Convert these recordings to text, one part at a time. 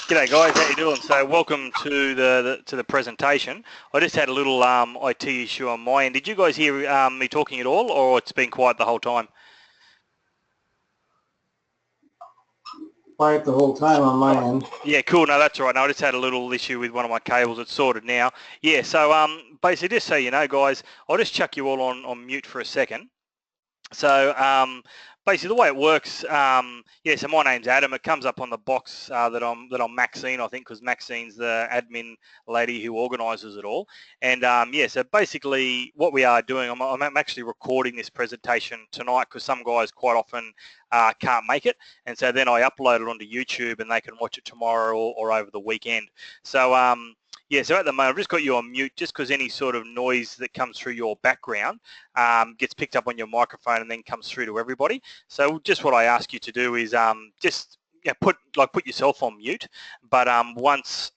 G'day guys, how you doing? So welcome to the presentation. I just had a little IT issue on my end. Did you guys hear me talking at all, or it's been quiet the whole time? Quiet the whole time on my end. Yeah, cool. No, that's all right. No, I just had a little issue with one of my cables. It's sorted now. Yeah, so basically, just so you know, guys, I'll just chuck you all on mute for a second. So basically, the way it works, yeah. So my name's Adam. It comes up on the box that I'm Maxine, I think, because Maxine's the admin lady who organises it all. And yeah, so basically, what we are doing, I'm actually recording this presentation tonight because some guys quite often can't make it, and so then I upload it onto YouTube, and they can watch it tomorrow or over the weekend. So yeah, so at the moment I've just got you on mute just because any sort of noise that comes through your background gets picked up on your microphone and then comes through to everybody. So just what I ask you to do is just put yourself on mute, but once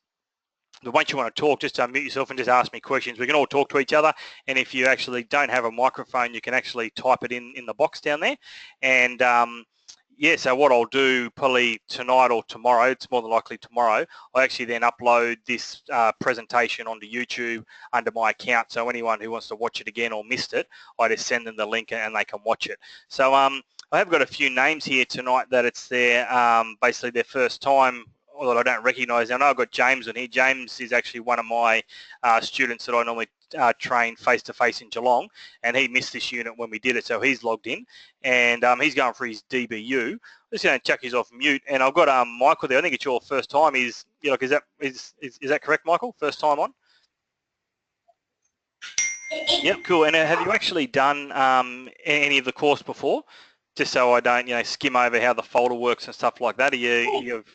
you want to talk, just unmute yourself and just ask me questions. We can all talk to each other, and if you actually don't have a microphone, you can actually type it in the box down there. And yeah, so what I'll do probably tonight or tomorrow, it's more than likely tomorrow, I actually then upload this presentation onto YouTube under my account. So anyone who wants to watch it again or missed it, I just send them the link and they can watch it. So I have got a few names here tonight that it's their basically their first time, although I don't recognise. I know I've got James on here. James is actually one of my students that I normally train face-to-face in Geelong, and he missed this unit when we did it, so he's logged in, and he's going for his DBU. I'm just going to chuck his off mute, and I've got Michael there. I think it's your first time. Is that correct, Michael? First time on? Yep, cool. And have you actually done any of the course before? Just so I don't, skim over how the folder works and stuff like that. You've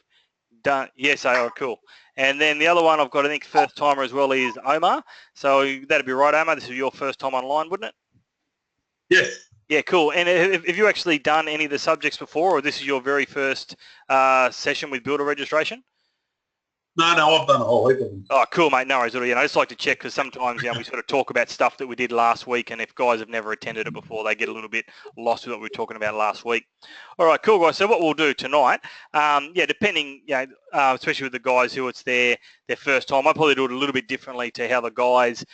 done? Yes, oh, cool. And then the other one I've got, I think, first timer as well is Omar. So that'd be right, Omar. This is your first time online, wouldn't it? Yes. Yeah, cool. And have you actually done any of the subjects before, or this is your very first session with Builder registration? No, I've done a whole heap of them. Oh, cool, mate. No worries. I just like to check because sometimes we sort of talk about stuff that we did last week, and if guys have never attended it before, they get a little bit lost with what we were talking about last week. All right, cool, guys. So what we'll do tonight, yeah, depending, especially with the guys who it's their first time, I probably do it a little bit differently to how the guys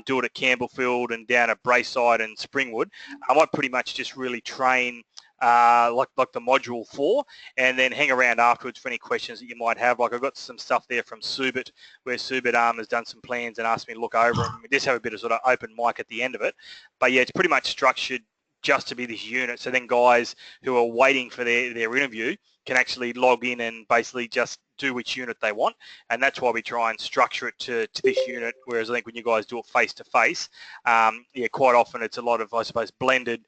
do it at Campbellfield and down at Braeside and Springwood. I might pretty much just really train like the module 4, and then hang around afterwards for any questions that you might have. Like I've got some stuff there from Subit, where Subit has done some plans and asked me to look over them. We just have a bit of sort of open mic at the end of it. But yeah, it's pretty much structured just to be this unit. So then guys who are waiting for their interview can actually log in and basically just do which unit they want. And that's why we try and structure it to this unit, whereas I think when you guys do it face-to-face, yeah, quite often it's a lot of, I suppose, blended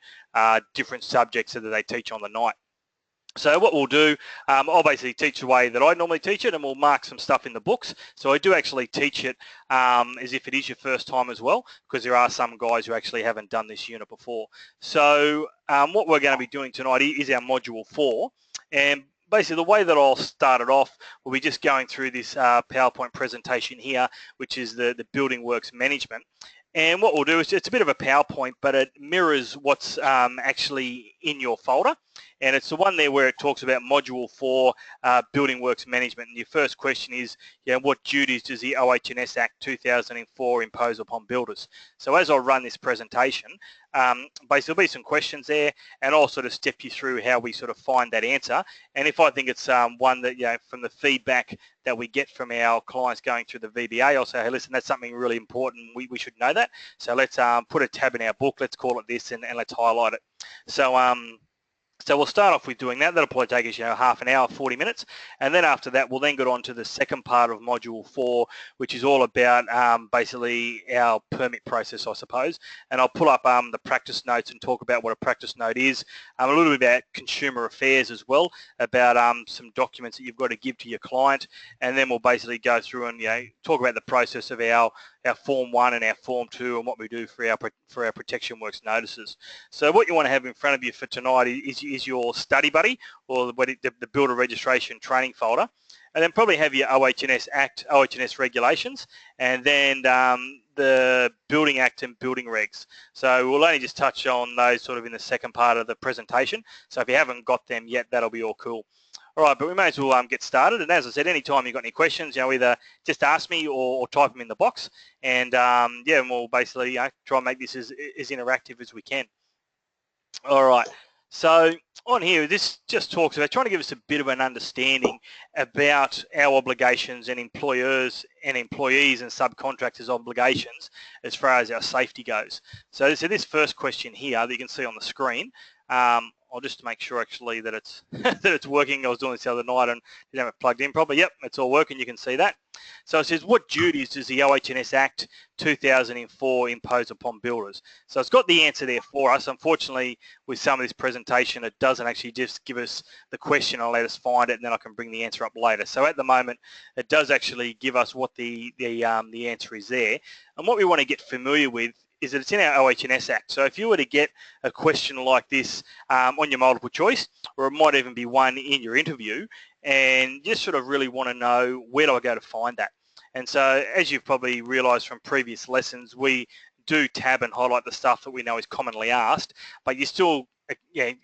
different subjects that they teach on the night. So what we'll do, I'll basically teach the way that I normally teach it, and we'll mark some stuff in the books. So I do actually teach it as if it is your first time as well, because there are some guys who actually haven't done this unit before. So what we're going to be doing tonight is our module 4, and basically the way that I'll start it off will be just going through this PowerPoint presentation here, which is the Building Works Management. And what we'll do is, it's a bit of a PowerPoint, but it mirrors what's actually in your folder. And it's the one there where it talks about Module 4, Building Works Management. And your first question is, what duties does the OH&S Act 2004 impose upon builders? So as I run this presentation, basically there'll be some questions there, and I'll sort of step you through how we sort of find that answer. And if I think it's one that, from the feedback that we get from our clients going through the VBA, I'll say, hey, listen, that's something really important. We should know that. So let's put a tab in our book. Let's call it this, and let's highlight it. So we'll start off with doing that. That'll probably take us, half an hour, 40 minutes. And then after that, we'll then get on to the second part of Module 4, which is all about basically our permit process, I suppose. And I'll pull up the practice notes and talk about what a practice note is, a little bit about consumer affairs as well, about some documents that you've got to give to your client. And then we'll basically go through and, talk about the process of our Form 1 and our Form 2 and what we do for our Protection Works notices. So what you want to have in front of you for tonight is your study buddy, or the Builder Registration Training folder, and then probably have your OH&S Act, OH&S regulations, and then the Building Act and Building Regs. So we'll only just touch on those sort of in the second part of the presentation. So if you haven't got them yet, that'll be all cool. All right, but we may as well get started. And as I said, anytime you've got any questions, either just ask me or type them in the box. And yeah, and we'll basically try and make this as interactive as we can. All right, so on here, this just talks about trying to give us a bit of an understanding about our obligations and employers and employees and subcontractors' obligations as far as our safety goes. So this first question here that you can see on the screen, I'll just make sure actually that it's that it's working. I was doing this the other night and didn't have it plugged in properly. Yep, it's all working. You can see that. So it says, what duties does the OH&S Act 2004 impose upon builders? So it's got the answer there for us. Unfortunately, with some of this presentation, it doesn't actually just give us the question and let us find it, and then I can bring the answer up later. So at the moment, it does actually give us what the answer is there. And what we want to get familiar with is that it's in our OH&S Act. So if you were to get a question like this on your multiple choice, or it might even be one in your interview, and you just sort of really want to know, where do I go to find that? And so as you've probably realised from previous lessons, we do tab and highlight the stuff that we know is commonly asked, but you still,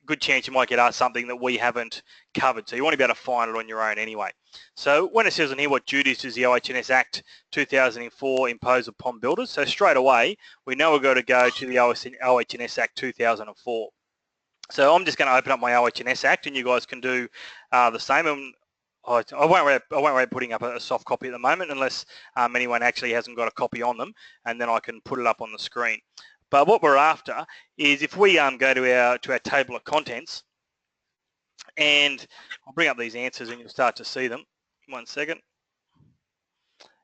good chance you might get asked something that we haven't covered. So you want to be able to find it on your own anyway. So when it says on here, what duties does the OH&S Act 2004 impose upon builders? So straight away, we know we've got to go to the OH&S Act 2004. So I'm just going to open up my OH&S Act, and you guys can do the same. And I won't worry putting up a soft copy at the moment, unless anyone actually hasn't got a copy on them, and then I can put it up on the screen. But what we're after is, if we go to our table of contents, and I'll bring up these answers and you'll start to see them. 1 second.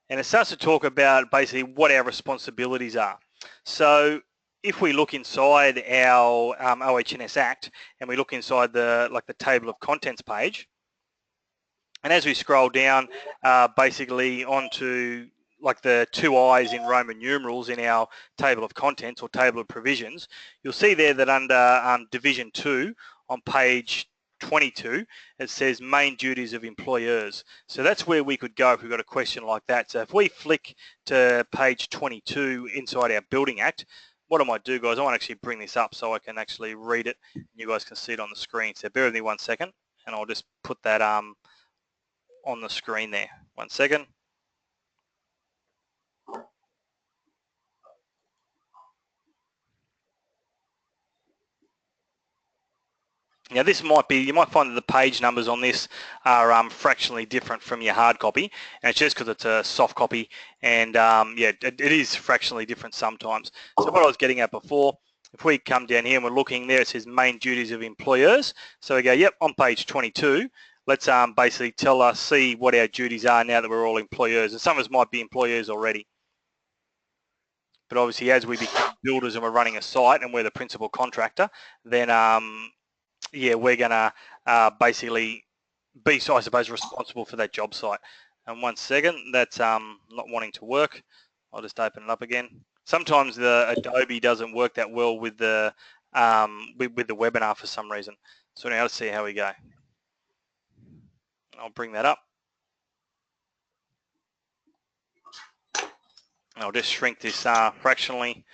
And it starts to talk about basically what our responsibilities are. So if we look inside our OH&S Act, and we look inside the table of contents page, and as we scroll down basically onto the 2 I's in Roman numerals in our table of contents or table of provisions, you'll see there that under Division 2 on page 22, it says main duties of employers. So that's where we could go if we've got a question like that. So if we flick to page 22 inside our Building Act, what I might do, guys, I want to actually bring this up so I can actually read it and you guys can see it on the screen. So bear with me 1 second, and I'll just put that on the screen there. 1 second. Now this might be, you might find that the page numbers on this are fractionally different from your hard copy, and it's just because it's a soft copy, and yeah, it is fractionally different sometimes. So what I was getting at before, if we come down here and we're looking there, it says main duties of employers. So we go, yep, on page 22, let's basically see what our duties are now that we're all employers, and some of us might be employers already. But obviously as we become builders and we're running a site and we're the principal contractor, then yeah, we're going to basically be, I suppose, responsible for that job site. And 1 second, that's not wanting to work. I'll just open it up again. Sometimes the Adobe doesn't work that well with the webinar for some reason. So now let's see how we go. I'll bring that up. I'll just shrink this fractionally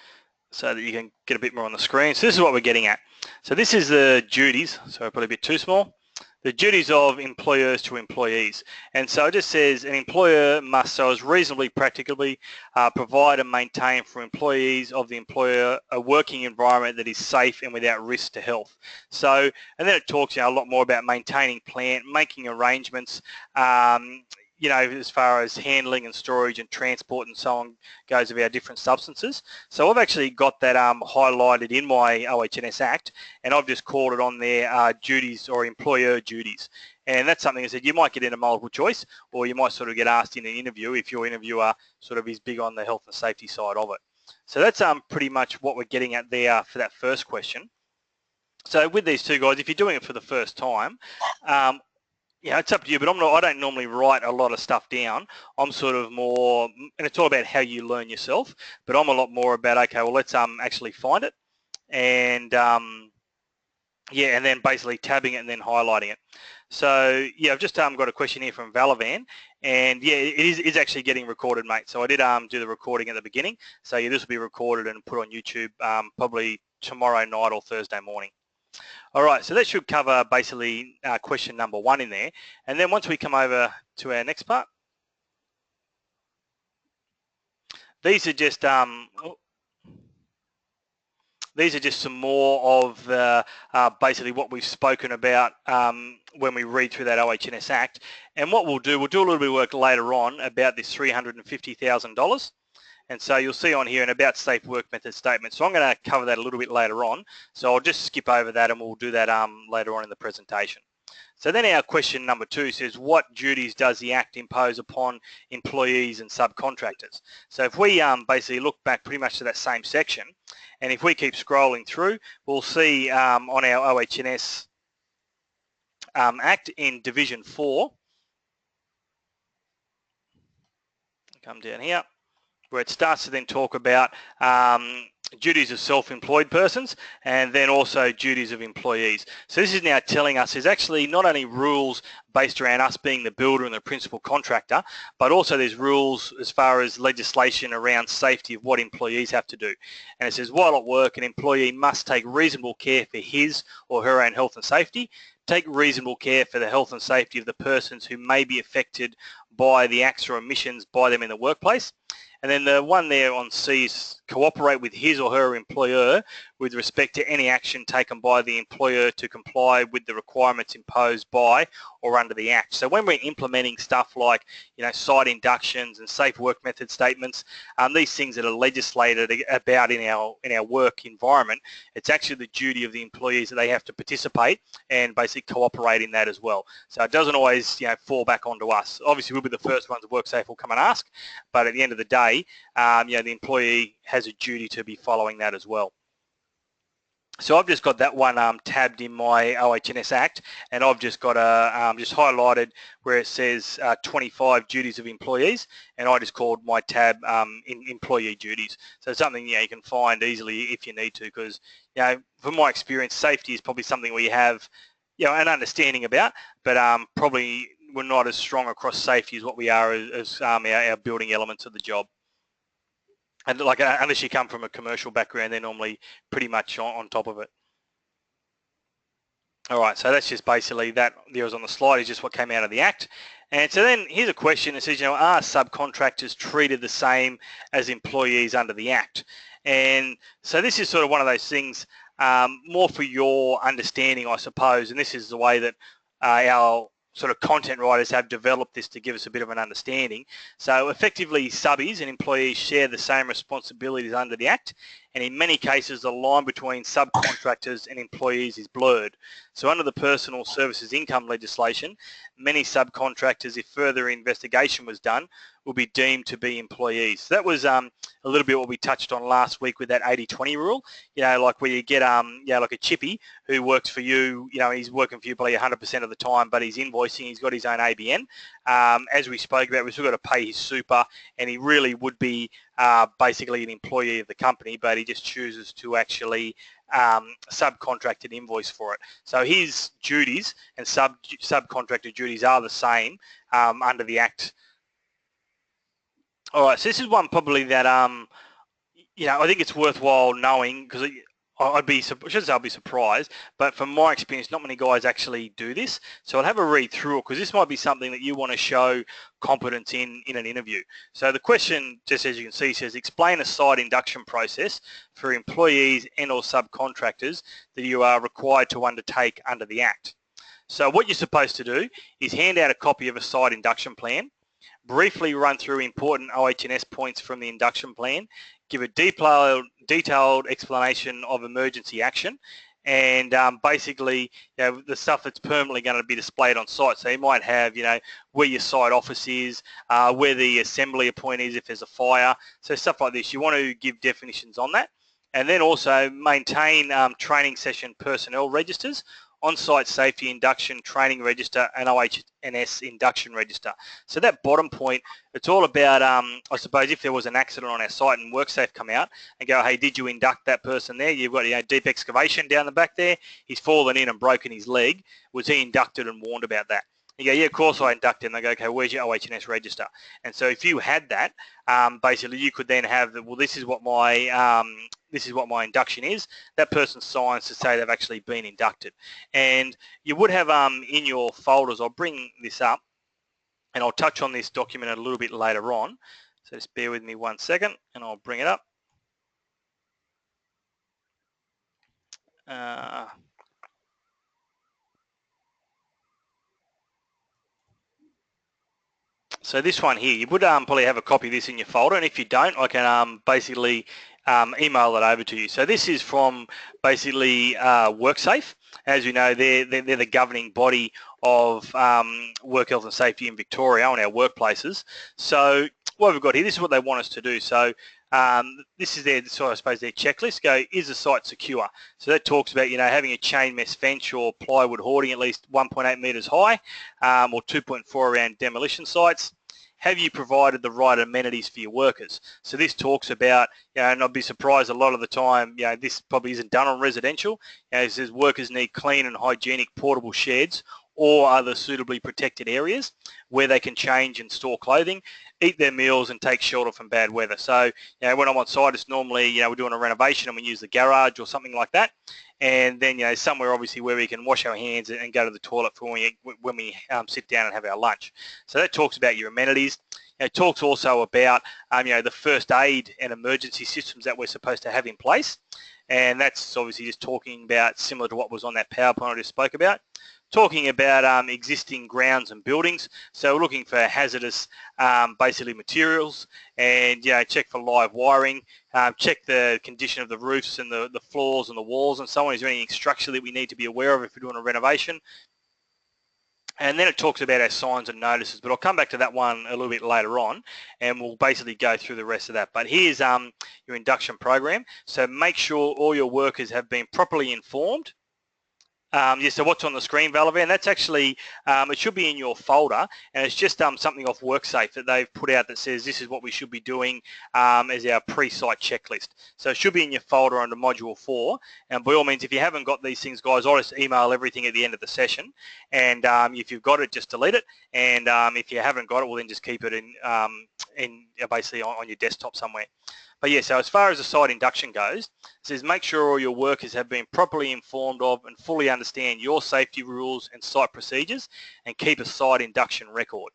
so that you can get a bit more on the screen. So this is what we're getting at. So this is the duties, so probably a bit too small, the duties of employers to employees. And so it just says an employer must, so as reasonably practicably, provide and maintain for employees of the employer a working environment that is safe and without risk to health. So, and then it talks, a lot more about maintaining plant, making arrangements, as far as handling and storage and transport and so on goes of our different substances. So I've actually got that highlighted in my OH&S Act, and I've just called it on there duties or employer duties. And that's something I said you might get into multiple choice, or you might sort of get asked in an interview if your interviewer sort of is big on the health and safety side of it. So that's pretty much what we're getting at there for that first question. So with these two guys, if you're doing it for the first time, it's up to you, but I don't normally write a lot of stuff down. I'm sort of more, and it's all about how you learn yourself, but I'm a lot more about, okay, well, let's actually find it, and and then basically tabbing it and then highlighting it. So yeah, I've just got a question here from Valavan, and yeah, it is actually getting recorded, mate. So I did do the recording at the beginning, so yeah, this will be recorded and put on YouTube probably tomorrow night or Thursday morning. All right, so that should cover basically question number 1 in there. And then once we come over to our next part, these are just some more of basically what we've spoken about when we read through that OH&S Act. And what we'll do a little bit of work later on about this $350,000. And so you'll see on here an about safe work method statement. So I'm going to cover that a little bit later on. So I'll just skip over that and we'll do that later on in the presentation. So then our question number 2 says, what duties does the Act impose upon employees and subcontractors? So if we basically look back pretty much to that same section, and if we keep scrolling through, we'll see on our OH&S Act in Division 4, come down here, where it starts to then talk about duties of self-employed persons and then also duties of employees. So this is now telling us there's actually not only rules based around us being the builder and the principal contractor, but also there's rules as far as legislation around safety of what employees have to do. And it says, while at work, an employee must take reasonable care for his or her own health and safety, take reasonable care for the health and safety of the persons who may be affected by the acts or omissions by them in the workplace. And then the one there on C is cooperate with his or her employer with respect to any action taken by the employer to comply with the requirements imposed by or under the Act. So when we're implementing stuff like, site inductions and safe work method statements, these things that are legislated about in our work environment, it's actually the duty of the employees that they have to participate and basically cooperate in that as well. So it doesn't always, fall back onto us. Obviously, we'll be the first ones that WorkSafe will come and ask, but at the end of the day, the employee has a duty to be following that as well. So I've just got that one tabbed in my OH&S Act, and I've just got just highlighted where it says 25 duties of employees, and I just called my tab in employee duties. So it's something you can find easily if you need to, because from my experience, safety is probably something we have an understanding about, but probably we're not as strong across safety as what we are as our building elements of the job. And unless you come from a commercial background, they're normally pretty much on top of it. All right, so that's just basically that there was on the slide is just what came out of the Act. And so then here's a question that says, are subcontractors treated the same as employees under the Act? And so this is sort of one of those things, more for your understanding, I suppose, and this is the way that our sort of content writers have developed this to give us a bit of an understanding. So effectively, subbies and employees share the same responsibilities under the Act, and in many cases the line between subcontractors and employees is blurred. So under the Personal Services Income legislation, many subcontractors, if further investigation was done, will be deemed to be employees. So that was a little bit what we touched on last week with that 80-20 rule. Like where you get like a chippy who works for you, he's working for you probably 100% of the time, but he's invoicing, he's got his own ABN. As we spoke about, we've still got to pay his super, and he really would be basically an employee of the company, but he just chooses to actually subcontract an invoice for it. So his duties and subcontractor duties are the same under the Act. All right, so this is one probably that I think it's worthwhile knowing, because I'll be surprised, but from my experience, not many guys actually do this. So I'll have a read through it, because this might be something that you want to show competence in an interview. So the question, just as you can see, says explain a site induction process for employees and or subcontractors that you are required to undertake under the Act. So what you're supposed to do is hand out a copy of a site induction plan, briefly run through important OH&S points from the induction plan, give a detailed explanation of emergency action, and basically the stuff that's permanently going to be displayed on site. So you might have where your site office is, where the assembly point is if there's a fire, so stuff like this. You want to give definitions on that, and then also maintain training session personnel registers, on-site safety induction training register, and OH&S induction register. So that bottom point, it's all about, I suppose, if there was an accident on our site and WorkSafe come out and go, hey, did you induct that person there? You've got deep excavation down the back there. He's fallen in and broken his leg. Was he inducted and warned about that? You go, yeah, of course I inducted. And they go, okay, where's your OH&S register? And so if you had that, basically you could then have well, this is what my induction is. That person signs to say they've actually been inducted. And you would have in your folders, I'll bring this up and I'll touch on this document a little bit later on. So just bear with me 1 second and I'll bring it up. So this one here, you would probably have a copy of this in your folder, and if you don't, I can basically email it over to you. So this is from basically WorkSafe. As you know, they're the governing body of work health and safety in Victoria on our workplaces. So what we've got here, this is what they want us to do. So this is their, so I suppose their checklist. Go, is the site secure? So that talks about having a chain mesh fence or plywood hoarding at least 1.8 metres high, or 2.4 around demolition sites. Have you provided the right amenities for your workers? So this talks about, and I'd be surprised a lot of the time, this probably isn't done on residential. It says workers need clean and hygienic portable sheds or other suitably protected areas where they can change and store clothing, eat their meals and take shelter from bad weather. So when I'm on site, it's normally we're doing a renovation and we use the garage or something like that, and then somewhere obviously where we can wash our hands and go to the toilet for when we sit down and have our lunch. So that talks about your amenities. It talks also about the first aid and emergency systems that we're supposed to have in place, and that's obviously just talking about similar to what was on that PowerPoint I just spoke about. Talking about existing grounds and buildings, so we're looking for hazardous basically materials, and check for live wiring, check the condition of the roofs and the floors and the walls and so on. Is there anything structurally that we need to be aware of if we're doing a renovation? And then it talks about our signs and notices, but I'll come back to that one a little bit later on, and we'll basically go through the rest of that. But here's your induction program. So make sure all your workers have been properly informed. So what's on the screen, Valavan, that's actually, it should be in your folder, and it's just something off WorkSafe that they've put out that says this is what we should be doing as our pre-site checklist. So it should be in your folder under Module 4, and by all means, if you haven't got these things, guys, I'll just email everything at the end of the session, and if you've got it, just delete it, and if you haven't got it, well then just keep it in basically on your desktop somewhere. But yeah, so as far as the site induction goes, it says make sure all your workers have been properly informed of and fully understand your safety rules and site procedures, and keep a site induction record.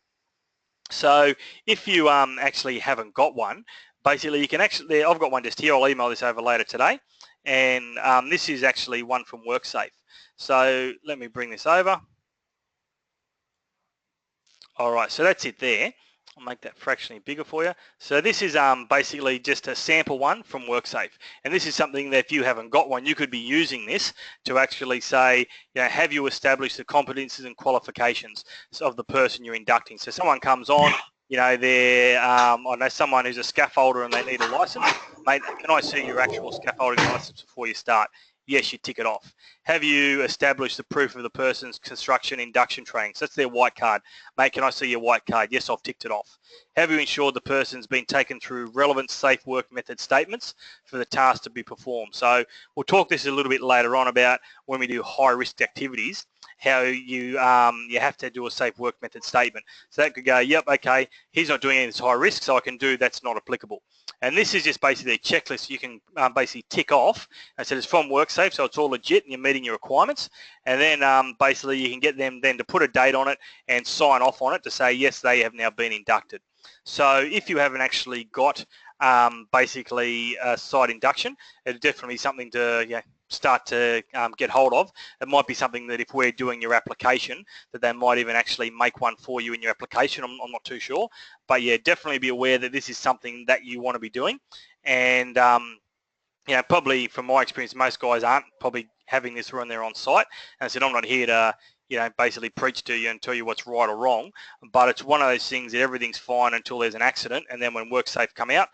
So if you actually haven't got one, basically you can actually, I've got one just here, I'll email this over later today, and this is actually one from WorkSafe. So let me bring this over. All right, so that's it there. I'll make that fractionally bigger for you. So this is basically just a sample one from WorkSafe. And this is something that if you haven't got one, you could be using this to actually say, you know, have you established the competencies and qualifications of the person you're inducting? So someone comes on, you know, they're, I know someone who's a scaffolder and they need a license. Mate, can I see your actual scaffolding license before you start? Yes, you tick it off. Have you established the proof of the person's construction induction training? So that's their white card. Mate, can I see your white card? Yes, I've ticked it off. Have you ensured the person's been taken through relevant safe work method statements for the task to be performed? So we'll talk this a little bit later on about when we do high risk activities, how you have to do a safe work method statement. So that could go, yep, okay, he's not doing any of this high risk, so I can do that's not applicable. And this is just basically a checklist you can basically tick off. I said it's from WorkSafe, so it's all legit and you're meeting your requirements. And then basically you can get them then to put a date on it and sign off on it to say, yes, they have now been inducted. So if you haven't actually got basically a site induction, it's definitely something to start to get hold of. It might be something that if we're doing your application, that they might even actually make one for you in your application. I'm not too sure. But yeah, definitely be aware that this is something that you want to be doing. And probably from my experience, most guys aren't probably having this when they're on site. And I said, I'm not here to basically preach to you and tell you what's right or wrong, but it's one of those things that everything's fine until there's an accident, and then when WorkSafe come out,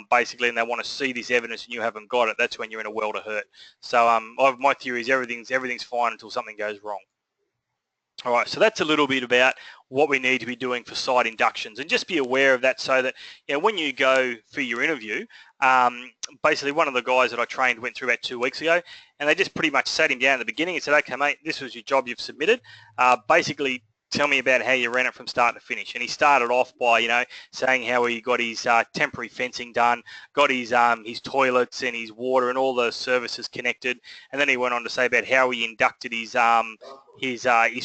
basically, and they want to see this evidence and you haven't got it, that's when you're in a world of hurt. So my theory is everything's fine until something goes wrong. All right, so that's a little bit about what we need to be doing for site inductions, and just be aware of that so that when you go for your interview, basically one of the guys that I trained went through about 2 weeks ago, and they just pretty much sat him down at the beginning and said, okay, mate, this was your job you've submitted. Basically, tell me about how you ran it from start to finish. And he started off by, saying how he got his temporary fencing done, got his toilets and his water and all the services connected. And then he went on to say about how he inducted his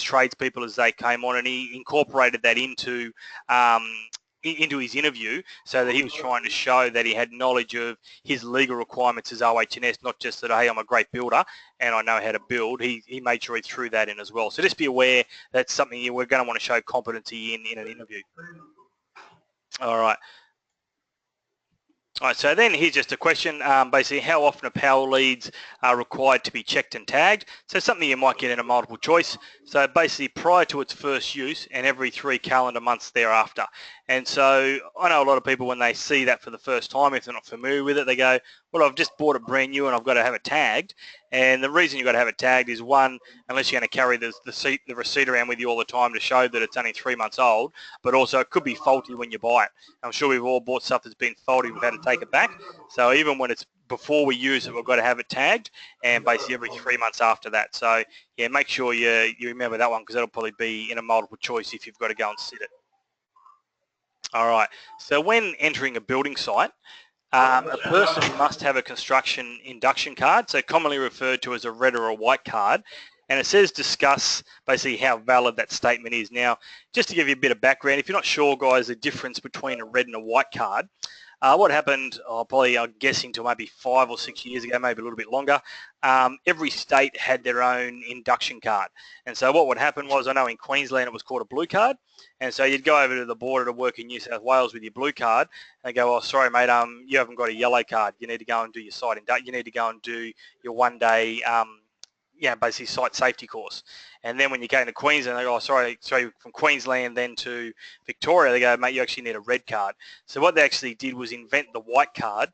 tradespeople as they came on, and he incorporated that into his interview, so that he was trying to show that he had knowledge of his legal requirements as OH&S, not just that, hey, I'm a great builder and I know how to build. He made sure he threw that in as well. So just be aware that's something we're going to want to show competency in an interview. All right. All right, so then here's just a question, basically how often are power leads required to be checked and tagged? So something you might get in a multiple choice. So basically prior to its first use and every 3 calendar months thereafter. And so I know a lot of people, when they see that for the first time, if they're not familiar with it, they go, well, I've just bought it brand new and I've got to have it tagged. And the reason you've got to have it tagged is, one, unless you're going to carry the receipt around with you all the time to show that it's only 3 months old, but also it could be faulty when you buy it. I'm sure we've all bought stuff that's been faulty, we've had to take it back. So even when it's before we use it, we've got to have it tagged, and basically every 3 months after that. So yeah, make sure you remember that one, because that'll probably be in a multiple choice if you've got to go and sit it. All right, so when entering a building site, a person must have a construction induction card, so commonly referred to as a red or a white card, and it says discuss basically how valid that statement is. Now, just to give you a bit of background, if you're not sure, guys, the difference between a red and a white card, what happened, probably I'm guessing till maybe 5 or 6 years ago, maybe a little bit longer, every state had their own induction card. And so what would happen was, I know in Queensland it was called a blue card, and so you'd go over to the border to work in New South Wales with your blue card, and go, oh, sorry, mate, you haven't got a yellow card. You need to go and do your site induction. You need to go and do your one-day basically site safety course. And then when you go into Queensland, they go, oh, sorry, from Queensland then to Victoria, they go, mate, you actually need a red card. So what they actually did was invent the white card,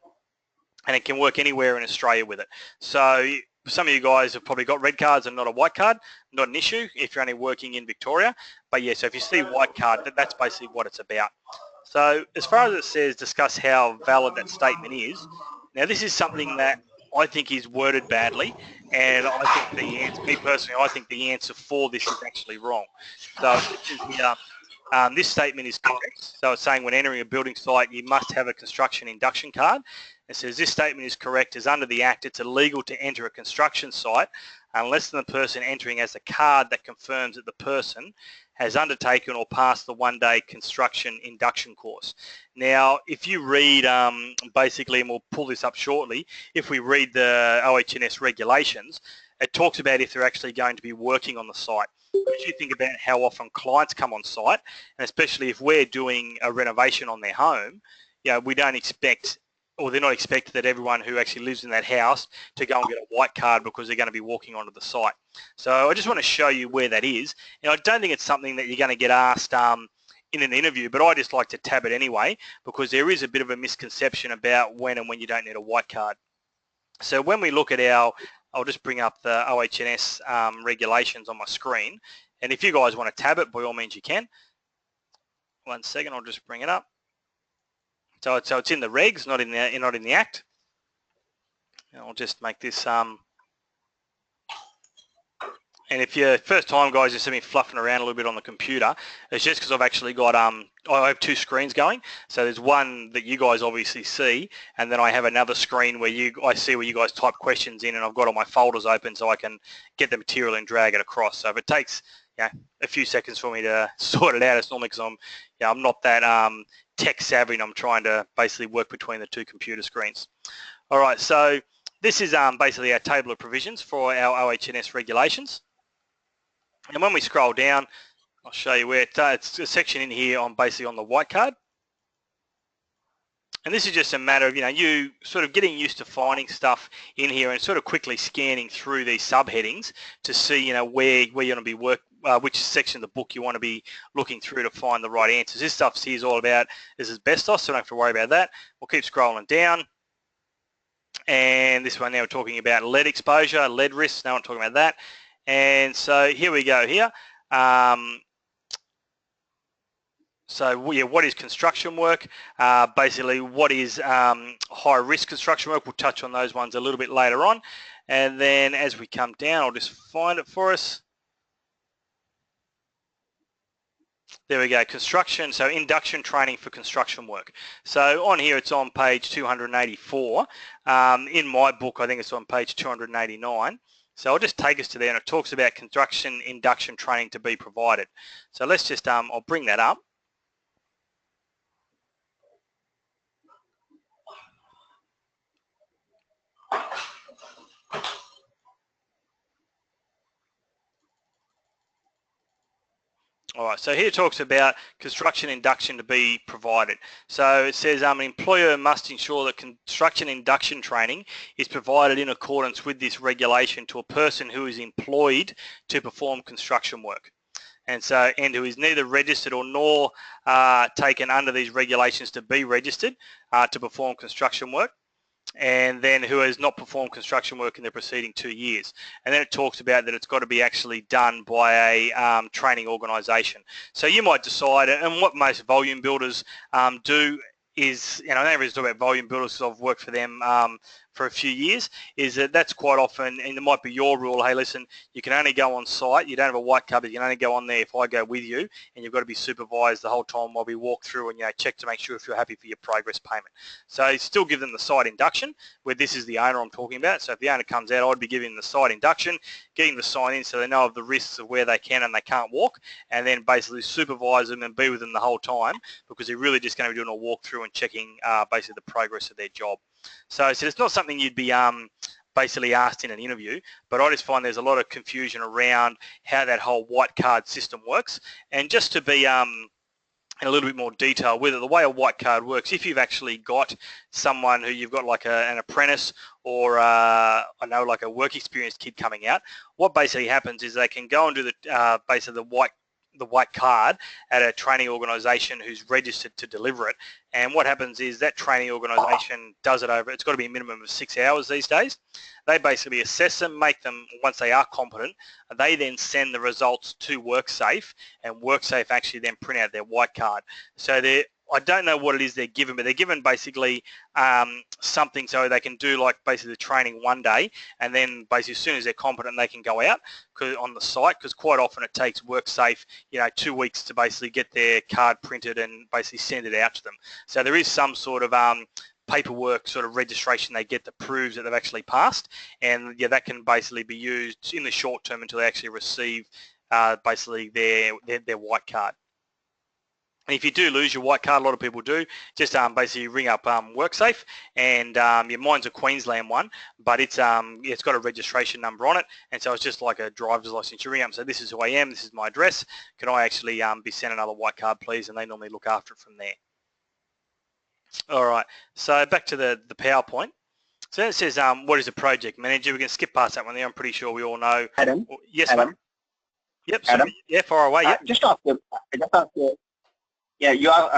and it can work anywhere in Australia with it. So some of you guys have probably got red cards and not a white card, not an issue if you're only working in Victoria. But yeah, so if you see white card, that's basically what it's about. So as far as it says, discuss how valid that statement is. Now this is something that I think is worded badly, and I think the answer, me personally, I think the answer for this is actually wrong. So this statement is correct. So it's saying when entering a building site, you must have a construction induction card. It says this statement is correct, as under the Act, it's illegal to enter a construction site unless the person entering has a card that confirms that the person has undertaken or passed the one-day construction induction course. Now, if you read, basically, and we'll pull this up shortly, if we read the OH&S regulations, it talks about if they're actually going to be working on the site. If you think about how often clients come on site, and especially if we're doing a renovation on their home, we don't expect, or they're not expected that everyone who actually lives in that house to go and get a white card because they're going to be walking onto the site. So I just want to show you where that is. And I don't think it's something that you're going to get asked in an interview, but I just like to tab it anyway because there is a bit of a misconception about when and when you don't need a white card. So when we look at I'll just bring up the OH&S regulations on my screen, and if you guys want to tab it, by all means you can. 1 second, I'll just bring it up. So it's in the regs, not in the Act. And I'll just make this. And if you're first time, guys, you see me fluffing around a little bit on the computer, it's just because I've actually got I have 2 screens going. So there's one that you guys obviously see, and then I have another screen where I see where you guys type questions in, and I've got all my folders open so I can get the material and drag it across. So if it takes a few seconds for me to sort it out, it's normally because I'm not that tech savvy, and I'm trying to basically work between the 2 computer screens. All right, so this is basically our table of provisions for our OH&S regulations. And when we scroll down, I'll show you where it's a section in here on basically on the white card. And this is just a matter of, you sort of getting used to finding stuff in here and sort of quickly scanning through these subheadings to see, where you're going to be which section of the book you want to be looking through to find the right answers. This stuff here is all about is asbestos, so don't have to worry about that. We'll keep scrolling down. And this one now we're talking about lead exposure, lead risks. Now we're talking about that. And so here we go here. What is construction work? Basically, what is high risk construction work? We'll touch on those ones a little bit later on. And then as we come down, I'll just find it for us. There we go, construction, so induction training for construction work. So on here it's on page 284. In my book I think it's on page 289. So I'll just take us to there, and it talks about construction induction training to be provided. So let's just, I'll bring that up. All right, so here it talks about construction induction to be provided. So it says an employer must ensure that construction induction training is provided in accordance with this regulation to a person who is employed to perform construction work. And who is neither registered or nor taken under these regulations to be registered to perform construction work, and then who has not performed construction work in the preceding 2 years. And then it talks about that it's got to be actually done by a training organisation. So you might decide, and what most volume builders do is, I never talk about volume builders because I've worked for them for a few years, is that's quite often, and it might be your rule, hey listen, you can only go on site, you don't have a white card, you can only go on there if I go with you, and you've got to be supervised the whole time while we walk through and check to make sure if you're happy for your progress payment. So still give them the site induction, where this is the owner I'm talking about. So if the owner comes out, I'd be giving them the site induction, getting the sign in so they know of the risks of where they can and they can't walk, and then basically supervise them and be with them the whole time, because they're really just going to be doing a walkthrough and checking basically the progress of their job. So it's not something you'd be basically asked in an interview, but I just find there's a lot of confusion around how that whole white card system works. And just to be in a little bit more detail with it, the way a white card works, if you've actually got someone who you've got like an apprentice or like a work experienced kid coming out, what basically happens is they can go and do the basically the white card at a training organisation who's registered to deliver it. And what happens is that training organisation does it over, it's got to be a minimum of 6 hours these days. They basically assess them, make them, once they are competent, they then send the results to WorkSafe, and WorkSafe actually then print out their white card. So I don't know what it is they're given, but they're given basically something so they can do like basically the training one day, and then basically as soon as they're competent they can go out on the site, because quite often it takes WorkSafe 2 weeks to basically get their card printed and basically send it out to them. So there is some sort of paperwork sort of registration they get that proves that they've actually passed, and that can basically be used in the short term until they actually receive basically their white card. And if you do lose your white card, a lot of people do, just basically ring up WorkSafe, and mine's a Queensland one, but it's got a registration number on it, and so it's just like a driver's license. You ring up and say, this is who I am, this is my address, can I actually be sent another white card, please? And they normally look after it from there. All right, so back to the PowerPoint. So it says, what is a project manager? We can skip past that one there. I'm pretty sure we all know. Adam. Yes, Adam. mate. Yep. Adam. So, yeah, far away. Yep. Just ask you. Yeah,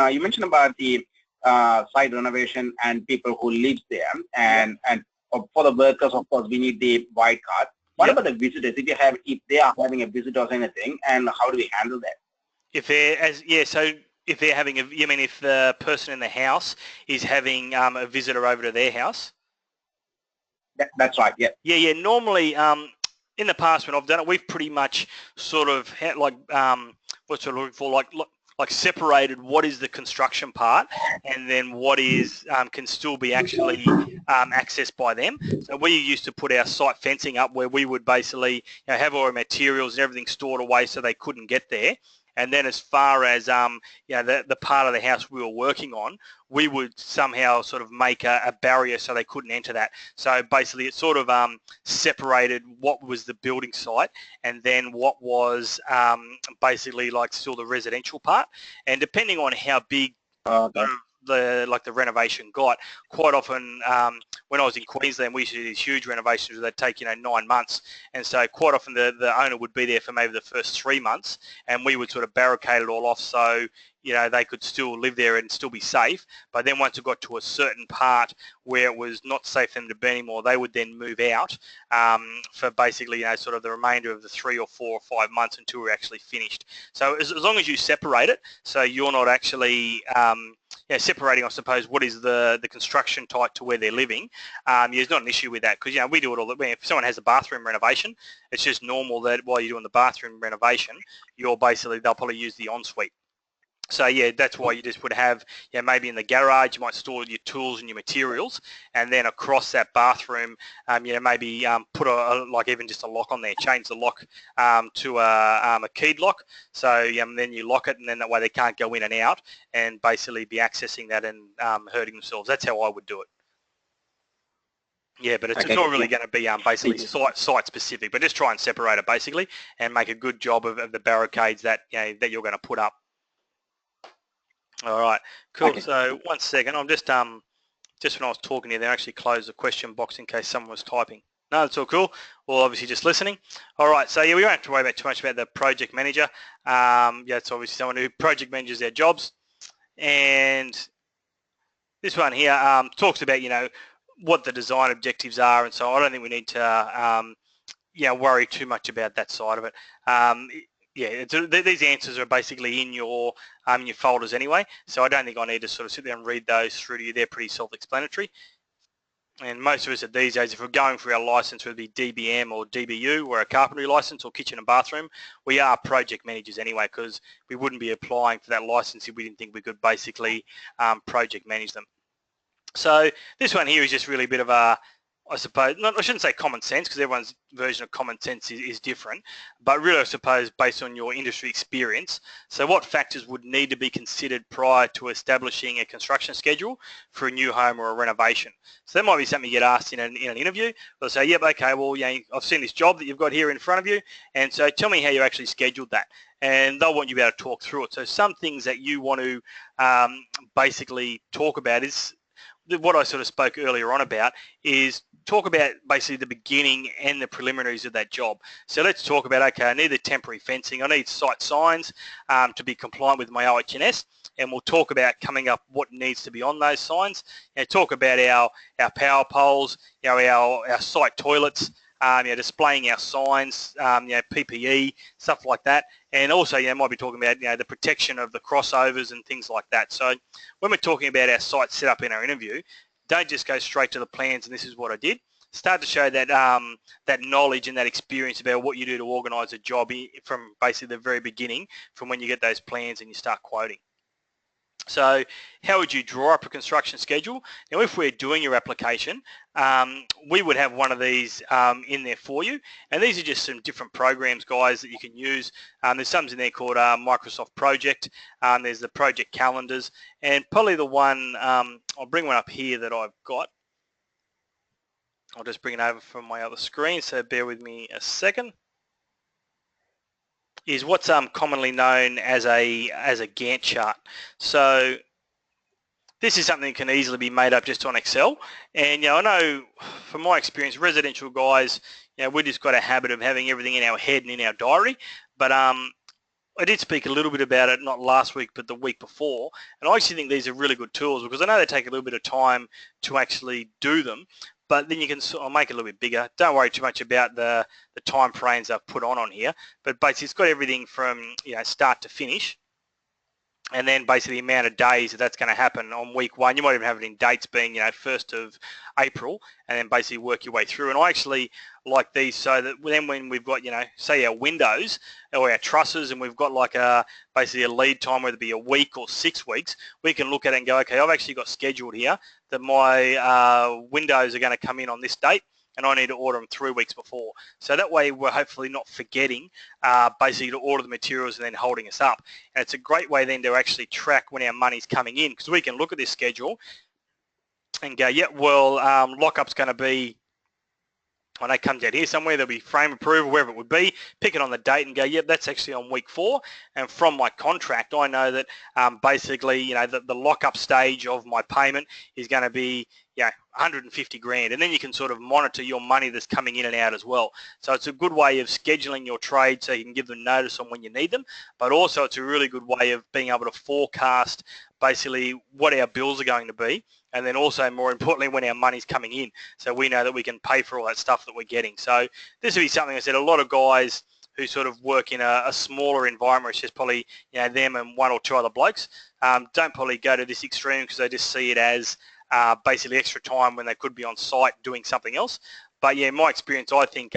you mentioned about the site renovation and people who live there, and for the workers, of course, we need the white card. What about the visitors? If they are having a visitor or anything, and how do we handle that? If they're having you mean if the person in the house is having a visitor over to their house? That's right. Yeah. Yeah. Normally, in the past when I've done it, we've pretty much sort of had like what's we're looking for, like separated what is the construction part and then what is can still be actually accessed by them. So we used to put our site fencing up where we would basically have all our materials and everything stored away so they couldn't get there. And then as far as the part of the house we were working on, we would somehow sort of make a barrier so they couldn't enter that. So basically it sort of separated what was the building site and then what was basically like still the residential part. And depending on how big the renovation got, quite often when I was in Queensland, we used to do these huge renovations that take 9 months, and so quite often the owner would be there for maybe the first 3 months, and we would sort of barricade it all off so they could still live there and still be safe. But then once it got to a certain part where it was not safe for them to be anymore, they would then move out for basically sort of the remainder of the 3 or 4 or 5 months until we're actually finished. So as long as you separate it, so you're not actually separating, I suppose, what is the construction type to where they're living, there's not an issue with that, because we do it all. If someone has a bathroom renovation, it's just normal that while you're doing the bathroom renovation, they'll probably use the ensuite. So yeah, that's why you just would have, maybe in the garage you might store your tools and your materials, and then across that bathroom, maybe put even just a lock on there, change the lock to a keyed lock. So then you lock it, and then that way they can't go in and out and basically be accessing that and hurting themselves. That's how I would do it. Yeah, but it's not really going to be basically site specific, but just try and separate it basically and make a good job of the barricades that that you're going to put up. All right, cool. Okay. So 1 second, I'm just when I was talking here, they actually closed the question box in case someone was typing. No, that's all cool. Well, obviously just listening. All right, so yeah, we won't have to worry about too much about the project manager. It's obviously someone who project manages their jobs. And this one here talks about what the design objectives are, and so I don't think we need to worry too much about that side of it. These answers are basically in your folders anyway, so I don't think I need to sort of sit there and read those through to you. They're pretty self-explanatory. And most of us these days, if we're going for our license, whether it be DBM or DBU, or a carpentry license or kitchen and bathroom, we are project managers anyway, because we wouldn't be applying for that license if we didn't think we could basically project manage them. So this one here is just really a bit of a, I suppose, I shouldn't say common sense, because everyone's version of common sense is different, but really I suppose based on your industry experience. So what factors would need to be considered prior to establishing a construction schedule for a new home or a renovation? So that might be something you get asked in an interview. They'll say, yep, okay, well, I've seen this job that you've got here in front of you, and so tell me how you actually scheduled that. And they'll want you to be able to talk through it. So some things that you want to basically talk about is what I sort of spoke earlier on about, is talk about basically the beginning and the preliminaries of that job. So let's talk about, okay, I need the temporary fencing, I need site signs to be compliant with my OH&S, and we'll talk about coming up what needs to be on those signs, and talk about our power poles, our site toilets, displaying our signs, PPE, stuff like that. And also, might be talking about, the protection of the crossovers and things like that. So when we're talking about our site set up in our interview, don't just go straight to the plans and this is what I did. Start to show that that knowledge and that experience about what you do to organise a job from basically the very beginning, from when you get those plans and you start quoting. So how would you draw up a construction schedule? Now, if we're doing your application, we would have one of these in there for you. And these are just some different programs, guys, that you can use. There's some in there called Microsoft Project. There's the project calendars. And probably the one, I'll bring one up here that I've got. I'll just bring it over from my other screen, so bear with me a second. Is what's commonly known as a Gantt chart. So this is something that can easily be made up just on Excel. And I know from my experience, residential guys, we just got a habit of having everything in our head and in our diary. But I did speak a little bit about it, not last week, but the week before. And I actually think these are really good tools because I know they take a little bit of time to actually do them. But then you can sort of make it a little bit bigger. Don't worry too much about the time frames I've put on here. But basically, it's got everything from start to finish. And then basically the amount of days that's going to happen on week 1. You might even have it in dates being 1st of April, and then basically work your way through. And I actually like these so that then when we've got say our windows or our trusses, and we've got like basically a lead time, whether it be a week or 6 weeks, we can look at it and go, okay, I've actually got scheduled here that my windows are going to come in on this date, and I need to order them 3 weeks before. So that way we're hopefully not forgetting basically to order the materials and then holding us up. And it's a great way then to actually track when our money's coming in, because we can look at this schedule and go, yeah, well, lockup's going to be, when it comes out here somewhere, there'll be frame approval, wherever it would be, pick it on the date and go, yep, that's actually on week 4. And from my contract, I know that basically, the lockup stage of my payment is going to be 150 grand. And then you can sort of monitor your money that's coming in and out as well. So it's a good way of scheduling your trade so you can give them notice on when you need them. But also it's a really good way of being able to forecast basically what our bills are going to be, and then also more importantly when our money's coming in, so we know that we can pay for all that stuff that we're getting. So this would be something I said a lot of guys who sort of work in a smaller environment, it's just probably them and 1 or 2 other blokes, don't probably go to this extreme because they just see it as basically extra time when they could be on site doing something else. But yeah, in my experience, I think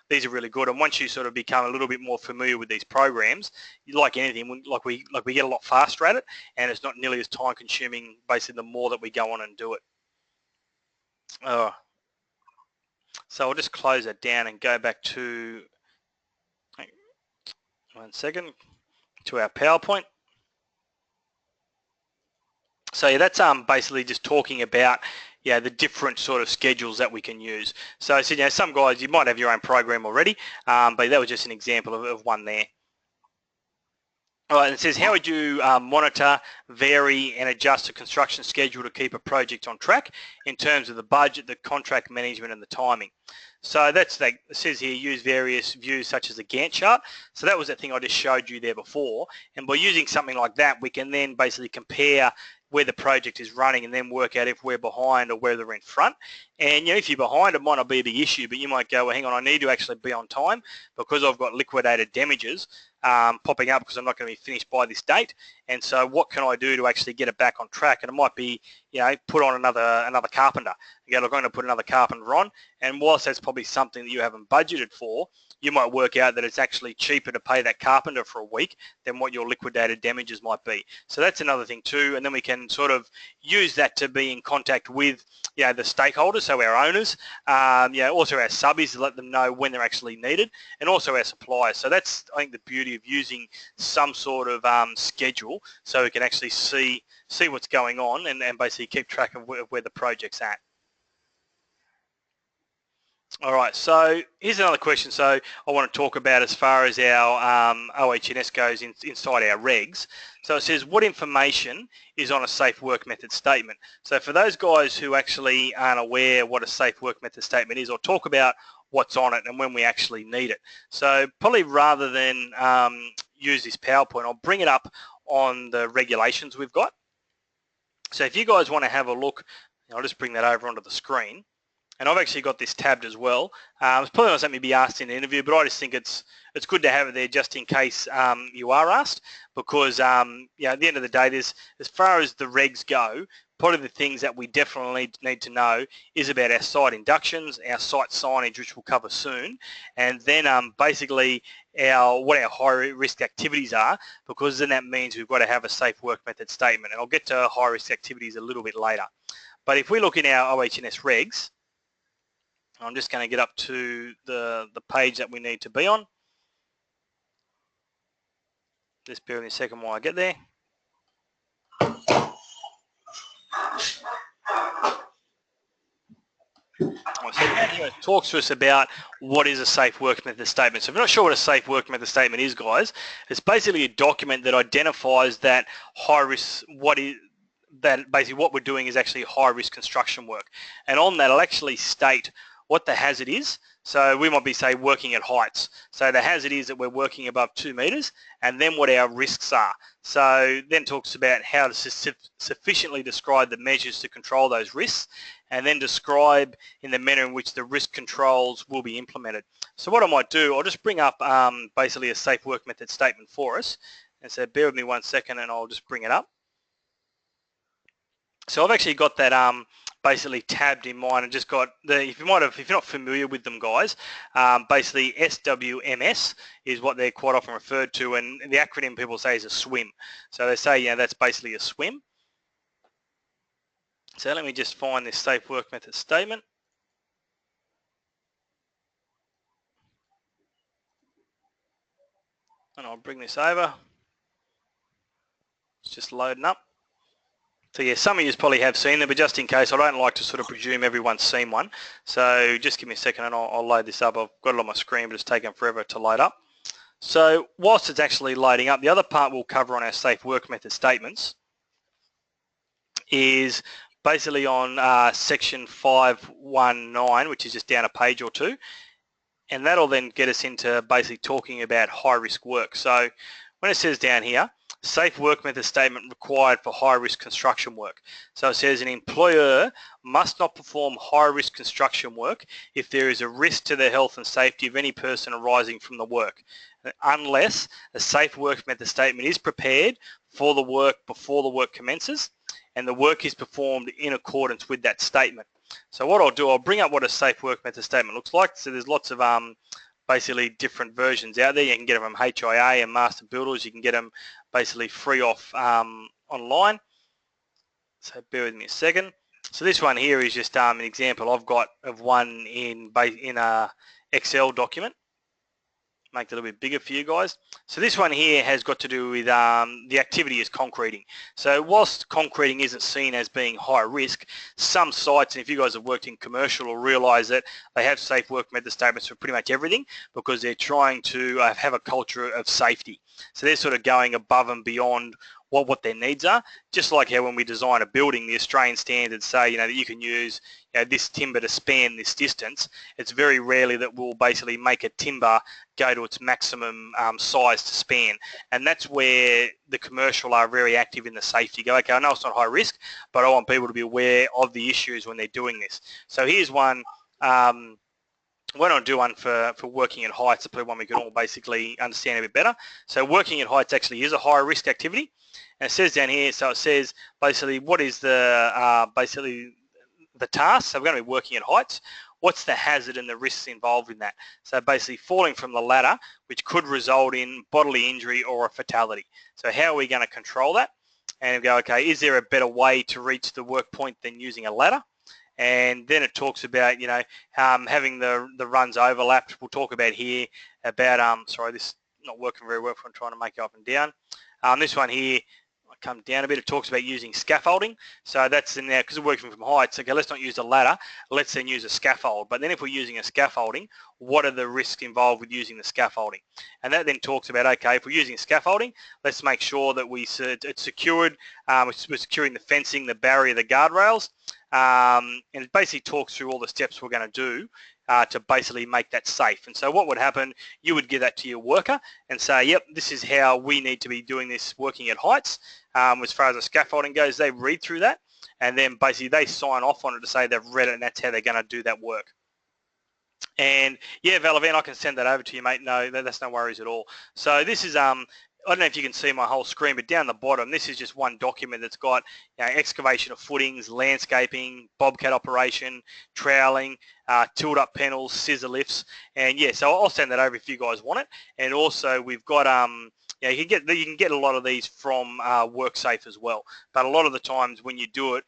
these are really good. And once you sort of become a little bit more familiar with these programs, like anything, like we get a lot faster at it, and it's not nearly as time consuming basically the more that we go on and do it. So I'll just close that down and go back to, 1 second, to our PowerPoint. So yeah, that's basically just talking about the different sort of schedules that we can use. So I said, some guys, you might have your own program already, but that was just an example of one there. All right, and it says, how would you monitor, vary and adjust a construction schedule to keep a project on track in terms of the budget, the contract management and the timing? So that's like, it says here, use various views such as the Gantt chart. So that was that thing I just showed you there before. And by using something like that, we can then basically compare where the project is running and then work out if we're behind or whether we're in front. And if you're behind, it might not be the issue, but you might go, well, hang on, I need to actually be on time because I've got liquidated damages popping up because I'm not going to be finished by this date. And so what can I do to actually get it back on track? And it might be, put on another carpenter. You go, look, I'm going to put another carpenter on. And whilst that's probably something that you haven't budgeted for, you might work out that it's actually cheaper to pay that carpenter for a week than what your liquidated damages might be. So that's another thing too. And then we can sort of use that to be in contact with the stakeholders, so our owners, also our subbies, to let them know when they're actually needed, and also our suppliers. So that's, I think, the beauty of using some sort of schedule so we can actually see what's going on and basically keep track of where the project's at. All right, so here's another question. So I want to talk about as far as our OH&S goes inside our regs. So it says, what information is on a safe work method statement? So for those guys who actually aren't aware what a safe work method statement is, I'll talk about what's on it and when we actually need it. So probably rather than use this PowerPoint, I'll bring it up on the regulations we've got. So if you guys want to have a look, I'll just bring that over onto the screen. And I've actually got this tabbed as well. It's probably not something to be asked in an interview, but I just think it's good to have it there just in case you are asked, because at the end of the day, as far as the regs go, probably the things that we definitely need to know is about our site inductions, our site signage, which we'll cover soon, and then basically what our high risk activities are, because then that means we've got to have a safe work method statement. And I'll get to high risk activities a little bit later. But if we look in our OH&S regs, I'm just going to get up to the page that we need to be on. Just bear with me a second while I get there. So it talks to us about what is a safe work method statement. So if you're not sure what a safe work method statement is, guys, it's basically a document that identifies that high risk, basically what we're doing is actually high risk construction work. And on that, it'll actually state what the hazard is. So we might be, say, working at heights. So the hazard is that we're working above 2 meters, and then what our risks are. So then talks about how to sufficiently describe the measures to control those risks, and then describe in the manner in which the risk controls will be implemented. So what I might do, I'll just bring up basically a safe work method statement for us. And so bear with me 1 second and I'll just bring it up. So I've actually got that basically tabbed in mine, and just got the, if you're not familiar with them, guys, basically SWMS is what they're quite often referred to, and the acronym people say is a SWIM. So they say, yeah, that's basically a SWIM. So let me just find this safe work method statement. And I'll bring this over. It's just loading up. So yeah, some of you probably have seen them, but just in case, I don't like to sort of presume everyone's seen one. So just give me a second and I'll load this up. I've got it on my screen, but it's taken forever to load up. So whilst it's actually loading up, the other part we'll cover on our safe work method statements is basically on section 519, which is just down a page or two. And that'll then get us into basically talking about high risk work. So when it says down here, safe work method statement required for high risk construction work. So it says an employer must not perform high risk construction work if there is a risk to the health and safety of any person arising from the work, unless a safe work method statement is prepared for the work before the work commences and the work is performed in accordance with that statement. So what I'll do, I'll bring up what a safe work method statement looks like. So there's lots of basically different versions out there. You can get them from HIA and Master Builders. You can get them basically free off online. So bear with me a second. So this one here is just an example I've got of one in a Excel document. Make it a little bit bigger for you guys. So this one here has got to do with the activity is concreting. So whilst concreting isn't seen as being high risk, some sites, and if you guys have worked in commercial, will realise that they have safe work method statements for pretty much everything, because they're trying to have a culture of safety. So they're sort of going above and beyond what their needs are. Just like how when we design a building, the Australian standards say, that you can use this timber to span this distance. It's very rarely that we'll basically make a timber go to its maximum size to span. And that's where the commercial are very active in the safety. Go, okay, I know it's not high risk, but I want people to be aware of the issues when they're doing this. So here's one. Why don't I do one for working at heights, probably one we can all basically understand a bit better. So working at heights actually is a high risk activity. And it says down here, so it says basically what is the task. So we're going to be working at heights. What's the hazard and the risks involved in that? So basically falling from the ladder, which could result in bodily injury or a fatality. So how are we going to control that? And we go, okay, is there a better way to reach the work point than using a ladder? And then it talks about, having the runs overlapped. We'll talk about here about, sorry, this is not working very well if I'm trying to make it up and down. This one here, I come down a bit, it talks about using scaffolding. So that's in there, because we're working from heights, okay, let's not use a ladder, let's then use a scaffold. But then if we're using a scaffolding, what are the risks involved with using the scaffolding? And that then talks about, okay, if we're using scaffolding, let's make sure that it's secured, we're securing the fencing, the barrier, the guardrails, and it basically talks through all the steps we're going to do to basically make that safe. And so what would happen, you would give that to your worker and say, yep, this is how we need to be doing this working at heights. As far as the scaffolding goes, they read through that and then basically they sign off on it to say they've read it and that's how they're going to do that work. And yeah, Valavan, I can send that over to you, mate. No, that's no worries at all. So this is I don't know if you can see my whole screen, but down the bottom, this is just one document that's got excavation of footings, landscaping, bobcat operation, troweling, tilt-up panels, scissor lifts, and yeah, so I'll send that over if you guys want it. And also, we've got you can get a lot of these from WorkSafe as well. But a lot of the times when you do it,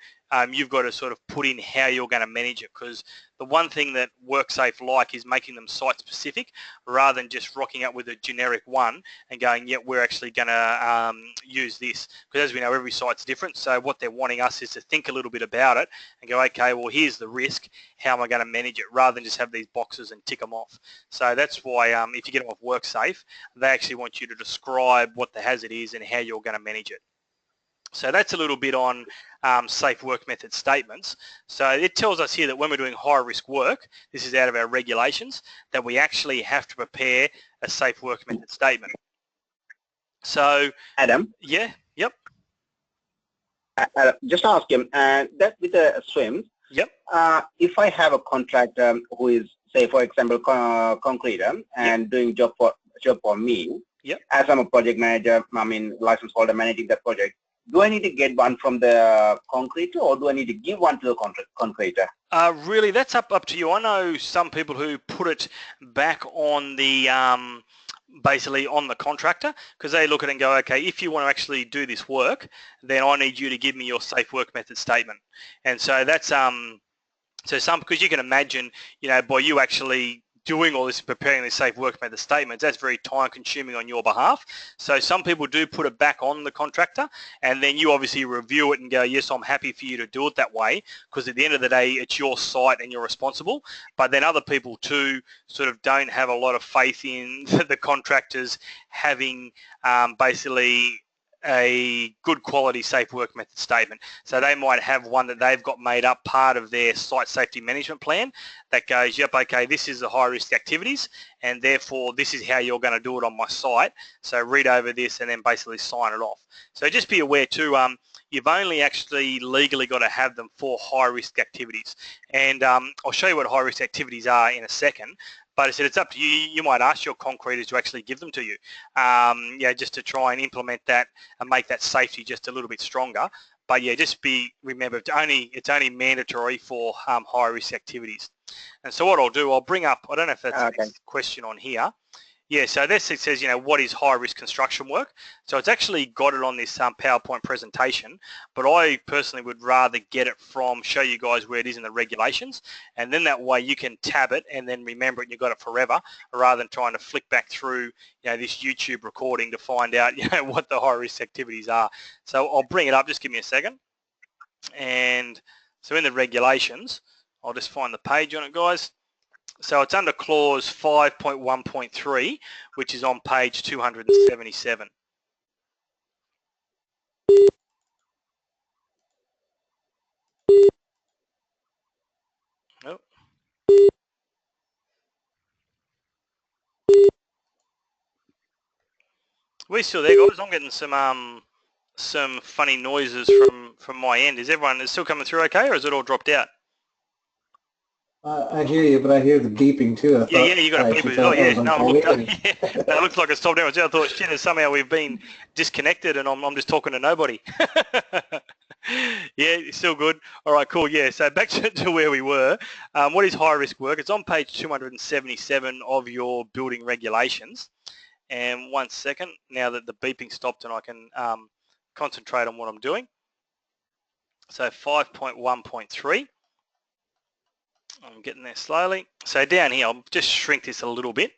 you've got to sort of put in how you're going to manage it, because the one thing that WorkSafe like is making them site specific rather than just rocking up with a generic one and going, yeah, we're actually going to use this, because as we know, every site's different. So what they're wanting us is to think a little bit about it and go, okay, well, here's the risk. How am I going to manage it, rather than just have these boxes and tick them off? So that's why if you get them off WorkSafe, they actually want you to describe what the hazard is and how you're going to manage it. So that's a little bit on safe work method statements. So it tells us here that when we're doing high risk work, this is out of our regulations, that we actually have to prepare a safe work method statement. So Adam? Yeah, yep. Just ask him, that with the swims, Yep. If I have a contractor who is, say, for example, concreter and doing job for me, yep, as I'm a project manager, I mean, license holder managing that project, do I need to get one from the concreter, or do I need to give one to the concreter? Really, that's up to you. I know some people who put it back on the basically on the contractor, because they look at it and go, okay, if you want to actually do this work, then I need you to give me your safe work method statement. And so that's because you can imagine, by you actually doing all this, preparing these safe work method statements, that's very time consuming on your behalf. So some people do put it back on the contractor, and then you obviously review it and go, yes, I'm happy for you to do it that way, because at the end of the day, it's your site and you're responsible. But then other people too sort of don't have a lot of faith in the contractors having basically a good quality safe work method statement. So they might have one that they've got made up part of their site safety management plan that goes, yep, okay, this is the high risk activities, and therefore this is how you're going to do it on my site. So read over this and then basically sign it off. So just be aware too, you've only actually legally got to have them for high risk activities. And I'll show you what high risk activities are in a second. But I said it's up to you. You might ask your concreters to actually give them to you, just to try and implement that and make that safety just a little bit stronger. But yeah, just remember it's only mandatory for high risk activities. And so what I'll do, I'll bring up, I don't know if that's a question on here. Yeah, so this, it says, what is high-risk construction work? So it's actually got it on this PowerPoint presentation, but I personally would rather get it show you guys where it is in the regulations, and then that way you can tab it and then remember it and you've got it forever, rather than trying to flick back through this YouTube recording to find out what the high-risk activities are. So I'll bring it up, just give me a second. And so in the regulations, I'll just find the page on it, guys. So it's under clause 5.1.3, which is on page 277. Oh. We're still there, guys. I'm getting some funny noises from my end. Is everyone still coming through okay, or is it all dropped out? I hear you, but I hear the beeping too. Yeah, you got a beep. Oh, yeah. No, it looks like it's stopped out. I thought, shit, somehow we've been disconnected and I'm just talking to nobody. Yeah, still good. All right, cool. Yeah, so back to where we were. What is high-risk work? It's on page 277 of your building regulations. And 1 second, now that the beeping stopped and I can concentrate on what I'm doing. So 5.1.3. I'm getting there slowly. So down here, I'll just shrink this a little bit.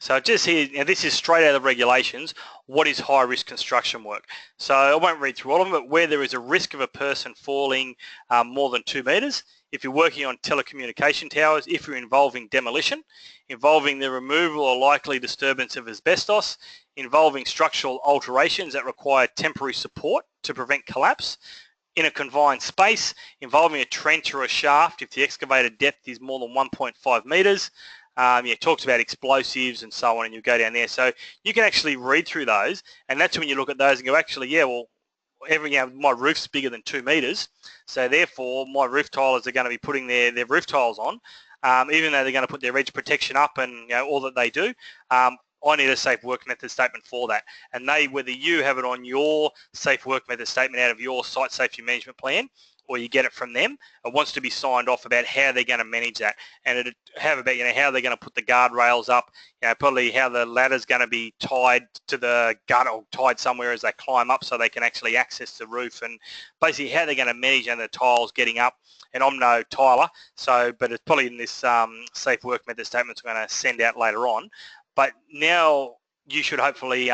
So just here, now this is straight out of the regulations. What is high risk construction work? So I won't read through all of them, but where there is a risk of a person falling more than 2 meters, if you're working on telecommunication towers, if you're involving demolition, involving the removal or likely disturbance of asbestos, involving structural alterations that require temporary support to prevent collapse, in a confined space, involving a trench or a shaft if the excavated depth is more than 1.5 meters. It talks about explosives and so on, and you go down there. So you can actually read through those, and that's when you look at those and go, actually, yeah, well, my roof's bigger than 2 meters, so therefore my roof tilers are going to be putting their roof tiles on, even though they're going to put their edge protection up and all that they do. I need a safe work method statement for that. And whether you have it on your safe work method statement out of your site safety management plan, or you get it from them, it wants to be signed off about how they're going to manage that, and it have about how they're going to put the guardrails up, probably how the ladder's going to be tied to the gutter or tied somewhere as they climb up so they can actually access the roof, and basically how they're going to manage the tiles getting up. And I'm no tiler, but it's probably in this safe work method statement I'm going to send out later on. But now you should hopefully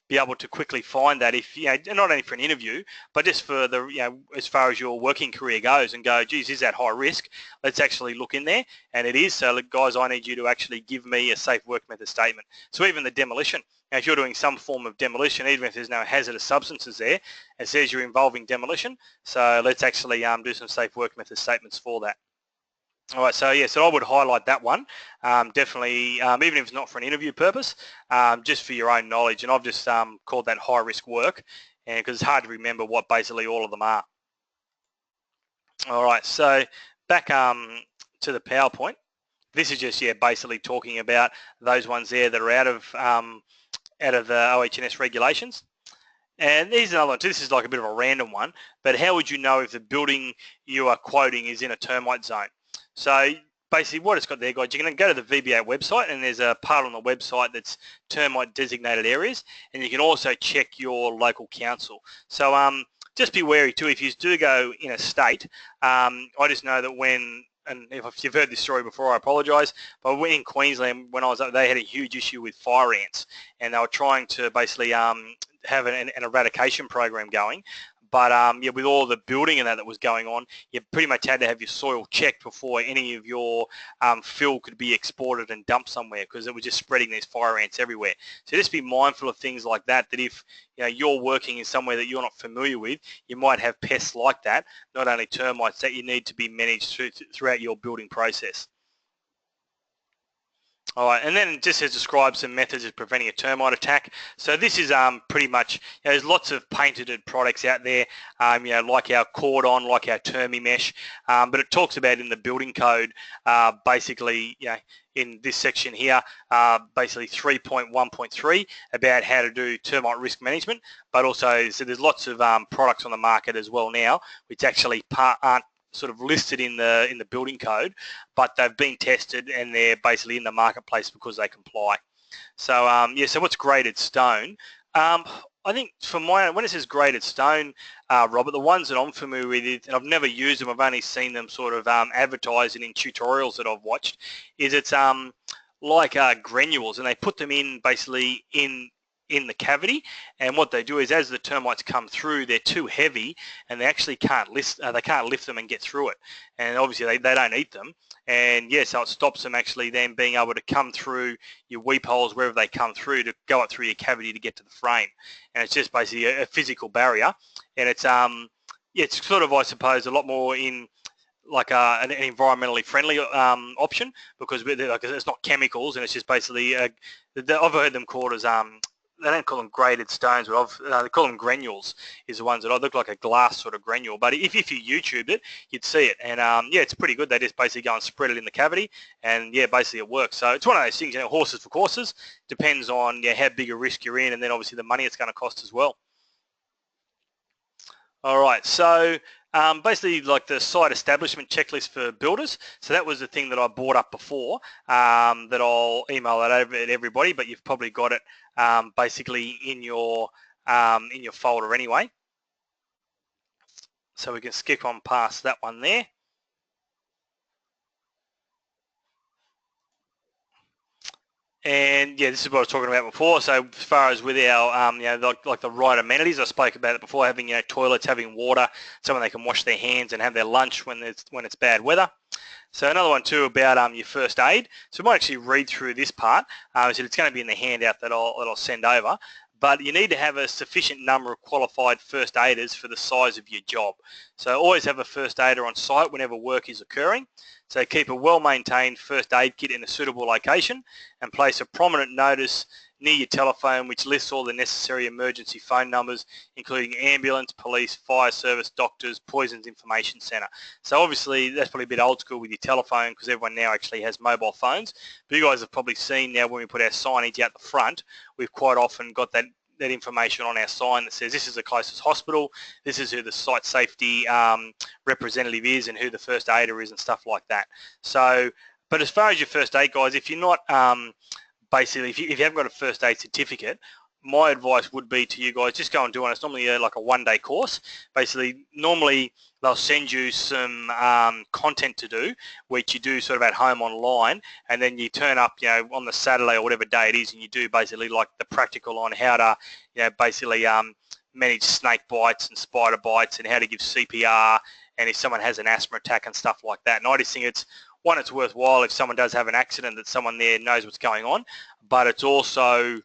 be able to quickly find that, if not only for an interview, but just for the as far as your working career goes, and go, geez, is that high risk? Let's actually look in there, and it is. So, guys, I need you to actually give me a safe work method statement. So even the demolition, if you're doing some form of demolition, even if there's no hazardous substances there, it says you're involving demolition. So let's actually do some safe work method statements for that. All right, so I would highlight that one, definitely, even if it's not for an interview purpose, just for your own knowledge. And I've just called that high risk work, and because it's hard to remember what basically all of them are. All right, so back to the PowerPoint. This is just basically talking about those ones there that are out of the OH&S regulations. And here's another one too. This is like a bit of a random one, but how would you know if the building you are quoting is in a termite zone? So basically what it's got there, guys, you're going to go to the VBA website, and there's a part on the website that's termite designated areas, and you can also check your local council. So just be wary too, if you do go in a state. I just know that and if you've heard this story before, I apologise, but in Queensland, when I was up, they had a huge issue with fire ants, and they were trying to basically have an eradication program going. But with all the building and that was going on, you pretty much had to have your soil checked before any of your fill could be exported and dumped somewhere, because it was just spreading these fire ants everywhere. So just be mindful of things like that, that if you're working in somewhere that you're not familiar with, you might have pests like that, not only termites, that you need to be managed throughout your building process. All right, and then it just has described some methods of preventing a termite attack. So this is pretty much, there's lots of patented products out there, like our Cordon, like our Termi-Mesh, but it talks about in the building code, basically, in this section here, basically 3.1.3 about how to do termite risk management, but also, so there's lots of products on the market as well now, which actually aren't sort of listed in the building code, but they've been tested and they're basically in the marketplace because they comply. So so what's graded stone? I think when it says graded stone, Robert, the ones that I'm familiar with, and I've never used them, I've only seen them sort of advertised in tutorials that I've watched, is it's like granules, and they put them in basically in the cavity, and what they do is, as the termites come through, they're too heavy and they actually can't lift them and get through it, and obviously they don't eat them, and so it stops them actually then being able to come through your weep holes wherever they come through to go up through your cavity to get to the frame. And it's just basically a physical barrier, and it's sort of, I suppose, a lot more in like an environmentally friendly option, because it's not chemicals, and it's just basically I've heard them called as they don't call them graded stones, but they call them granules, is the ones that look like a glass sort of granule. But if you YouTubed it, you'd see it. And it's pretty good. They just basically go and spread it in the cavity, and basically it works. So it's one of those things, horses for courses. Depends on how big a risk you're in, and then obviously the money it's going to cost as well. All right, so basically like the site establishment checklist for builders. So that was the thing that I brought up before, that I'll email that over to everybody, but you've probably got it basically in your folder anyway. So we can skip on past that one there. And this is what I was talking about before. So as far as with our, like the right amenities, I spoke about it before, having toilets, having water, someone they can wash their hands and have their lunch when it's bad weather. So another one too about your first aid. So we might actually read through this part. So it's going to be in the handout that I'll send over. But you need to have a sufficient number of qualified first aiders for the size of your job. So always have a first aider on site whenever work is occurring. So keep a well-maintained first aid kit in a suitable location, and place a prominent notice near your telephone, which lists all the necessary emergency phone numbers, including ambulance, police, fire service, doctors, poisons information centre. So obviously that's probably a bit old school with your telephone because everyone now actually has mobile phones. But you guys have probably seen now when we put our signage out the front, we've quite often got that information on our sign that says this is the closest hospital, this is who the site safety representative is and who the first aider is and stuff like that. So, but as far as your first aid, guys, if you're not, basically, if you haven't got a first aid certificate, my advice would be to you guys, just go and do it. It's normally like a one-day course. Basically, normally they'll send you some content to do, which you do sort of at home online, and then you turn up, you know, on the Saturday or whatever day it is, and you do basically like the practical on how to, you know, basically manage snake bites and spider bites and how to give CPR, and if someone has an asthma attack and stuff like that. And I just think it's worthwhile if someone does have an accident that someone there knows what's going on, but it's also,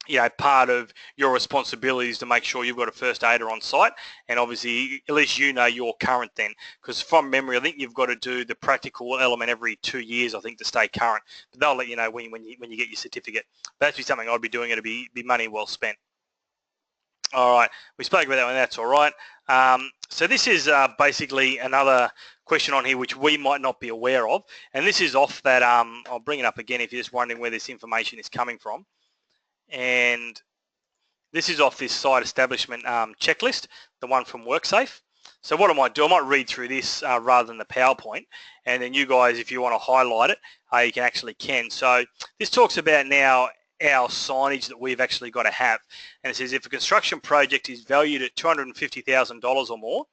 you know, part of your responsibilities to make sure you've got a first aider on site, and obviously at least you know you're current then, because from memory I think you've got to do the practical element every 2 years I think to stay current, but they'll let you know when you get your certificate. That'd be something I'd be doing. It'd be money well spent. All right, we spoke about that one. That's all right. So this is basically another question on here which we might not be aware of, and this is off that I'll bring it up again if you're just wondering where this information is coming from. And this is off this site establishment checklist, the one from WorkSafe. So what I might do, I might read through this rather than the PowerPoint, and then you guys, if you want to highlight it, you can actually can. So this talks about now our signage that we've actually got to have, and it says if a construction project is valued at $250,000 or more,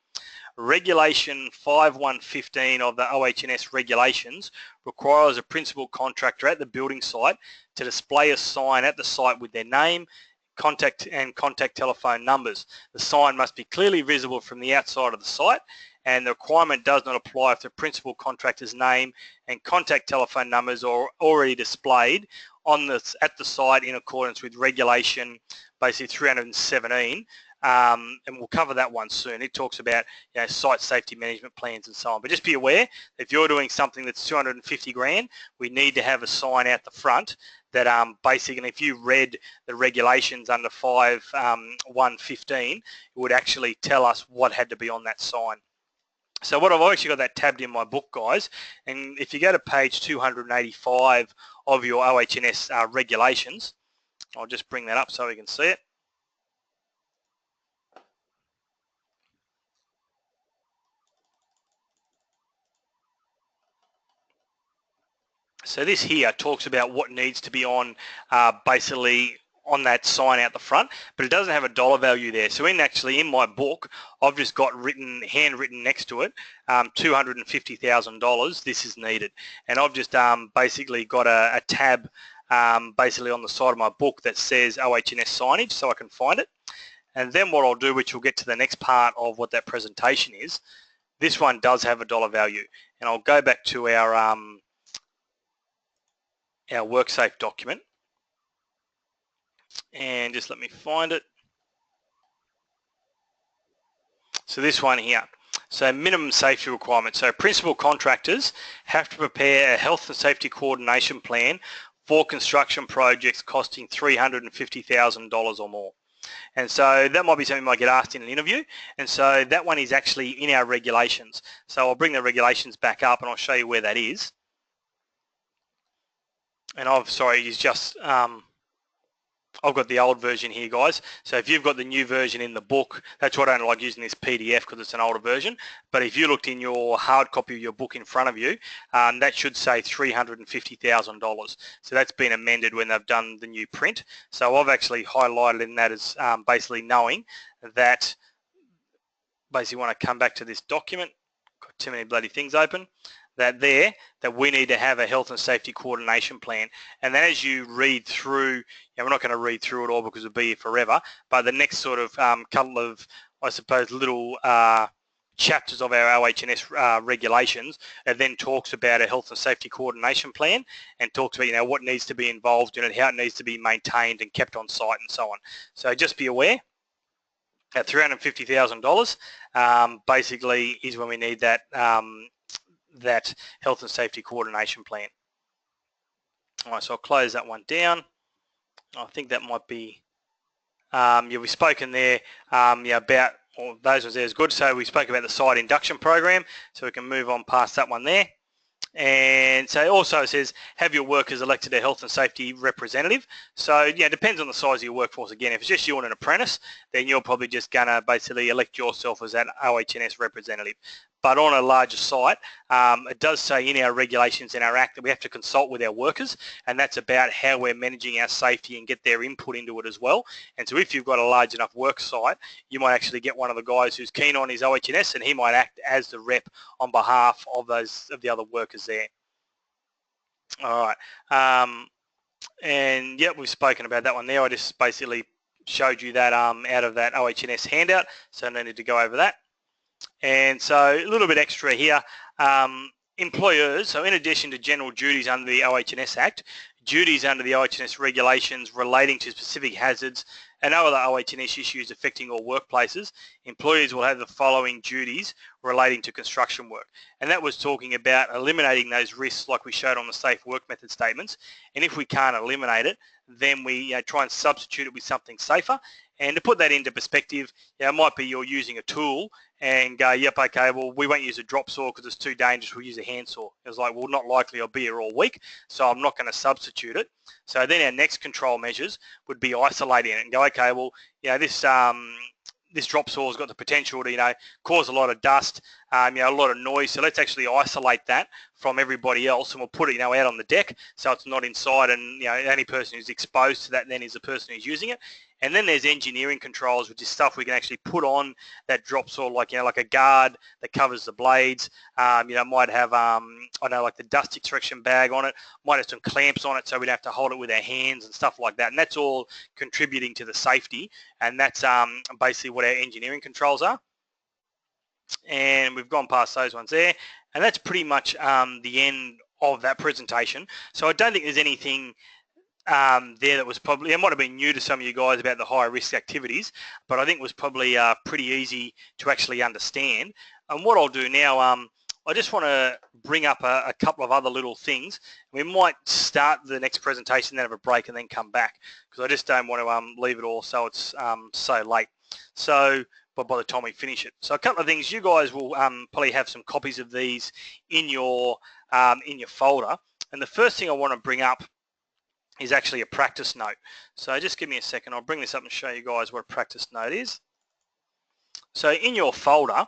Regulation 5115 of the OH&S regulations requires a principal contractor at the building site to display a sign at the site with their name, contact telephone numbers. The sign must be clearly visible from the outside of the site, and the requirement does not apply if the principal contractor's name and contact telephone numbers are already displayed at the site in accordance with regulation basically 317. And we'll cover that one soon. It talks about, you know, site safety management plans and so on. But just be aware, if you're doing something that's 250 grand, we need to have a sign out the front that basically, and if you read the regulations under 5115, it would actually tell us what had to be on that sign. So what I've actually got that tabbed in my book, guys, and if you go to page 285 of your OH&S regulations, I'll just bring that up so we can see it. So this here talks about what needs to be on basically on that sign out the front, but it doesn't have a dollar value there. So in my book, I've just got handwritten next to it, $250,000, this is needed. And I've just basically got a tab basically on the side of my book that says OH&S signage so I can find it. And then what I'll do, which we'll get to the next part of what that presentation is, this one does have a dollar value. And I'll go back to our WorkSafe document, and just let me find it. So this one here, so minimum safety requirements. So principal contractors have to prepare a health and safety coordination plan for construction projects costing $350,000 or more. And so that might be something you might get asked in an interview, and so that one is actually in our regulations. So I'll bring the regulations back up and I'll show you where that is. And I've got the old version here, guys. So if you've got the new version in the book, that's why I don't like using this PDF, because it's an older version. But if you looked in your hard copy of your book in front of you, that should say $350,000. So that's been amended when they've done the new print. So I've actually highlighted in that as basically knowing that, basically when I come back to this document, got too many bloody things open, that we need to have a health and safety coordination plan. And then as you read through, we're not going to read through it all because it'll be here forever, but the next sort of couple of, I suppose, little chapters of our OH&S regulations, it then talks about a health and safety coordination plan and talks about, what needs to be involved in it, how it needs to be maintained and kept on site and so on. So just be aware, at $350,000 basically is when we need that that health and safety coordination plan. All right, so I'll close that one down. I think that might be, we've spoken there about, well, those ones there is good. So we spoke about the site induction program, so we can move on past that one there. And so also it says, have your workers elected a health and safety representative. So yeah, it depends on the size of your workforce. Again, if it's just you and an apprentice, then you're probably just gonna basically elect yourself as that OH&S representative. But on a larger site, it does say in our regulations in our act that we have to consult with our workers, and that's about how we're managing our safety and get their input into it as well. And so if you've got a large enough work site, you might actually get one of the guys who's keen on his OH&S, and he might act as the rep on behalf of the other workers there. All right, and yeah, we've spoken about that one there. I just basically showed you that out of that OH&S handout, so no need to go over that. And so a little bit extra here, employers, so in addition to general duties under the OH&S Act, duties under the OH&S regulations relating to specific hazards and other OH&S issues affecting all workplaces, employers will have the following duties relating to construction work. And that was talking about eliminating those risks like we showed on the safe work method statements. And if we can't eliminate it, then we try and substitute it with something safer. And to put that into perspective, it might be you're using a tool and go, yep, okay, well, we won't use a drop saw because it's too dangerous, we'll use a handsaw. It was like, well, not likely I'll be here all week, so I'm not going to substitute it. So then our next control measures would be isolating it and go, okay, well, this drop saw has got the potential to, cause a lot of dust, a lot of noise. So let's actually isolate that from everybody else, and we'll put it, out on the deck so it's not inside. And the only person who's exposed to that then is the person who's using it. And then there's engineering controls, which is stuff we can actually put on that drop saw, like like a guard that covers the blades. Might have like the dust extraction bag on it. Might have some clamps on it, so we'd have to hold it with our hands and stuff like that. And that's all contributing to the safety. And that's basically what our engineering controls are. And we've gone past those ones there. And that's pretty much the end of that presentation. So I don't think there's anything there that was probably, it might have been new to some of you guys about the high risk activities, but I think it was probably pretty easy to actually understand. And what I'll do now, I just want to bring up a couple of other little things. We might start the next presentation, then have a break and then come back, because I just don't want to leave it all so it's so late. So by the time we finish it. So a couple of things, you guys will probably have some copies of these in your folder. And the first thing I want to bring up is actually a practice note. So just give me a second. I'll bring this up and show you guys what a practice note is. So in your folder,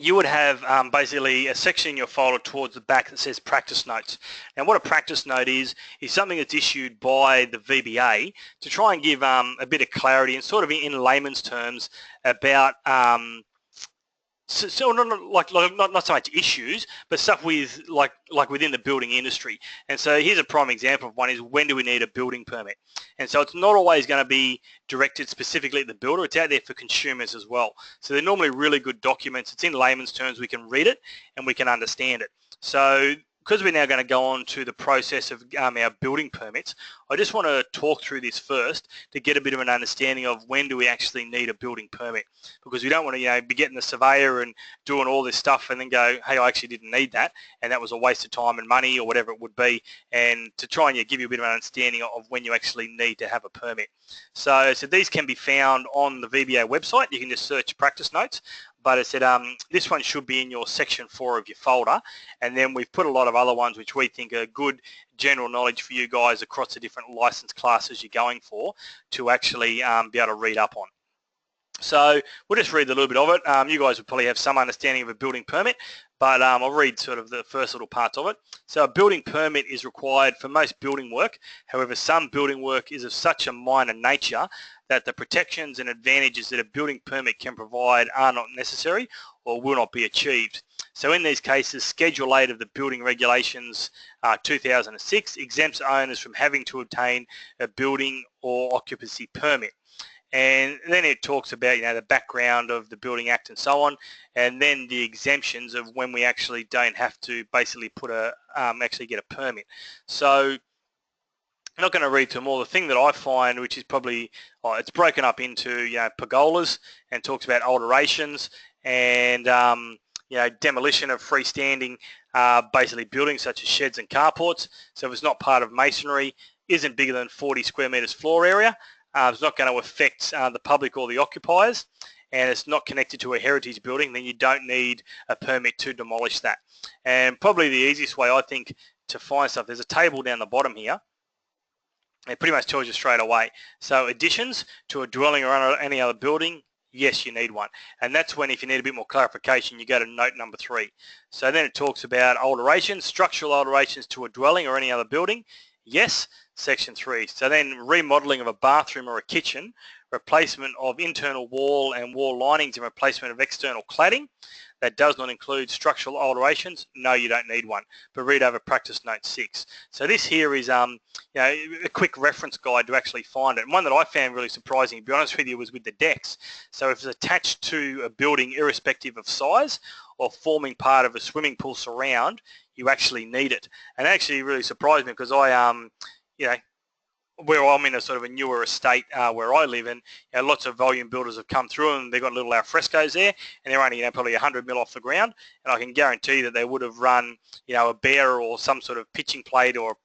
you would have basically a section in your folder towards the back that says practice notes. And what a practice note is something that's issued by the VBA to try and give a bit of clarity and sort of in layman's terms about so not so much issues, but stuff with like within the building industry. And so here's a prime example of one is, when do we need a building permit? And so it's not always going to be directed specifically at the builder, it's out there for consumers as well. So they're normally really good documents. It's in layman's terms, we can read it and we can understand it. So because we're now going to go on to the process of our building permits, I just want to talk through this first to get a bit of an understanding of when do we actually need a building permit, because we don't want to be getting the surveyor and doing all this stuff and then go, hey, I actually didn't need that, and that was a waste of time and money or whatever it would be, and to try and give you a bit of an understanding of when you actually need to have a permit. So these can be found on the VBA website. You can just search practice notes. But it said this one should be in your section 4 of your folder, and then we've put a lot of other ones which we think are good general knowledge for you guys across the different license classes you're going for to actually be able to read up on. So we'll just read a little bit of it. You guys will probably have some understanding of a building permit, but I'll read sort of the first little parts of it. So a building permit is required for most building work. However, some building work is of such a minor nature that the protections and advantages that a building permit can provide are not necessary or will not be achieved. So in these cases, Schedule 8 of the Building Regulations 2006 exempts owners from having to obtain a building or occupancy permit. And then it talks about the background of the Building Act and so on, and then the exemptions of when we actually don't have to basically put actually get a permit. So I'm not going to read through them all. The thing that I find, which is probably, it's broken up into pergolas and talks about alterations and demolition of freestanding basically buildings such as sheds and carports. So if it's not part of masonry, isn't bigger than 40 square metres floor area. It's not going to affect the public or the occupiers, and it's not connected to a heritage building, then you don't need a permit to demolish that. And probably the easiest way, I think, to find stuff, there's a table down the bottom here. It pretty much tells you straight away. So additions to a dwelling or any other building, yes, you need one. And that's when, if you need a bit more clarification, you go to note number 3. So then it talks about alterations, structural alterations to a dwelling or any other building. Yes, section 3. So then remodeling of a bathroom or a kitchen, replacement of internal wall and wall linings and replacement of external cladding. That does not include structural alterations. No, you don't need one. But read over practice note 6. So this here is a quick reference guide to actually find it. And one that I found really surprising, to be honest with you, was with the decks. So if it's attached to a building irrespective of size or forming part of a swimming pool surround, you actually need it. And it actually really surprised me because where I'm in a sort of a newer estate where I live in, lots of volume builders have come through and they've got little alfrescos there, and they're only probably 100 mil off the ground, and I can guarantee that they would have run a bear or some sort of pitching plate or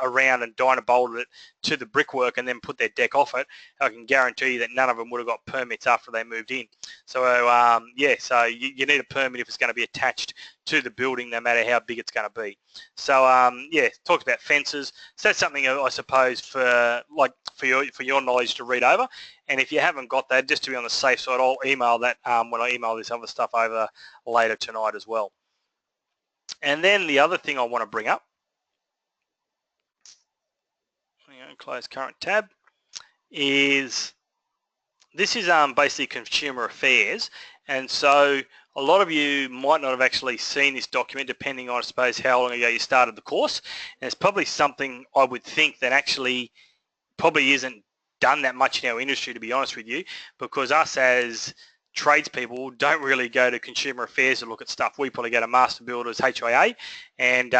around and dynabolted it to the brickwork and then put their deck off it. I can guarantee you that none of them would have got permits after they moved in. So so you need a permit if it's going to be attached to the building, no matter how big it's going to be. So talks about fences. So that's something I suppose for your knowledge to read over. And if you haven't got that, just to be on the safe side, I'll email that when I email this other stuff over later tonight as well. And then the other thing I want to bring up, close current tab, is this is basically consumer affairs. And so a lot of you might not have actually seen this document, depending on, I suppose, how long ago you started the course. And it's probably something I would think that actually probably isn't done that much in our industry, to be honest with you, because us as tradespeople don't really go to consumer affairs to look at stuff. We probably go to Master Builders, HIA, and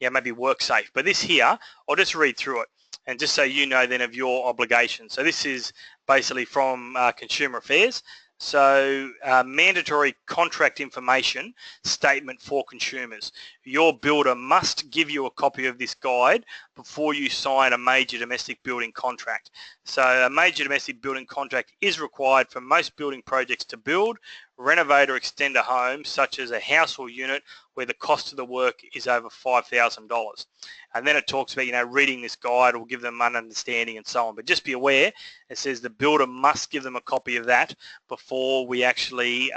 maybe WorkSafe. But this here, I'll just read through it, and just so you know then of your obligations. So this is basically from Consumer Affairs. So mandatory contract information statement for consumers. Your builder must give you a copy of this guide before you sign a major domestic building contract. So a major domestic building contract is required for most building projects to build, renovate or extend a home, such as a house or unit where the cost of the work is over $5,000. And then it talks about, reading this guide will give them an understanding and so on. But just be aware, it says the builder must give them a copy of that before we actually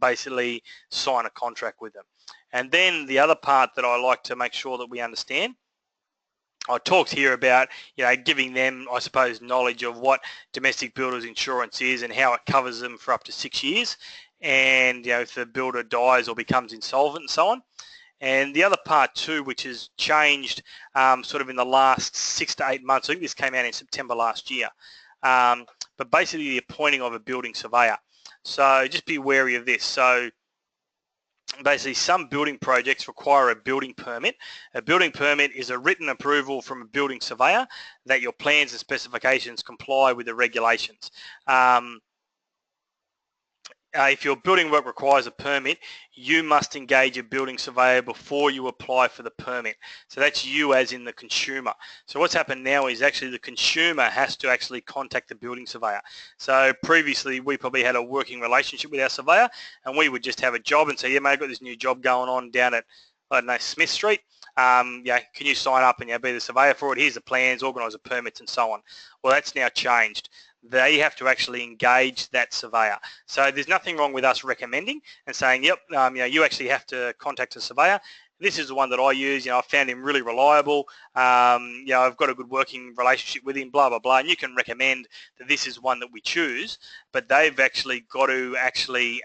basically sign a contract with them. And then the other part that I like to make sure that we understand, I talked here about, giving them, I suppose, knowledge of what domestic builders insurance is and how it covers them for up to 6 years. And, if the builder dies or becomes insolvent and so on. And the other part too, which has changed sort of in the last 6 to 8 months, I think this came out in September last year, but basically the appointing of a building surveyor. So just be wary of this. So basically some building projects require a building permit. A building permit is a written approval from a building surveyor that your plans and specifications comply with the regulations. If your building work requires a permit, you must engage a building surveyor before you apply for the permit. So that's you as in the consumer. So what's happened now is actually the consumer has to actually contact the building surveyor. So previously we probably had a working relationship with our surveyor, and we would just have a job and say, yeah, mate, I've got this new job going on down at, I don't know, Smith Street. Can you sign up and be the surveyor for it? Here's the plans, organise the permits and so on. Well, that's now changed. They have to actually engage that surveyor. So there's nothing wrong with us recommending and saying, yep, you actually have to contact a surveyor. This is the one that I use. I found him really reliable. I've got a good working relationship with him, blah, blah, blah. And you can recommend that this is one that we choose, but they've actually got to actually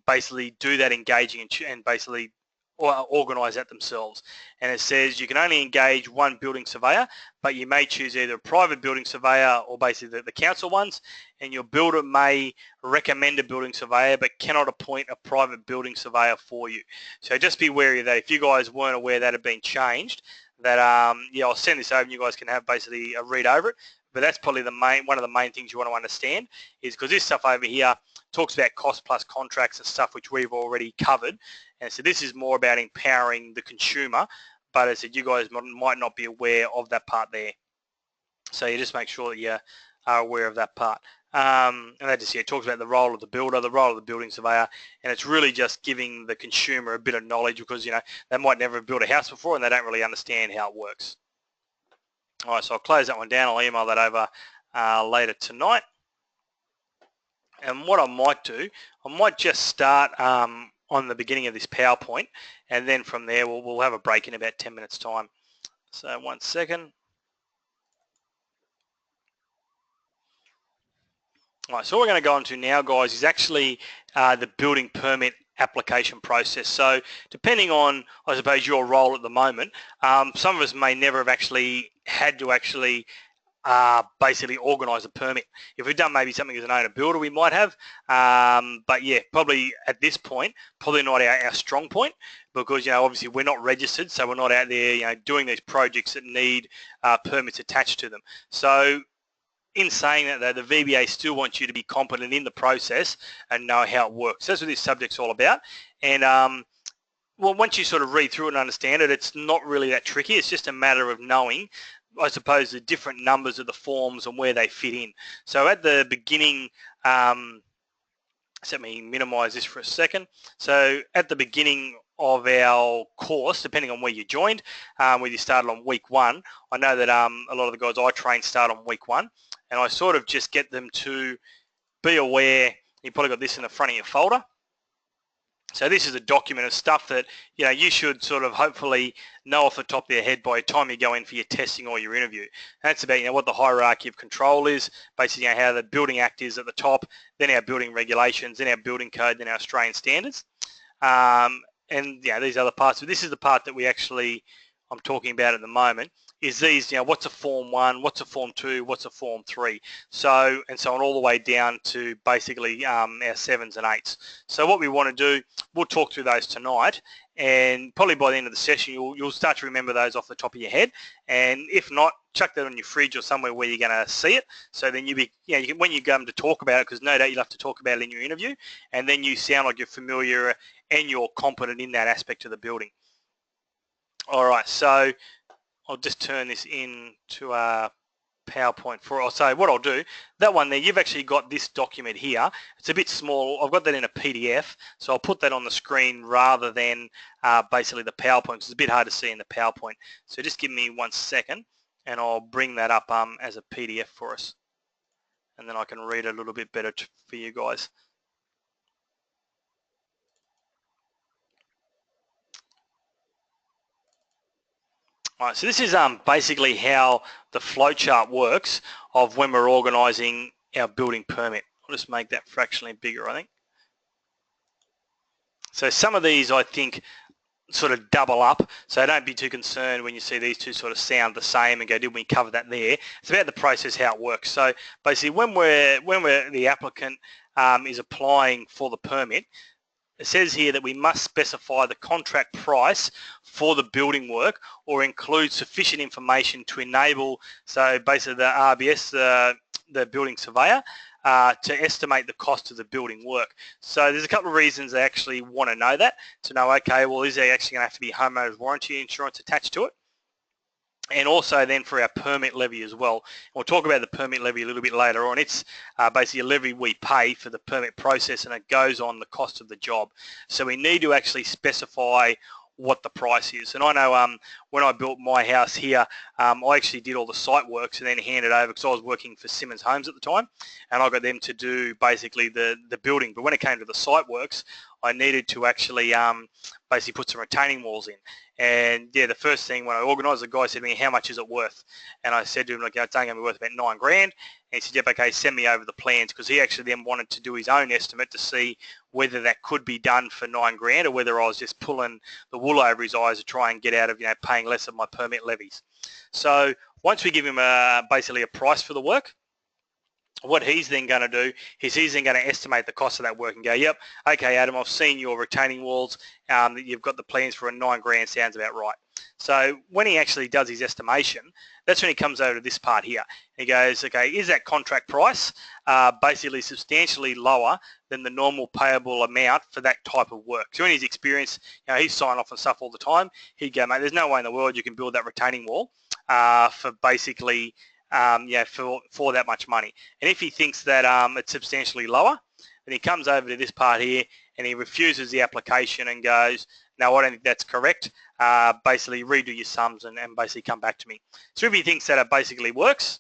basically do that engaging and basically organise that themselves. And it says you can only engage one building surveyor, but you may choose either a private building surveyor or basically the council ones, and your builder may recommend a building surveyor but cannot appoint a private building surveyor for you. So just be wary of that. If you guys weren't aware that had been changed, that I'll send this over and you guys can have basically a read over it. But that's probably one of the main things you want to understand, is because this stuff over here talks about cost plus contracts and stuff which we've already covered. And so this is more about empowering the consumer but as I said, you guys might not be aware of that part there. So you just make sure that you are aware of that part. And that just, it talks about the role of the builder, the role of the building surveyor, and it's really just giving the consumer a bit of knowledge because, they might never have built a house before and they don't really understand how it works. All right, so I'll close that one down. I'll email that over later tonight. And what I might do, I might just start on the beginning of this PowerPoint, and then from there we'll have a break in about 10 minutes time. So 1 second. All right, so what we're going to go into now, guys, is actually the building permit application process. So depending on, I suppose, your role at the moment, some of us may never have actually had to actually basically organise a permit. If we've done maybe something as an owner builder, we might have, but yeah, probably at this point, probably not our strong point, because obviously we're not registered, so we're not out there doing these projects that need permits attached to them. So in saying that, though, the VBA still wants you to be competent in the process and know how it works. That's what this subject's all about. And well, once you sort of read through it and understand it, it's not really that tricky. It's just a matter of knowing, I suppose, the different numbers of the forms and where they fit in. So at the beginning, let me minimize this for a second. So at the beginning of our course, depending on where you joined, whether you started on week 1, I know that a lot of the guys I train start on week 1, and I sort of just get them to be aware. You probably got this in the front of your folder. So this is a document of stuff that you should sort of hopefully know off the top of your head by the time you go in for your testing or your interview. And that's about what the hierarchy of control is, basically how the Building Act is at the top, then our building regulations, then our building code, then our Australian standards, and these other parts. But this is the part that I'm talking about at the moment. Is these, what's a Form 1, what's a Form 2, what's a Form 3, so and so on, all the way down to basically our 7s and 8s. So what we want to do, we'll talk through those tonight, and probably by the end of the session you'll start to remember those off the top of your head, and if not, chuck that on your fridge or somewhere where you're going to see it, so then when you come to talk about it, because no doubt you'll have to talk about it in your interview, and then you sound like you're familiar and you're competent in that aspect of the building. All right, so I'll just turn this into a PowerPoint for us. So what I'll do, that one there, you've actually got this document here. It's a bit small. I've got that in a PDF, so I'll put that on the screen rather than basically the PowerPoint. It's a bit hard to see in the PowerPoint. So just give me 1 second, and I'll bring that up as a PDF for us, and then I can read it a little bit better for you guys. All right, so this is basically how the flowchart works of when we're organising our building permit. I'll just make that fractionally bigger, I think. So some of these, I think, sort of double up, so don't be too concerned when you see these two sort of sound the same and go, did we cover that there? It's about the process, how it works. So basically when the applicant is applying for the permit, it says here that we must specify the contract price for the building work or include sufficient information to enable, so basically the RBS, the building surveyor, to estimate the cost of the building work. So there's a couple of reasons they actually want to know that, to know, okay, well, is there actually going to have to be homeowner's warranty insurance attached to it? And also then for our permit levy as well. We'll talk about the permit levy a little bit later on. It's basically a levy we pay for the permit process, and it goes on the cost of the job. So we need to actually specify what the price is. And I know when I built my house here, I actually did all the site works and then handed over, because I was working for Simmons Homes at the time, and I got them to do basically the building. But when it came to the site works, I needed to actually basically put some retaining walls in. And yeah, the first thing when I organised, the guy said to me, how much is it worth? And I said to him, like, it's only going to be worth about $9,000. And he said, yep, okay, send me over the plans, because he actually then wanted to do his own estimate to see whether that could be done for $9,000 or whether I was just pulling the wool over his eyes to try and get out of, paying less of my permit levies. So once we give him basically a price for the work, what he's then going to do is he's then going to estimate the cost of that work and go, yep, okay, Adam, I've seen your retaining walls, that you've got the plans for a $9,000, sounds about right. So when he actually does his estimation, that's when he comes over to this part here. He goes, okay, is that contract price basically substantially lower than the normal payable amount for that type of work? So in his experience, he's signing off on stuff all the time. He'd go, mate, there's no way in the world you can build that retaining wall for basically, for that much money. And if he thinks that it's substantially lower, then he comes over to this part here and he refuses the application and goes, no, I don't think that's correct. Basically redo your sums and basically come back to me. So if he thinks that it basically works,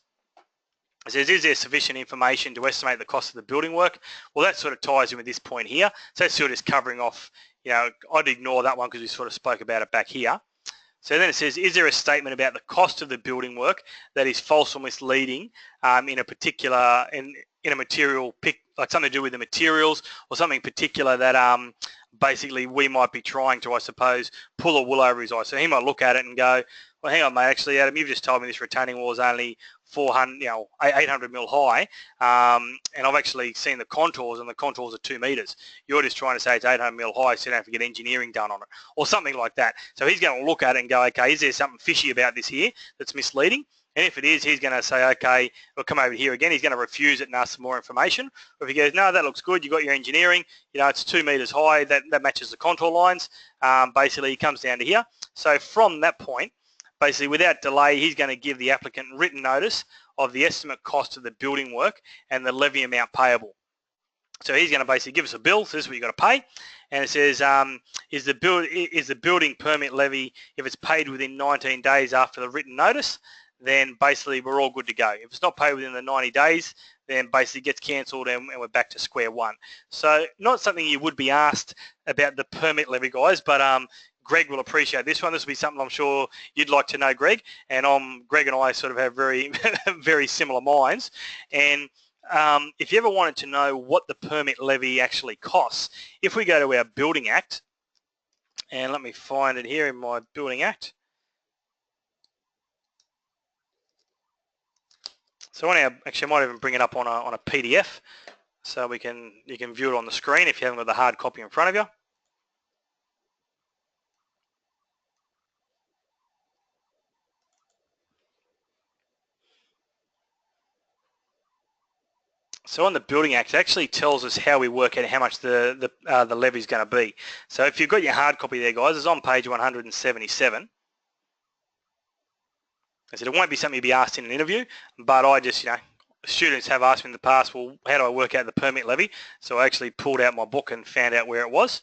it says, is there sufficient information to estimate the cost of the building work? Well, that sort of ties in with this point here. So that's sort of just covering off, I'd ignore that one because we sort of spoke about it back here. So then it says, is there a statement about the cost of the building work that is false or misleading in a particular, in a material, like something to do with the materials or something particular that basically we might be trying to, I suppose, pull a wool over his eyes. So he might look at it and go, well, hang on, mate, actually, Adam, you've just told me this retaining wall is only 800 mil high, and I've actually seen the contours, and the contours are 2 meters. You're just trying to say it's 800 mil high, so you don't have to get engineering done on it, or something like that. So he's going to look at it and go, okay, is there something fishy about this here that's misleading? And if it is, he's going to say, okay, we'll come over here again. He's going to refuse it and ask for more information. Or if he goes, no, that looks good, you've got your engineering, it's 2 meters high, that matches the contour lines. Basically, he comes down to here. So from that point, basically, without delay, he's going to give the applicant written notice of the estimate cost of the building work and the levy amount payable. So he's going to basically give us a bill. So this is what you've got to pay. And it says, is the building permit levy, if it's paid within 19 days after the written notice, then basically we're all good to go. If it's not paid within the 90 days, then basically gets cancelled and we're back to square one. So not something you would be asked about the permit levy, guys, but Greg will appreciate this one. This will be something I'm sure you'd like to know, Greg. And Greg and I sort of have very, very similar minds. And if you ever wanted to know what the permit levy actually costs, if we go to our Building Act, and let me find it here in my Building Act. So actually I might even bring it up on a PDF so you can view it on the screen if you haven't got the hard copy in front of you. So on the Building Act, it actually tells us how we work out how much the levy is going to be. So if you've got your hard copy there, guys, it's on page 177. I said it won't be something you'll be asked in an interview, but I just, students have asked me in the past, well, how do I work out the permit levy? So I actually pulled out my book and found out where it was.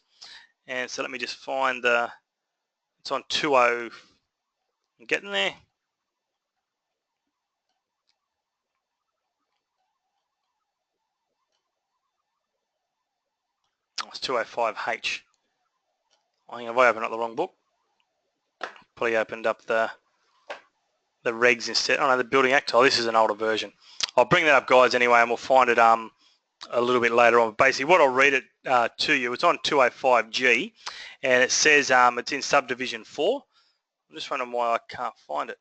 And so let me just find it's on 20, I'm getting there. Oh, it's 205H. I think I've opened up the wrong book. Probably opened up the regs instead. Oh no, the Building Act. Oh, this is an older version. I'll bring that up, guys, anyway, and we'll find it a little bit later on. Basically, what I'll read it to you, it's on 205G, and it says it's in subdivision 4. I'm just wondering why I can't find it.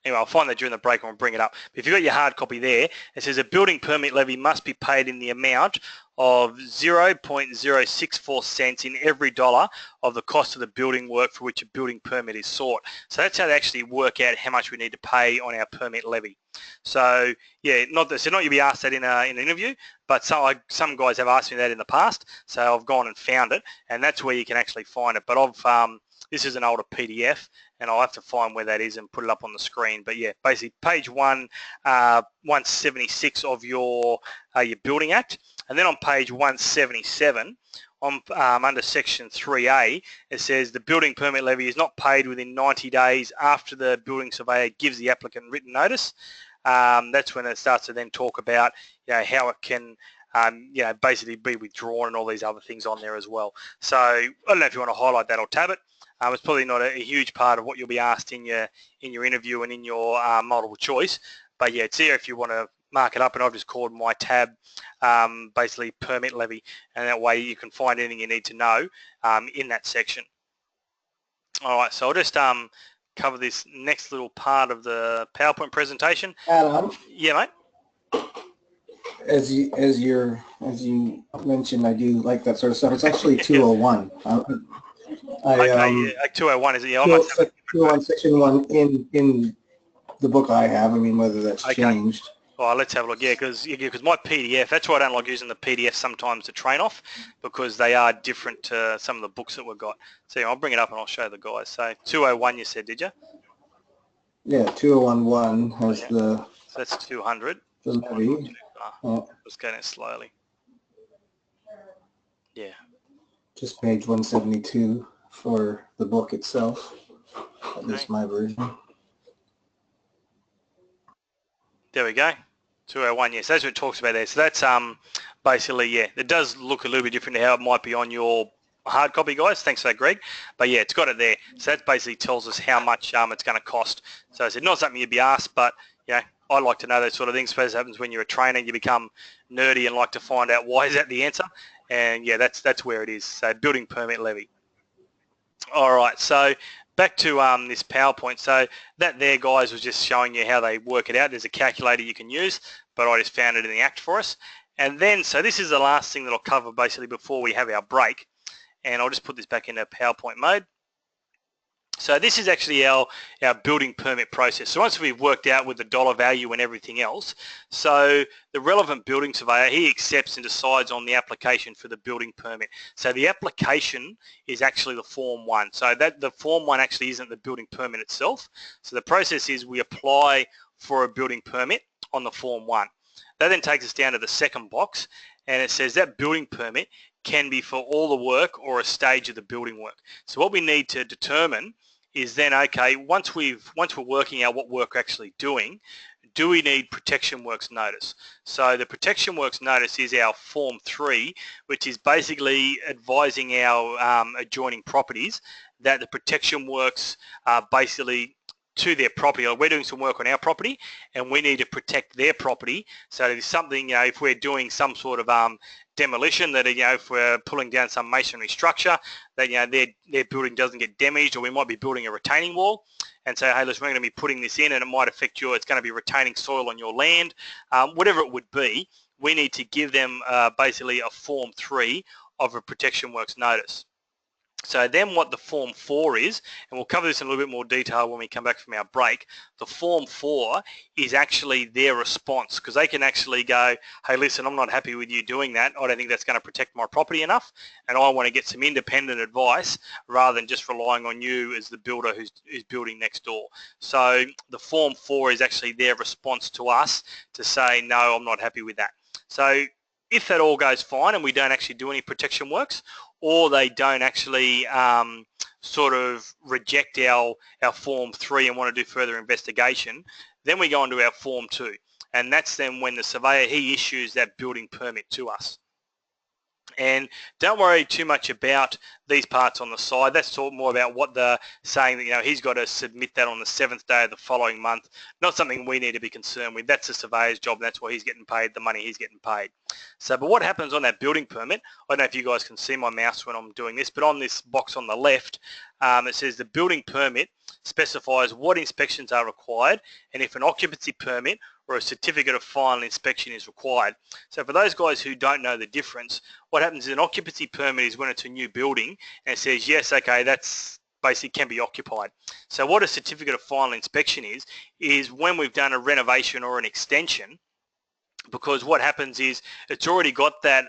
Anyway, I'll find that during the break and we'll bring it up. But if you've got your hard copy there, it says a building permit levy must be paid in the amount of 0.064 cents in every dollar of the cost of the building work for which a building permit is sought. So that's how they actually work out how much we need to pay on our permit levy. So yeah, not you'll be asked that in an interview, but some guys have asked me that in the past. So I've gone and found it, and that's where you can actually find it. But this is an older PDF, and I'll have to find where that is and put it up on the screen. But yeah, basically page 176 of your Building Act, and then on page 177, under section 3A, it says the building permit levy is not paid within 90 days after the building surveyor gives the applicant written notice. That's when it starts to then talk about how it can basically be withdrawn and all these other things on there as well. So I don't know if you want to highlight that or tab it. It's probably not a huge part of what you'll be asked in your interview and in your multiple choice, but yeah, it's there if you want to mark it up, and I've just called my tab basically permit levy, and that way you can find anything you need to know in that section. All right, so I'll just cover this next little part of the PowerPoint presentation. Adam, Yeah, mate. as you mentioned, I do like that sort of stuff. It's actually 201. Okay, 201 is it? Yeah, I must have 201 section 1 in the book I have. I mean, whether that's Okay. changed. Well, let's have a look. Yeah, because my PDF, that's why I don't like using the PDF sometimes to train off, because they are different to some of the books that we've got. So yeah, I'll bring it up and I'll show the guys. So 201 you said, did you? Yeah, 2011 has Yeah. the So that's 200. the levy. Let's go down slowly. Yeah. Just page 172 for the book itself. At least my version. There we go. 201, yes, that's what it talks about there. So that's basically, yeah, it does look a little bit different to how it might be on your hard copy, guys. Thanks for that, Greg. But yeah, it's got it there. So that basically tells us how much it's going to cost. So it's not something you'd be asked, but yeah, I like to know those sort of things. Suppose it happens when you're a trainer, you become nerdy and like to find out why is that the answer. And yeah, that's where it is. So building permit levy. All right, so back to this PowerPoint. So that there, guys, was just showing you how they work it out. There's a calculator you can use, but I just found it in the Act for us. And then, so this is the last thing that I'll cover basically before we have our break. And I'll just put this back into PowerPoint mode. So this is actually our building permit process. So once we've worked out with the dollar value and everything else, so the relevant building surveyor, he accepts and decides on the application for the building permit. So the application is actually the Form 1. So that the Form 1 actually isn't the building permit itself. So the process is we apply for a building permit on the Form 1. That then takes us down to the second box, and it says that building permit can be for all the work or a stage of the building work. So what we need to determine is then, okay, once we're working out what work we're actually doing, do we need protection works notice? So the protection works notice is our Form 3, which is basically advising our adjoining properties that the protection works are basically to their property. Like we're doing some work on our property and we need to protect their property. So if something, if we're doing some sort of demolition, that if we're pulling down some masonry structure, that their building doesn't get damaged, or we might be building a retaining wall and say, hey, listen, we're going to be putting this in and it might affect you, it's going to be retaining soil on your land, whatever it would be, we need to give them basically a Form 3 of a protection works notice. So then what the Form 4 is, and we'll cover this in a little bit more detail when we come back from our break, the Form 4 is actually their response, because they can actually go, hey, listen, I'm not happy with you doing that. I don't think that's going to protect my property enough, and I want to get some independent advice rather than just relying on you as the builder who's building next door. So the Form 4 is actually their response to us to say, no, I'm not happy with that. So if that all goes fine and we don't actually do any protection works, or they don't actually sort of reject our Form 3 and want to do further investigation, then we go on to our Form 2. And that's then when the surveyor, he issues that building permit to us. And don't worry too much about these parts on the side. That's more about what they're saying, that he's got to submit that on the 7th day of the following month. Not something we need to be concerned with. That's the surveyor's job, and that's why he's getting paid the money he's getting paid. So, but what happens on that building permit, I don't know if you guys can see my mouse when I'm doing this, but on this box on the left, it says the building permit specifies what inspections are required and if an occupancy permit or a certificate of final inspection is required. So for those guys who don't know the difference, what happens is an occupancy permit is when it's a new building and it says, yes, okay, that's basically can be occupied. So what a certificate of final inspection is when we've done a renovation or an extension, because what happens is it's already got that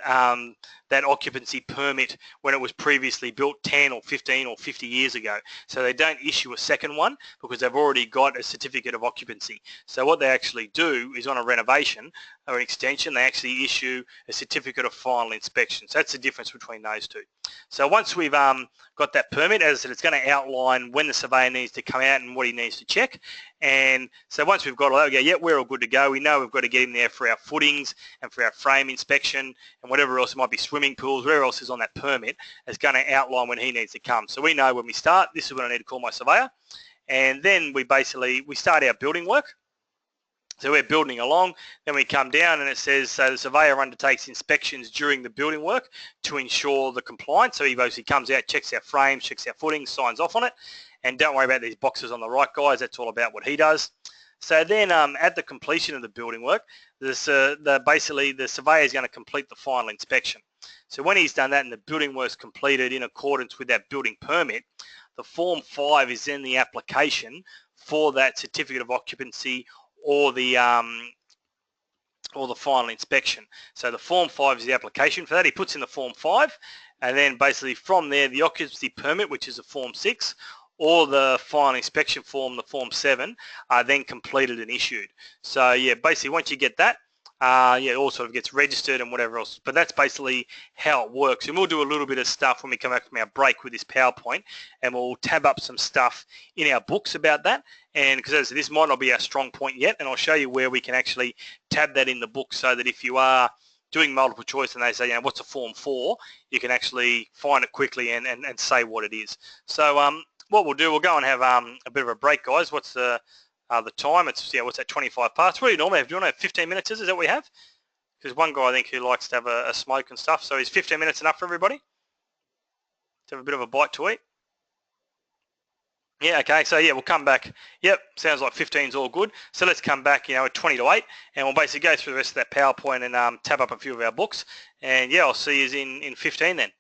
that occupancy permit when it was previously built 10 or 15 or 50 years ago. So they don't issue a second one because they've already got a certificate of occupancy. So what they actually do is on a renovation or an extension, they actually issue a certificate of final inspection. So that's the difference between those two. So once we've got that permit, as I said, it's going to outline when the surveyor needs to come out and what he needs to check. And so once we've got all that, we go, yeah, we're all good to go. We know we've got to get him there for our footings and for our frame inspection and whatever else, it might be swimming pools, whatever else is on that permit, is going to outline when he needs to come. So we know when we start, this is when I need to call my surveyor. And then we start our building work. So we're building along, then we come down and it says, so the surveyor undertakes inspections during the building work to ensure the compliance. So he basically comes out, checks our frames, checks our footings, signs off on it. And don't worry about these boxes on the right, guys. That's all about what he does. So then at the completion of the building work, basically the surveyor is going to complete the final inspection. So when he's done that and the building work's completed in accordance with that building permit, The Form 5 is then the application for that certificate of occupancy or the final inspection. So the Form 5 is the application for that. He puts in the Form 5, and then basically from there, the occupancy permit, which is a Form 6, or the final inspection form, the Form 7, are then completed and issued. So yeah, basically once you get that, it all sort of gets registered and whatever else. But that's basically how it works. And we'll do a little bit of stuff when we come back from our break with this PowerPoint, and we'll tab up some stuff in our books about that. And because this might not be our strong point yet, and I'll show you where we can actually tab that in the book so that if you are doing multiple choice and they say, what's a Form 4, you can actually find it quickly and say what it is. So what we'll do, we'll go and have a bit of a break, guys. What's the time? It's, what's that, 25 past? What do you normally have? Do you want to have 15 minutes? Is that what we have? Because one guy, I think, who likes to have a smoke and stuff. So is 15 minutes enough for everybody to have a bit of a bite to eat? Yeah, okay, so yeah, we'll come back. Yep, sounds like 15's all good. So let's come back, at 20 to 8, and we'll basically go through the rest of that PowerPoint and tab up a few of our books. And yeah, I'll see you in 15 then.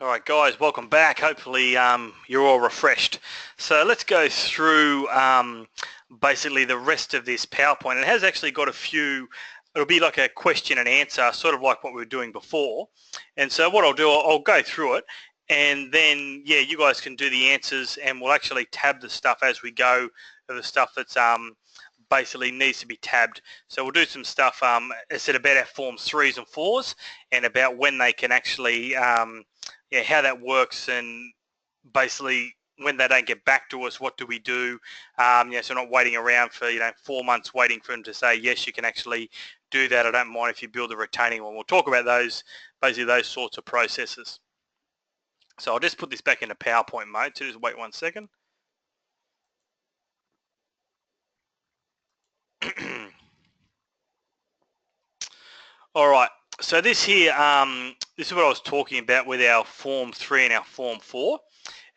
All right, guys, welcome back. Hopefully you're all refreshed. So let's go through basically the rest of this PowerPoint. It has actually got a few, it'll be like a question and answer, sort of like what we were doing before. And so what I'll do, I'll go through it, and then, yeah, you guys can do the answers, and we'll actually tab the stuff as we go, the stuff that's basically needs to be tabbed. So we'll do some stuff, I said, about our forms 3s and 4s, and about when they can actually, yeah, how that works, and basically when they don't get back to us, what do we do? Yeah, so not waiting around for 4 months waiting for them to say yes, you can actually do that. I don't mind if you build a retaining one. We'll talk about those, basically those sorts of processes. So I'll just put this back into PowerPoint mode. So just wait 1 second. All right. So this here, this is what I was talking about with our Form 3 and our Form 4.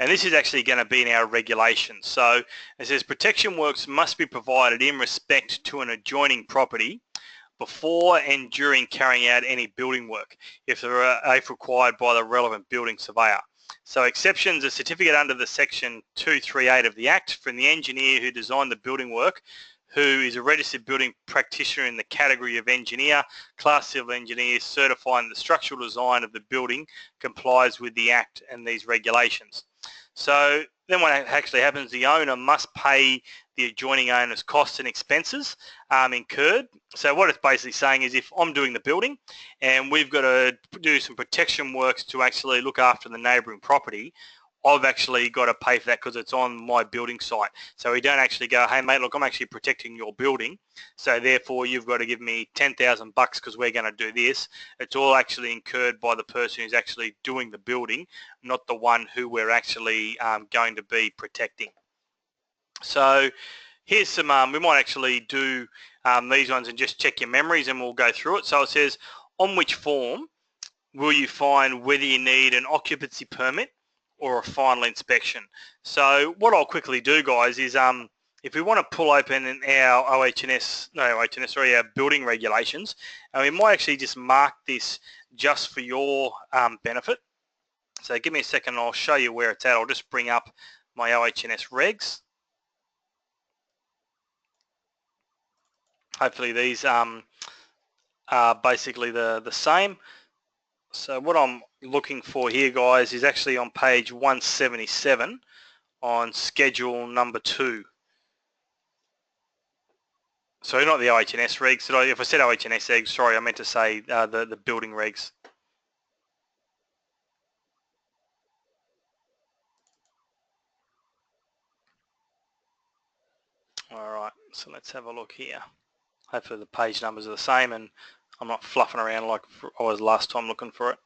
And this is actually going to be in our regulations. So it says protection works must be provided in respect to an adjoining property before and during carrying out any building work, if required by the relevant building surveyor. So exceptions, a certificate under the Section 238 of the Act from the engineer who designed the building work, who is a registered building practitioner in the category of engineer, class civil engineer, certifying the structural design of the building complies with the Act and these regulations. So then what actually happens, the owner must pay the adjoining owner's costs and expenses incurred. So what it's basically saying is, if I'm doing the building and we've got to do some protection works to actually look after the neighbouring property, I've actually got to pay for that because it's on my building site. So we don't actually go, hey mate, look, I'm actually protecting your building, so therefore you've got to give me $10,000 because we're going to do this. It's all actually incurred by the person who's actually doing the building, not the one who we're actually going to be protecting. So here's some, we might actually do these ones and just check your memories, and we'll go through it. So it says, on which form will you find whether you need an occupancy permit or a final inspection? So what I'll quickly do, guys, is if we want to pull open our our building regulations, and we might actually just mark this just for your benefit. So give me a second and I'll show you where it's at. I'll just bring up my OH&S regs. Hopefully these are basically the same. So what I'm looking for here, guys, is actually on page 177 on schedule number 2. So not the OH&S regs. If I said OH&S regs, sorry, I meant to say the building regs. All right, so let's have a look here. Hopefully the page numbers are the same and I'm not fluffing around like I was last time looking for it.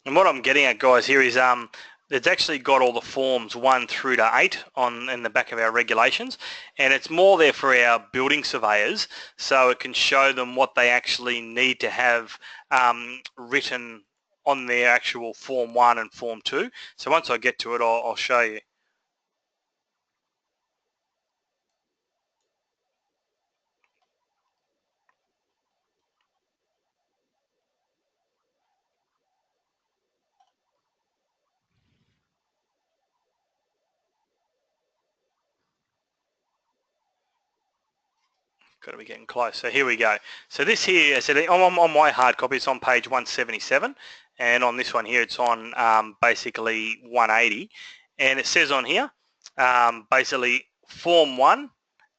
And what I'm getting at, guys, here is it's actually got all the forms 1 through to 8 in the back of our regulations, and it's more there for our building surveyors, so it can show them what they actually need to have written on their actual Form 1 and Form 2. So once I get to it, I'll show you. Got to be getting close. So here we go. So this here, I said on my hard copy, it's on page 177, and on this one here, it's on basically 180, and it says on here, basically Form 1,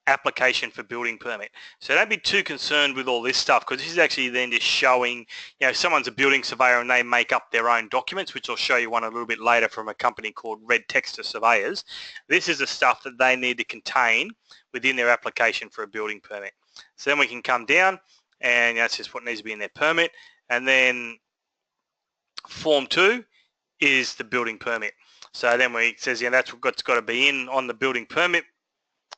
application for building permit. So don't be too concerned with all this stuff, because this is actually then just showing, someone's a building surveyor and they make up their own documents, which I'll show you one a little bit later from a company called Red Texter Surveyors. This is the stuff that they need to contain within their application for a building permit. So then we can come down and that's just what needs to be in their permit. And then Form 2 is the building permit. So then it says, that's what's got to be in on the building permit.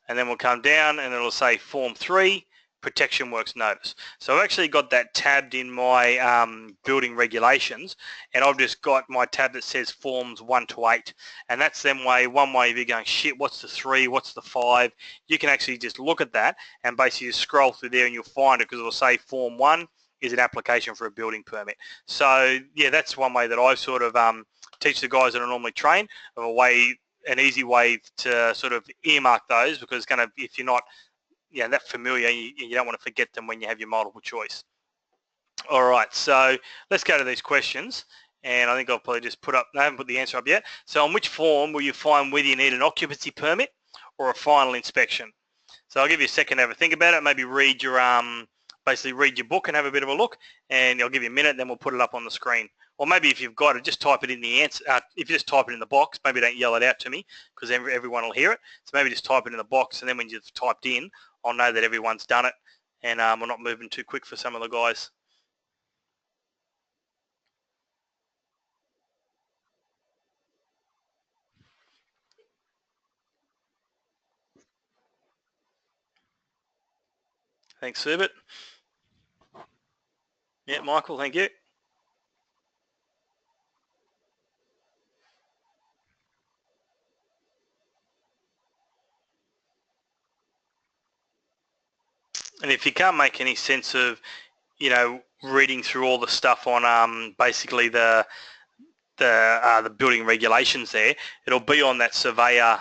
And then we'll come down and it'll say Form 3, protection works notice. So I've actually got that tabbed in my building regulations, and I've just got my tab that says forms 1 to 8, and that's one way if you're going, shit, what's the 3, what's the 5, you can actually just look at that and basically just scroll through there and you'll find it, because it'll say form 1 is an application for a building permit. So yeah, that's one way that I sort of teach the guys that I normally train, of an easy way to sort of earmark those, because if you're not that familiar, you don't want to forget them when you have your multiple choice. All right, so let's go to these questions, and I think I'll probably just I haven't put the answer up yet. So on which form will you find whether you need an occupancy permit or a final inspection? So I'll give you a second to have a think about it. Maybe read your basically read your book and have a bit of a look, and I'll give you a minute, then we'll put it up on the screen. Or maybe if you've got it, just type it in the answer. If you just type it in the box, maybe don't yell it out to me, because everyone will hear it. So maybe just type it in the box, and then when you've typed in, I'll know that everyone's done it, and we're not moving too quick for some of the guys. Thanks, Subit. Yeah, Michael, thank you. And if you can't make any sense of, reading through all the stuff on basically the building regulations there, it'll be on that surveyor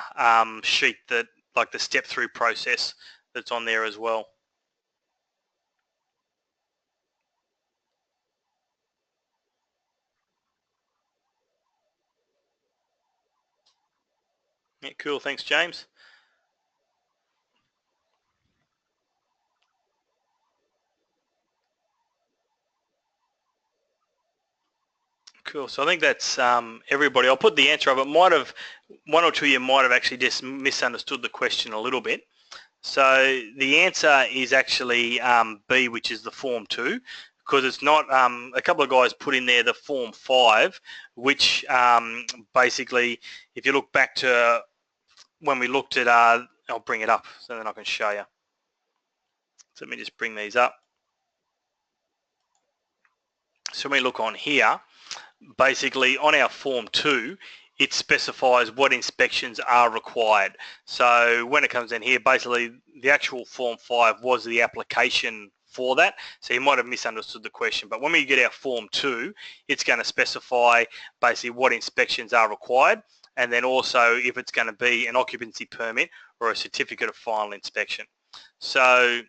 sheet, that like the step through process that's on there as well. Yeah, cool. Thanks, James. Cool. So I think that's everybody. I'll put the answer up. One or two of you might have actually just misunderstood the question a little bit. So the answer is actually B, which is the Form 2, because it's not, a couple of guys put in there the Form 5, which basically, if you look back to when we looked at, I'll bring it up so then I can show you. So let me just bring these up. So when we look on here, basically on our Form 2, it specifies what inspections are required. So when it comes in here, basically the actual Form 5 was the application for that. So you might have misunderstood the question. But when we get our Form 2, it's going to specify basically what inspections are required, and then also if it's going to be an occupancy permit or a certificate of final inspection. So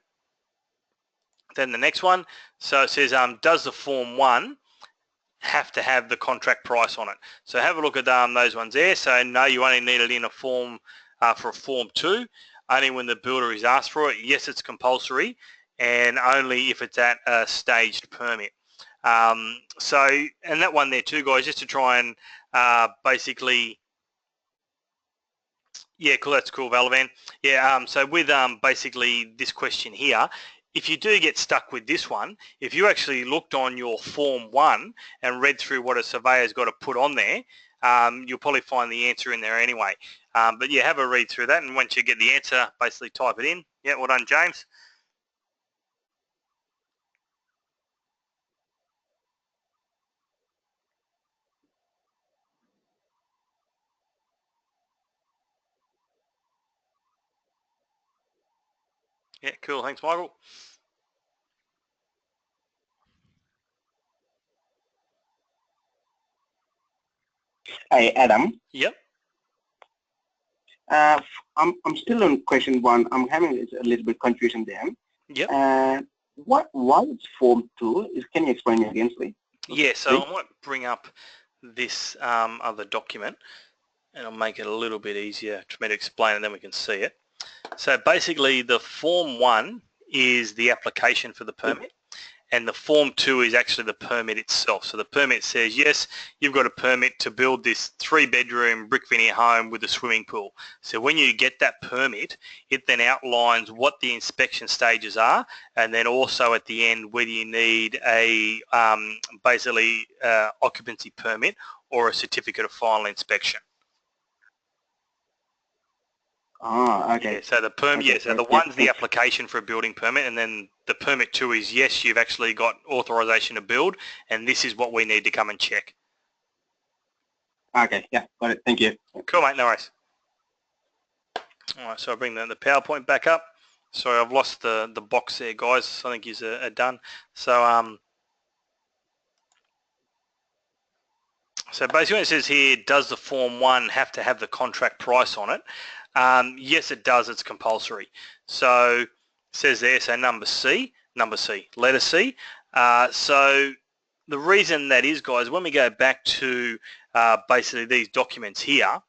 then the next one, so it says, does the Form 1 have to have the contract price on it? So have a look at those ones there. So no, you only need it in a form for a Form 2, only when the builder is asked for it. Yes, it's compulsory, and only if it's at a staged permit. So, and that one there too, guys, just to try and basically, yeah, cool, that's cool, Valavan. Yeah, so with basically this question here, if you do get stuck with this one, if you actually looked on your Form 1 and read through what a surveyor's got to put on there, you'll probably find the answer in there anyway. But yeah, have a read through that, and once you get the answer, basically type it in. Yeah, well done, James. Yeah, cool. Thanks, Michael. Hi, Adam. Yep. I'm still on question 1. I'm having a little bit confusion there. Yep. Why is Form 2? Can you explain it again, please? Yeah, so I might bring up this other document, and I'll make it a little bit easier for me to explain, and then we can see it. So basically the Form 1 is the application for the permit, and the Form 2 is actually the permit itself. So the permit says, yes, you've got a permit to build this 3-bedroom brick veneer home with a swimming pool. So when you get that permit, it then outlines what the inspection stages are, and then also at the end whether you need a basically occupancy permit or a certificate of final inspection. Ah, okay. Yeah, so the permit, Okay, yeah, so the yeah, one's the application for a building permit, and then the permit 2 is, yes, you've actually got authorization to build, and this is what we need to come and check. Okay, yeah, got it. Thank you. Cool, mate, no worries. All right, so I bring the PowerPoint back up. Sorry, I've lost the box there, guys. I think he's done. So basically what it says here, does the Form 1 have to have the contract price on it? Yes, it does. It's compulsory. So it says there, so number C, letter C. So the reason that is, guys, when we go back to basically these documents here,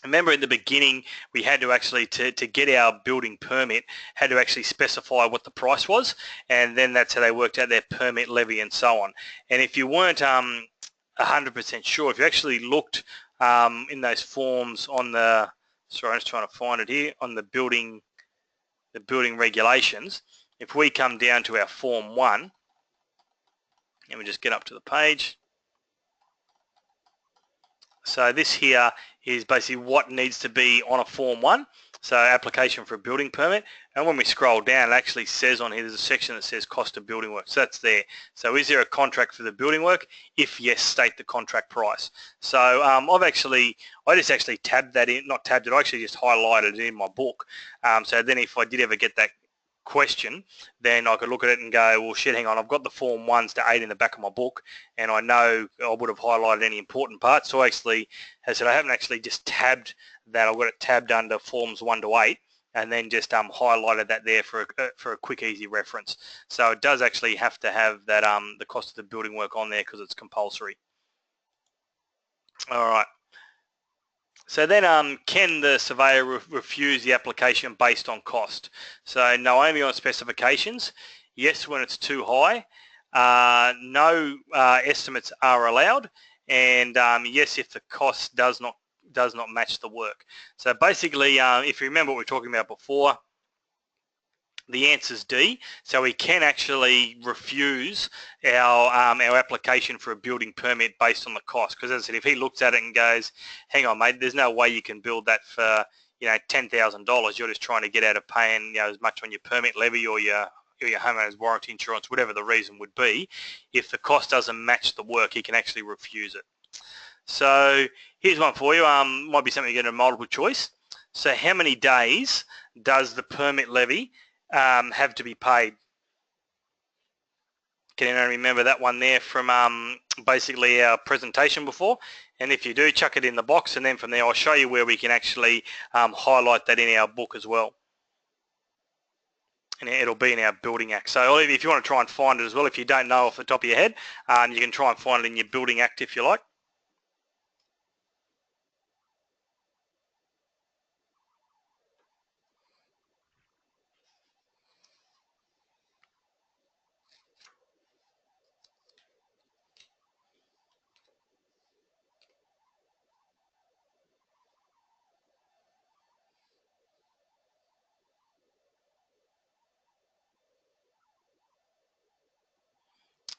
remember at the beginning we had to actually, to get our building permit, had to actually specify what the price was, and then that's how they worked out their permit levy and so on. And if you weren't 100% sure, if you actually looked in those forms on the, sorry, I'm just trying to find it here, on the building regulations, if we come down to our Form 1, and we just get up to the page, so this here is basically what needs to be on a Form 1, so application for a building permit, and when we scroll down it actually says on here, there's a section that says cost of building work, so that's there. So is there a contract for the building work? If yes, state the contract price. So I just actually tabbed that in, not tabbed it, I actually just highlighted it in my book. So then if I did ever get that question, then I could look at it and go, well, shit, hang on, I've got the Form 1s to 8 in the back of my book, and I know I would have highlighted any important parts. So actually, as I said, I haven't actually just tabbed that. I've got it tabbed under Forms 1 to 8, and then just highlighted that there for a quick, easy reference. So it does actually have to have that the cost of the building work on there because it's compulsory. All right. So then can the surveyor refuse the application based on cost? So no, only on specifications. Yes, when it's too high. No estimates are allowed. And yes, if the cost does not match the work. So basically, if you remember what we were talking about before, the answer is D. So we can actually refuse our application for a building permit based on the cost. Because as I said, if he looks at it and goes, hang on, mate, there's no way you can build that for, $10,000. You're just trying to get out of paying, as much on your permit levy or your homeowner's warranty insurance, whatever the reason would be. If the cost doesn't match the work, he can actually refuse it. So here's one for you. Might be something you get a multiple choice. So how many days does the permit levy have to be paid? Can anyone remember that one there from basically our presentation before? And if you do, chuck it in the box, and then from there I'll show you where we can actually highlight that in our book as well. And it'll be in our Building Act. So if you want to try and find it as well, if you don't know off the top of your head, you can try and find it in your Building Act if you like.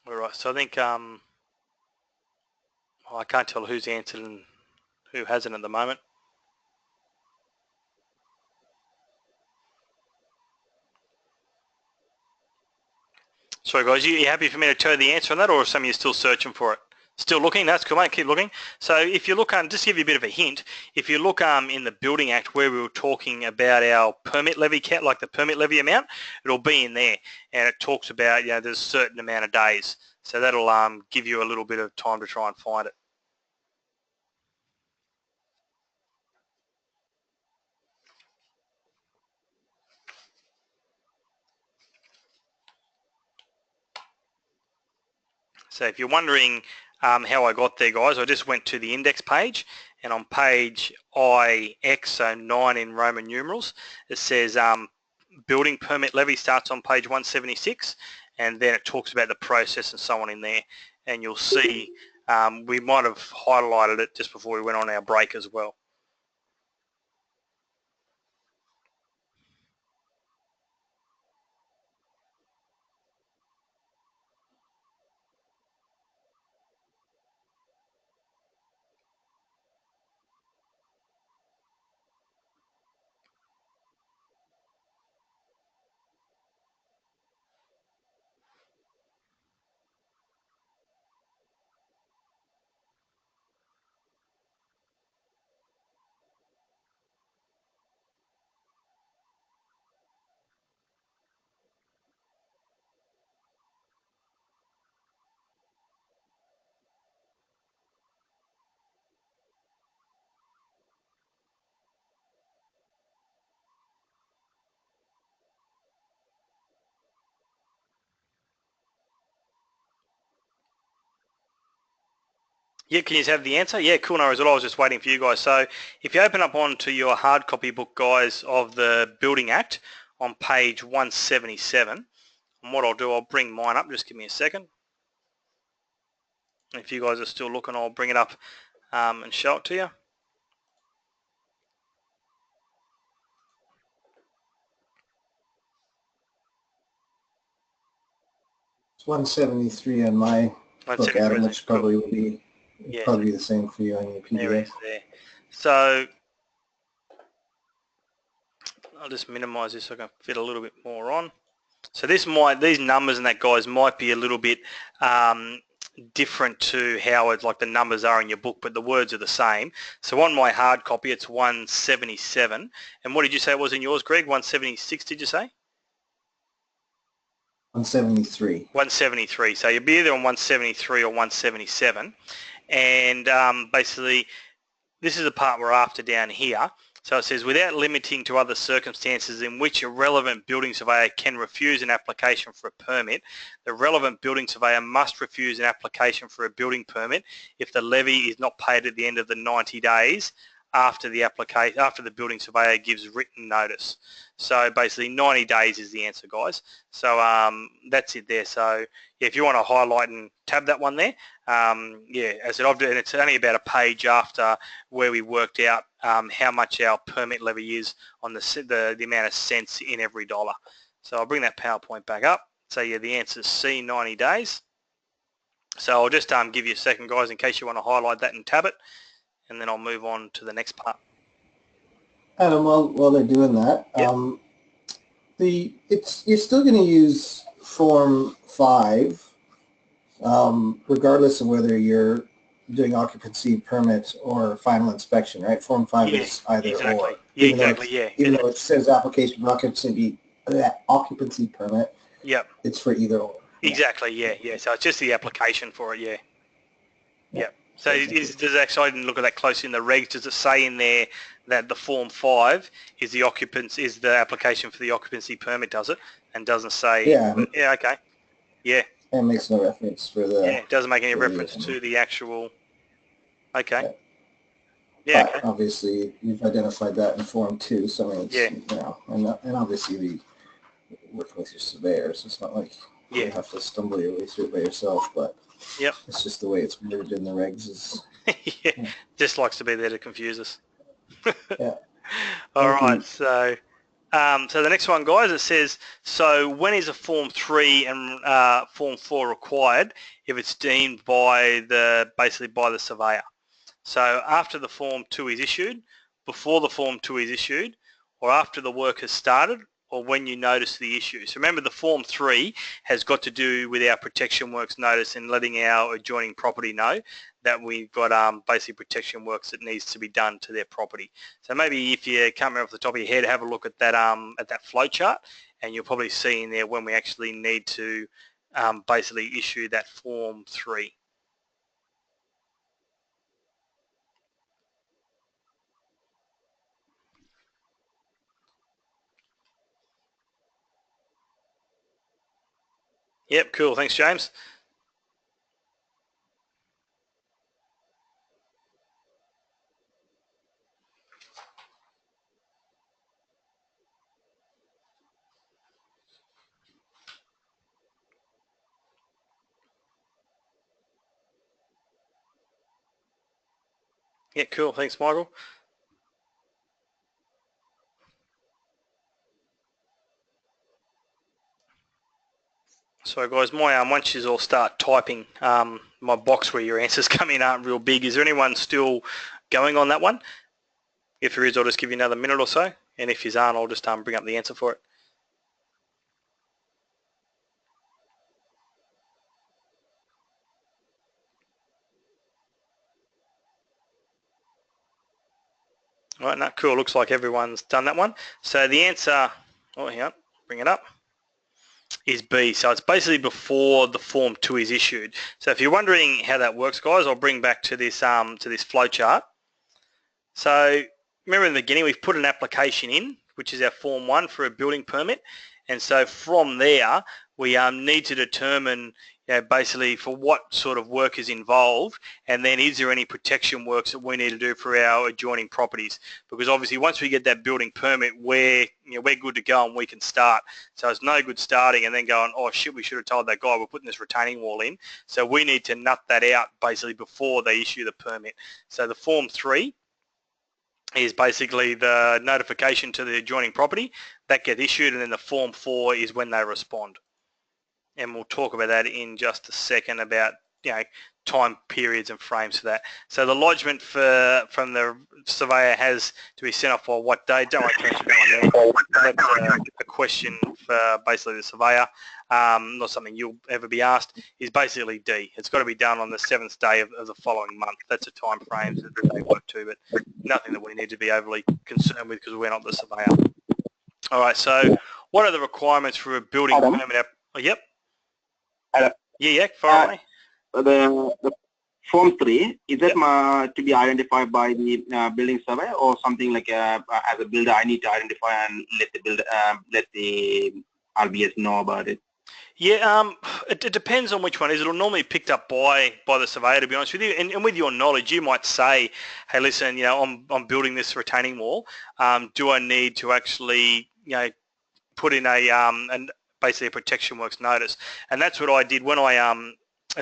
All right, so I think I can't tell who's answered and who hasn't at the moment. Sorry guys, you happy for me to tell you the answer on that, or are some of you still searching for it? Still looking? That's cool, mate. Keep looking. So if you look, just to give you a bit of a hint, if you look in the Building Act where we were talking about our permit levy cap, like the permit levy amount, it'll be in there, and it talks about, there's a certain amount of days. So that'll give you a little bit of time to try and find it. So if you're wondering how I got there, guys, I just went to the index page, and on page IX, so 9 in Roman numerals, it says building permit levy starts on page 176, and then it talks about the process and so on in there. And you'll see we might have highlighted it just before we went on our break as well. Yeah, can you have the answer? Yeah, cool. No worries. I was just waiting for you guys. So if you open up onto your hard copy book, guys, of the Building Act on page 177, and what I'll do, I'll bring mine up. Just give me a second. If you guys are still looking, I'll bring it up and show it to you. It's 173 on my book, Adam, which probably will be probably the same for you on your PDF. There it is there. So I'll just minimize this so I can fit a little bit more on. So these numbers and that, guys, might be a little bit different to how it's like the numbers are in your book, but the words are the same. So on my hard copy, it's 177. And what did you say it was in yours, Greg? 176, did you say? 173. 173. So you'll be either on 173 or 177. And basically, this is the part we're after down here. So it says, without limiting to other circumstances in which a relevant building surveyor can refuse an application for a permit, the relevant building surveyor must refuse an application for a building permit if the levy is not paid at the end of the 90 days after the building surveyor gives written notice. So basically 90 days is the answer, guys. So that's it there. So yeah, if you want to highlight and tab that one there, yeah, as I said, I've done, it's only about a page after where we worked out how much our permit levy is on the amount of cents in every dollar. So I'll bring that PowerPoint back up. So yeah, the answer is C, 90 days. So I'll just give you a second, guys, in case you want to highlight that and tab it, and then I'll move on to the next part. Adam, while they're doing that, yep. You're still going to use Form 5, regardless of whether you're doing occupancy permit or final inspection, right? Form 5 is either or. Yeah, exactly. Even though it says application for occupancy permit, yep, it's for either or. Exactly. Yeah. So it's just the application for it. Yeah. Yep. So does it actually, I didn't look at that closely in the regs. Does it say in there that the Form 5 is the application for the occupancy permit? Does it? And doesn't say. Yeah. Yeah. Okay. Yeah. And makes no reference for the. Yeah. It doesn't make any reference to the actual. Okay. Yeah. But obviously, you've identified that in Form 2, so it's, you know, and obviously the working with your surveyors, it's not like you have to stumble your way through it by yourself, but it's just the way it's worded in the regs is. Just likes to be there to confuse us. Yeah. All right. So, so the next one, guys, it says, so when is a Form 3 and Form 4 required if it's deemed basically by the surveyor? So after the Form 2 is issued, before the Form 2 is issued, or after the work has started, or when you notice the issue. So remember, the Form 3 has got to do with our protection works notice and letting our adjoining property know that we've got basically protection works that needs to be done to their property. So maybe if you can't remember off the top of your head, have a look at that flow chart, and you'll probably see in there when we actually need to basically issue that Form 3. Yep, cool. Thanks, James. Yeah, cool. Thanks, Michael. So guys, my once you all start typing, my box where your answers come in aren't real big. Is there anyone still going on that one? If there is, I'll just give you another minute or so, and if you aren't, I'll just bring up the answer for it. All right, no, cool. Looks like everyone's done that one. So the answer, hang on, bring it up, is B. So it's basically before the Form 2 is issued. So if you're wondering how that works, guys, I'll bring back to this flow chart. So remember in the beginning, we've put an application in, which is our Form 1 for a building permit. And so from there, we need to determine basically for what sort of work is involved, and then is there any protection works that we need to do for our adjoining properties? Because obviously once we get that building permit, we're good to go and we can start. So it's no good starting and then going, oh shit, we should have told that guy we're putting this retaining wall in. So we need to nut that out basically before they issue the permit. So the Form 3 is basically the notification to the adjoining property that gets issued, and then the Form 4 is when they respond. And we'll talk about that in just a second about time periods and frames for that. So the lodgement from the surveyor has to be sent off by what date? Don't worry, that one there. That's a question for basically the surveyor. Not something you'll ever be asked. Is basically D. It's got to be done on the 7th day of the following month. That's a time frame that they work to, but nothing that we need to be overly concerned with because we're not the surveyor. All right. So what are the requirements for a building permit? Yep. Yeah, far away. The Form 3, is that to be identified by the building surveyor, or something like as a builder I need to identify and let the RBS know about it? Yeah, it depends on which one it is. It'll normally be picked up by the surveyor, to be honest with you. And with your knowledge, you might say, hey, listen, I'm building this retaining wall. Do I need to actually, put in basically a protection works notice? And that's what I did when I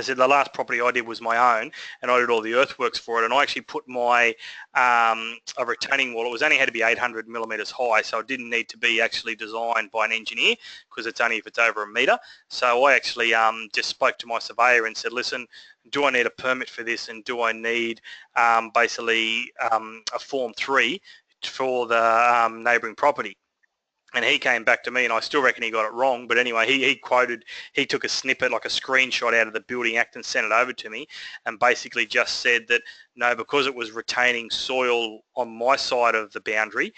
said the last property I did was my own, and I did all the earthworks for it, and I actually put my a retaining wall. It was only had to be 800 millimeters high, so it didn't need to be actually designed by an engineer because it's only if it's over a meter. So I actually just spoke to my surveyor and said, listen, do I need a permit for this, and do I need basically a Form 3 for the neighbouring property? And he came back to me, and I still reckon he got it wrong. But anyway, he took a snippet, like a screenshot out of the Building Act and sent it over to me, and basically just said that, no, because it was retaining soil on my side of the boundary,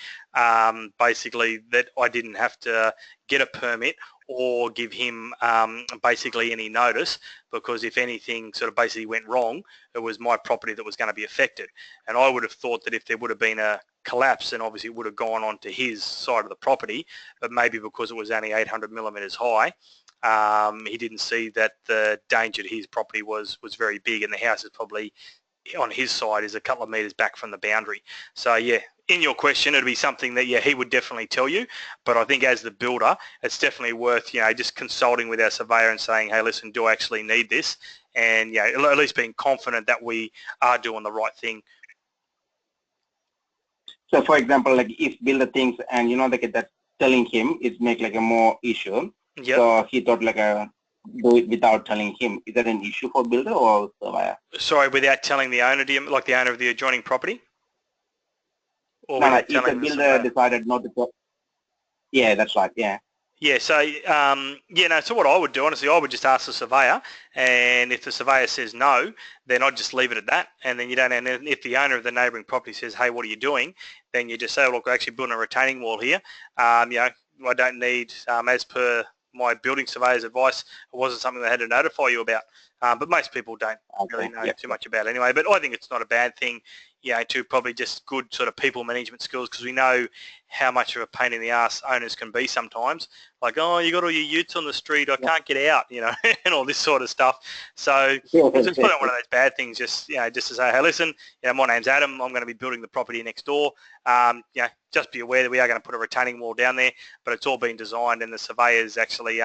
basically that I didn't have to get a permit or give him basically any notice, because if anything sort of basically went wrong, it was my property that was going to be affected. And I would have thought that if there would have been a collapse, and obviously it would have gone on to his side of the property, but maybe because it was only 800 millimeters high, he didn't see that the danger to his property was very big, and the house is probably on his side is a couple of meters back from the boundary. So yeah, in your question, it'd be something that he would definitely tell you, but I think as the builder, it's definitely worth just consulting with our surveyor and saying, hey, listen, do I actually need this? And at least being confident that we are doing the right thing. So for example, like if builder thinks and like that telling him is make like a more issue. Yep. So he thought like do it without telling him. Is that an issue for builder or surveyor? Sorry, without telling the owner, like the owner of the adjoining property? Or no, if the builder decided not to talk. Yeah, that's right, yeah. Yeah, so, so what I would do, honestly, I would just ask the surveyor, and if the surveyor says no, then I'd just leave it at that, and then and if the owner of the neighbouring property says, hey, what are you doing? Then you just say, look, I'm actually building a retaining wall here. I don't need, as per my building surveyor's advice, it wasn't something they had to notify you about. But most people don't really know too much about it anyway. But I think it's not a bad thing, to probably just good sort of people management skills, because we know how much of a pain in the ass owners can be sometimes. Like, oh, you got all your utes on the street, I can't get out, and all this sort of stuff. So it's not one of those bad things. Just to say, hey, listen, my name's Adam. I'm going to be building the property next door. Just be aware that we are going to put a retaining wall down there, but it's all been designed, and the surveyors actually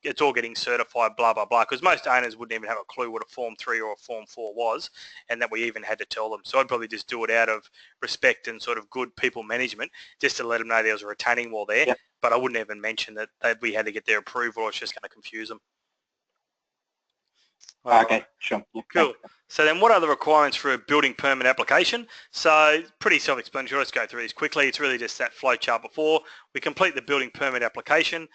it's all getting certified, blah, blah, blah, because most owners wouldn't even have a clue what a Form 3 or a Form 4 was, and that we even had to tell them. So I'd probably just do it out of respect and sort of good people management, just to let them know there was a retaining wall there, but I wouldn't even mention that we had to get their approval, or it's just going to confuse them. Okay, sure. Cool. So then what are the requirements for a building permit application? So pretty self-explanatory. Let's go through these quickly. It's really just that flow chart before. We complete the building permit application,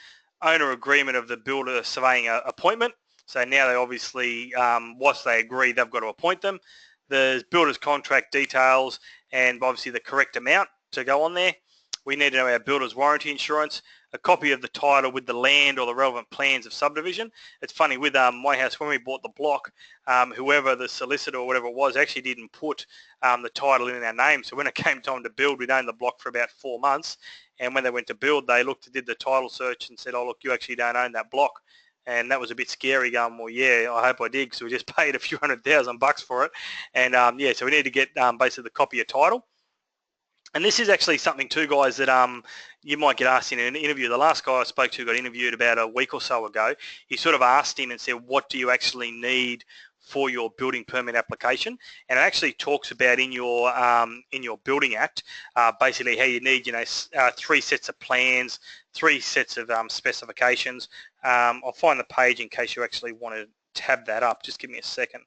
owner agreement of the builder surveying appointment. So now they obviously, once they agree, they've got to appoint them. The builder's contract details and obviously the correct amount to go on there. We need to know our builder's warranty insurance, a copy of the title with the land or the relevant plans of subdivision. It's funny, with my house, when we bought the block, whoever the solicitor or whatever it was actually didn't put the title in our name. So when it came time to build, we'd owned the block for about 4 months, and when they went to build, they did the title search and said, oh, look, you actually don't own that block. And that was a bit scary going, well, yeah, I hope I did, because we just paid a few $100,000 for it. And yeah, so we need to get basically the copy of title. And this is actually something too, guys, that you might get asked in an interview. The last guy I spoke to got interviewed about a week or so ago. He sort of asked him and said, what do you actually need for your building permit application? And it actually talks about in your Building Act, basically how you need, 3 sets of plans, 3 sets of specifications. I'll find the page in case you actually want to tab that up. Just give me a second.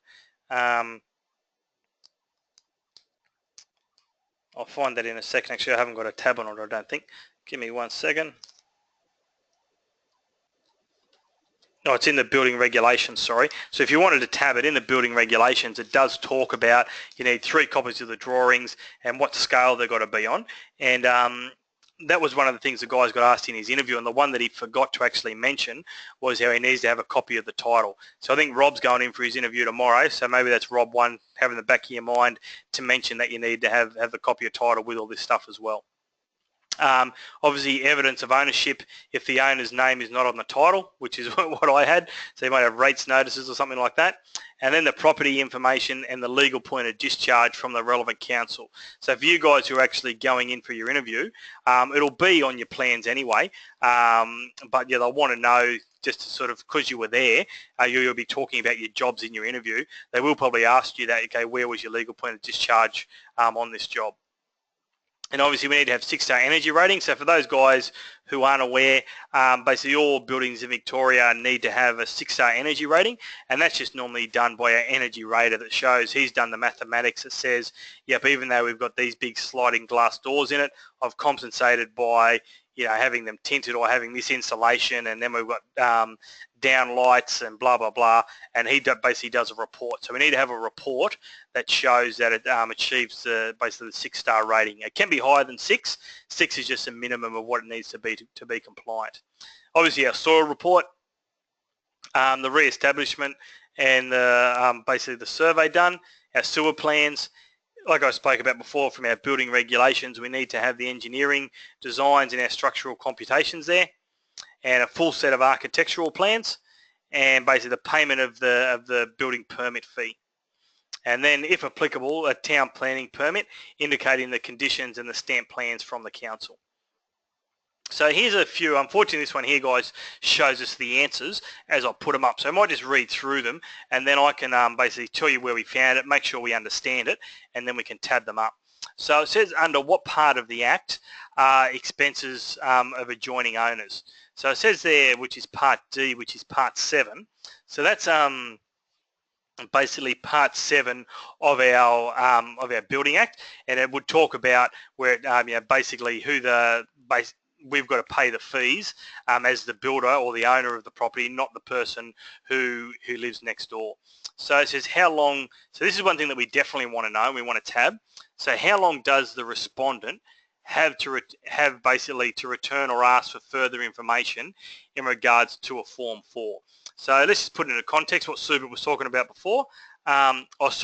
I'll find that in a second. Actually, I haven't got a tab on it, I don't think. Give me 1 second. Oh, it's in the building regulations, sorry. So if you wanted to tab it in the building regulations, it does talk about you need 3 copies of the drawings and what scale they've got to be on. And that was one of the things the guys got asked in his interview, and the one that he forgot to actually mention was how he needs to have a copy of the title. So I think Rob's going in for his interview tomorrow, so maybe that's Rob 1, having the back of your mind to mention that you need to have the copy of title with all this stuff as well. Obviously, evidence of ownership if the owner's name is not on the title, which is what I had. So you might have rates notices or something like that. And then the property information and the legal point of discharge from the relevant council. So for you guys who are actually going in for your interview, it'll be on your plans anyway. But yeah, they'll want to know, just to sort of, because you were there, you'll be talking about your jobs in your interview. They will probably ask you that, okay, where was your legal point of discharge on this job? And obviously we need to have 6-star energy rating. So for those guys who aren't aware, basically all buildings in Victoria need to have a 6-star energy rating, and that's just normally done by an energy rater that shows, he's done the mathematics that says, yep, even though we've got these big sliding glass doors in it, I've compensated by having them tinted or having this insulation, and then we've got down lights and blah, blah, blah, and he basically does a report. So we need to have a report that shows that it achieves basically the 6-star rating. It can be higher than 6. 6 is just a minimum of what it needs to be compliant. Obviously our soil report, the re-establishment, and basically the survey done, our sewer plans. Like I spoke about before, from our building regulations, we need to have the engineering designs and our structural computations there, and a full set of architectural plans, and basically the payment of the building permit fee. And then, if applicable, a town planning permit indicating the conditions and the stamp plans from the council. So here's a few. Unfortunately, this one here, guys, shows us the answers as I put them up. So I might just read through them, and then I can basically tell you where we found it, make sure we understand it, and then we can tab them up. So it says, under what part of the Act are expenses of adjoining owners? So it says there, which is Part D, which is Part 7. So that's basically Part 7 of our Building Act, and it would talk about where basically who we've got to pay the fees as the builder or the owner of the property, not the person who lives next door. So it says how long, so this is one thing that we definitely want to know, and we want to tab. So how long does the respondent have basically to return or ask for further information in regards to a Form 4? So let's just put it into context what Subit was talking about before. Michael,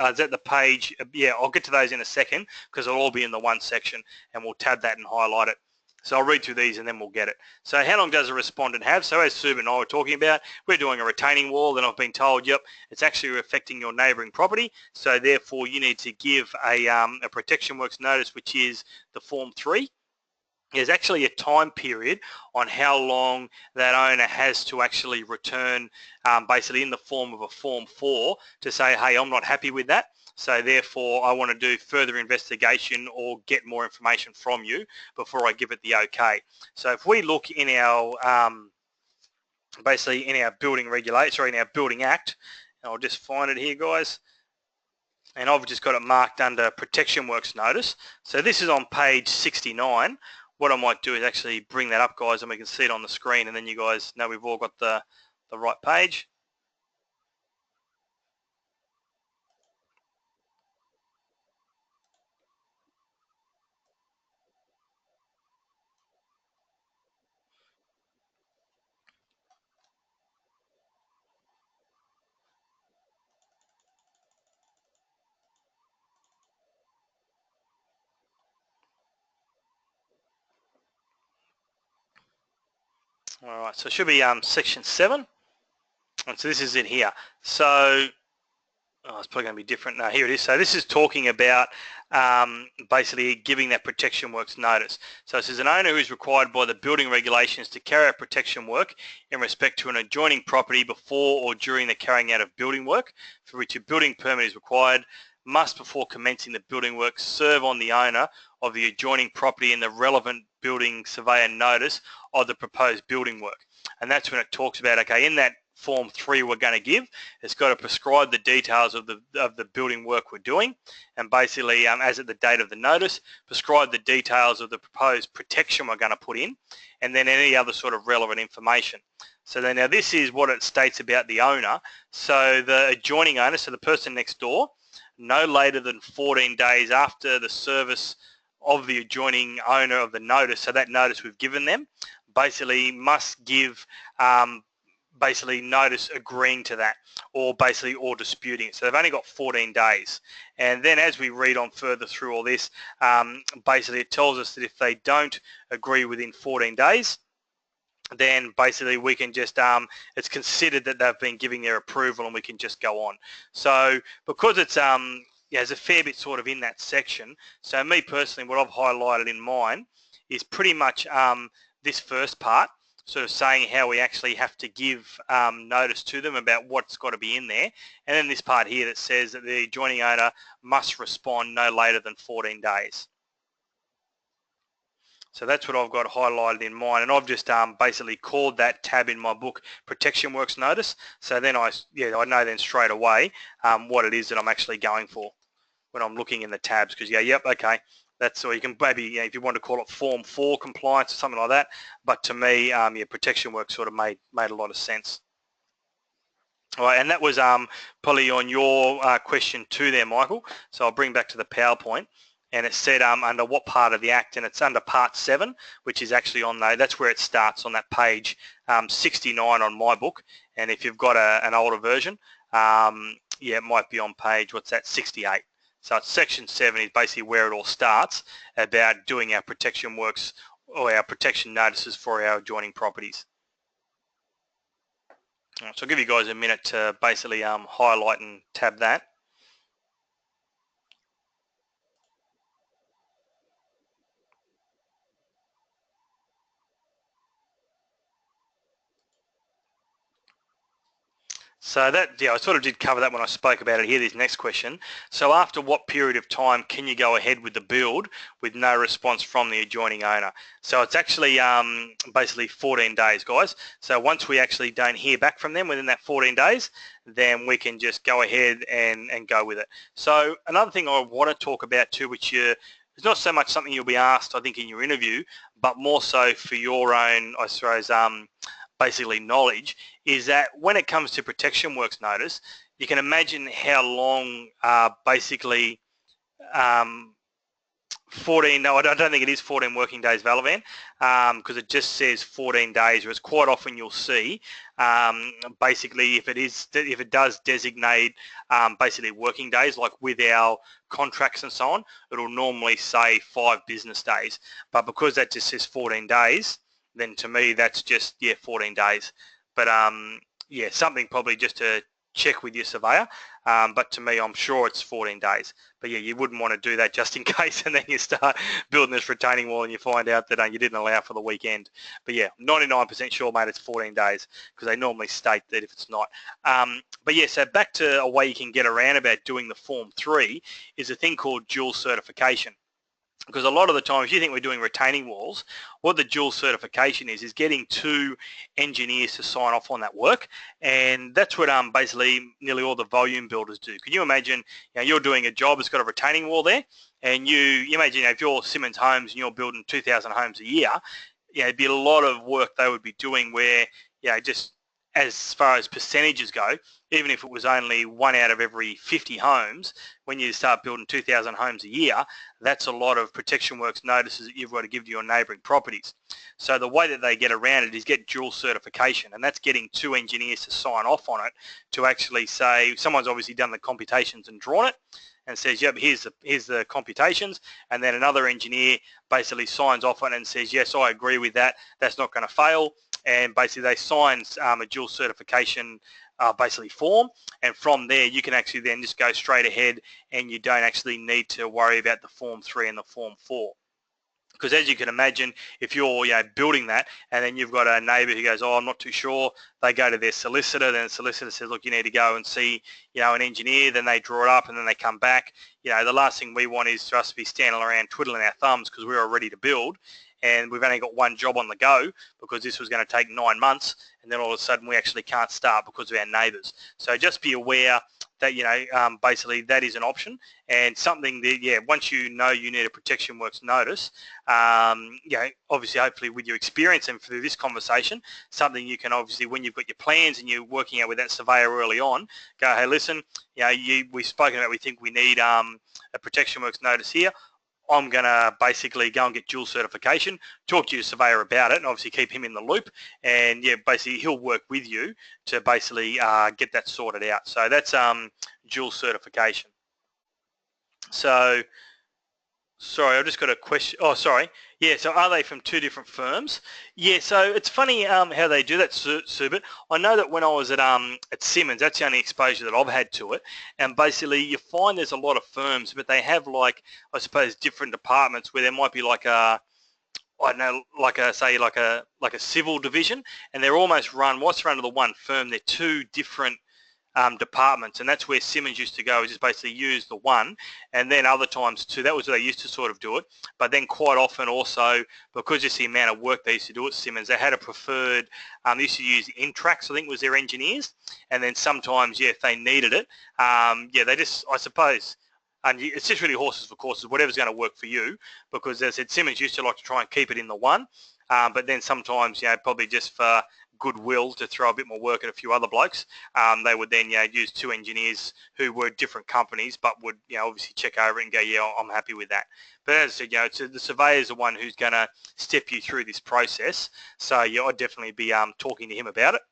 is that the page? Yeah, I'll get to those in a second because they'll all be in the one section, and we'll tab that and highlight it. So I'll read through these and then we'll get it. So how long does a respondent have? So as Subit and I were talking about, we're doing a retaining wall, and I've been told, yep, it's actually affecting your neighbouring property. So therefore you need to give a protection works notice, which is the Form 3. There's actually a time period on how long that owner has to actually return basically in the form of a Form 4 to say, hey, I'm not happy with that. So therefore I want to do further investigation or get more information from you before I give it the okay. So if we look in our basically in our building in our Building Act, and I'll just find it here, guys. And I've just got it marked under Protection Works Notice. So this is on page 69. What I might do is actually bring that up, guys, and we can see it on the screen, and then you guys know we've all got the right page. All right, so it should be section 7. And so this is it here. So it's probably going to be different. No, here it is. So this is talking about basically giving that protection works notice. So it says an owner who is required by the building regulations to carry out protection work in respect to an adjoining property before or during the carrying out of building work for which a building permit is required must, before commencing the building work, serve on the owner of the adjoining property in the relevant building surveyor notice of the proposed building work. And that's when it talks about, okay, in that Form 3 we're going to give, it's got to prescribe the details of the building work we're doing, and basically as at the date of the notice, prescribe the details of the proposed protection we're going to put in, and then any other sort of relevant information. So then now this is what it states about the owner. So the adjoining owner, so the person next door, no later than 14 days after the service of the adjoining owner of the notice, so that notice we've given them, basically must give basically notice agreeing to that, or basically or disputing it. So they've only got 14 days. And then as we read on further through all this, basically it tells us that if they don't agree within 14 days, then basically we can just, it's considered that they've been giving their approval and we can just go on. So because it's, yeah, there's a fair bit sort of in that section. So me personally, what I've highlighted in mine is pretty much this first part, sort of saying how we actually have to give notice to them about what's got to be in there. And then this part here that says that the adjoining owner must respond no later than 14 days. So that's what I've got highlighted in mine, and I've just basically called that tab in my book Protection Works Notice. So then I know then straight away what it is that I'm actually going for when I'm looking in the tabs, because yep, okay, that's, or you can maybe, if you want to call it Form 4 compliance or something like that. But to me, Protection Works sort of made a lot of sense. All right, and that was probably on your question 2 there, Michael. So I'll bring back to the PowerPoint. And it said under what part of the Act, and it's under Part 7, which is actually on that's where it starts on that page 69 on my book. And if you've got an older version, yeah, it might be on page, what's that, 68. So it's section 7 is basically where it all starts about doing our protection works or our protection notices for our adjoining properties. So I'll give you guys a minute to basically highlight and tab that. So that, yeah, I sort of did cover that when I spoke about it here, this next question. So after what period of time can you go ahead with the build with no response from the adjoining owner? So it's actually basically 14 days, guys. So once we actually don't hear back from them within that 14 days, then we can just go ahead and go with it. So another thing I want to talk about too, which is not so much something you'll be asked, I think, in your interview, but more so for your own, I suppose, basically knowledge, is that when it comes to Protection Works Notice, you can imagine how long basically 14, no, I don't think it is 14 working days, Valavan, because it just says 14 days, whereas quite often you'll see basically if it does designate basically working days, like with our contracts and so on, it'll normally say 5 business days. But because that just says 14 days, then to me that's just, yeah, 14 days. But yeah, something probably just to check with your surveyor, but to me I'm sure it's 14 days. But yeah, you wouldn't want to do that just in case, and then you start building this retaining wall and you find out that you didn't allow for the weekend. But yeah, 99% sure, mate, it's 14 days, because they normally state that if it's not. But yeah, so back to a way you can get around about doing the Form 3 is a thing called dual certification. Because a lot of the time, if you think we're doing retaining walls, what the dual certification is getting 2 engineers to sign off on that work, and that's what basically nearly all the volume builders do. Can you imagine, you're doing a job that's got a retaining wall there, and you imagine if you're Simmons Homes and you're building 2,000 homes a year, it'd be a lot of work they would be doing where, just as far as percentages go, even if it was only 1 out of every 50 homes, when you start building 2,000 homes a year, that's a lot of Protection Works notices that you've got to give to your neighbouring properties. So the way that they get around it is get dual certification, and that's getting 2 engineers to sign off on it to actually say, someone's obviously done the computations and drawn it and says, yep, here's the computations, and then another engineer basically signs off on it and says, yes, I agree with that, that's not going to fail. and basically they sign a dual certification basically form, and from there you can actually then just go straight ahead and you don't actually need to worry about the Form 3 and the Form 4. Because as you can imagine, if you're building that and then you've got a neighbour who goes, oh, I'm not too sure, they go to their solicitor, then the solicitor says, look, you need to go and see an engineer, then they draw it up and then they come back. The last thing we want is for us to be standing around twiddling our thumbs because we're all ready to build and we've only got one job on the go because this was going to take 9 months, and then all of a sudden we actually can't start because of our neighbours. So just be aware that basically that is an option, and something that once you know you need a Protection Works notice, obviously hopefully with your experience and through this conversation, something you can obviously, when you've got your plans and you're working out with that surveyor early on, go, hey, listen, we've spoken about, we think we need a Protection Works notice here. I'm going to basically go and get dual certification, talk to your surveyor about it, and obviously keep him in the loop. And basically he'll work with you to basically get that sorted out. So that's dual certification. So, sorry, I've just got a question. Oh, sorry. Yeah, so are they from 2 different firms? Yeah, so it's funny how they do that, Subit. I know that when I was at Simmons, that's the only exposure that I've had to it. And basically you find there's a lot of firms, but they have I suppose, different departments where there might be I don't know, say like a civil division, and they're almost run, what's run under the one firm, they're 2 different departments, and that's where Simmons used to go, is just basically use the one, and then other times too, that was where they used to sort of do it. But then quite often also, because just the amount of work they used to do at Simmons, they had a preferred, they used to use Intrax, I think was their engineers, and then sometimes, if they needed it, they just, I suppose, and it's just really horses for courses, whatever's going to work for you, because as I said, Simmons used to like to try and keep it in the one, but then sometimes, probably just for goodwill to throw a bit more work at a few other blokes, they would then use 2 engineers who were different companies, but would obviously check over it and go, yeah, I'm happy with that. But as I said, the surveyor is the one who's going to step you through this process. So I'd definitely be talking to him about it.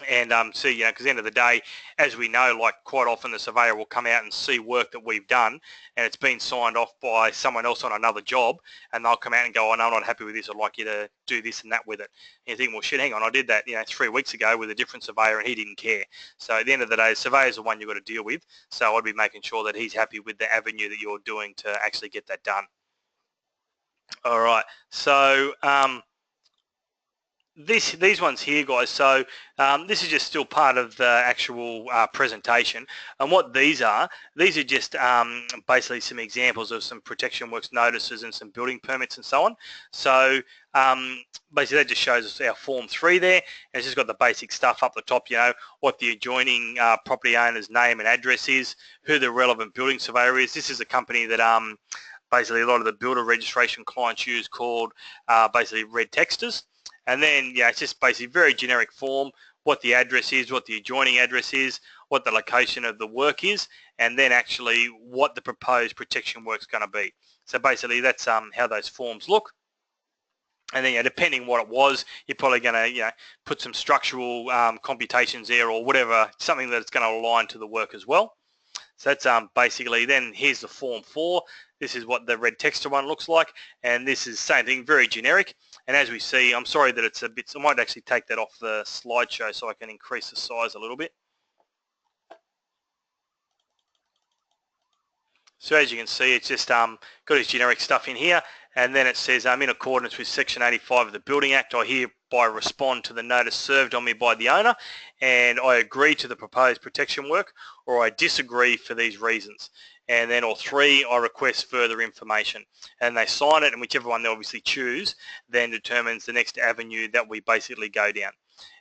And see, because at the end of the day, as we know, quite often the surveyor will come out and see work that we've done and it's been signed off by someone else on another job, and they'll come out and go, oh, no, I'm not happy with this, I'd like you to do this and that with it. And you think, well, shit, hang on, I did that 3 weeks ago with a different surveyor and he didn't care. So at the end of the day, the surveyor's the one you've got to deal with, so I'd be making sure that he's happy with the avenue that you're doing to actually get that done. All right, so these ones here, guys, so this is just still part of the actual presentation, and what these are just basically some examples of some Protection Works notices and some building permits and so on. So basically that just shows us our Form 3 there, and it's just got the basic stuff up the top, what the adjoining property owner's name and address is, who the relevant building surveyor is. This is a company that basically a lot of the builder registration clients use, called basically Red Texters. And then, it's just basically very generic form, what the address is, what the adjoining address is, what the location of the work is, and then actually what the proposed Protection Work's going to be. So basically that's how those forms look. And then, depending what it was, you're probably going to, put some structural computations there or whatever, something that's going to align to the work as well. So that's basically, then here's the Form 4. This is what the Red Texter one looks like, and this is same thing, very generic. And as we see, I'm sorry that it's a bit, I might actually take that off the slideshow so I can increase the size a little bit. So as you can see, it's just got its generic stuff in here, and then it says, in accordance with Section 85 of the Building Act, I hereby respond to the notice served on me by the owner, and I agree to the proposed protection work, or I disagree for these reasons. And then, or 3, I request further information. And they sign it, and whichever one they obviously choose then determines the next avenue that we basically go down.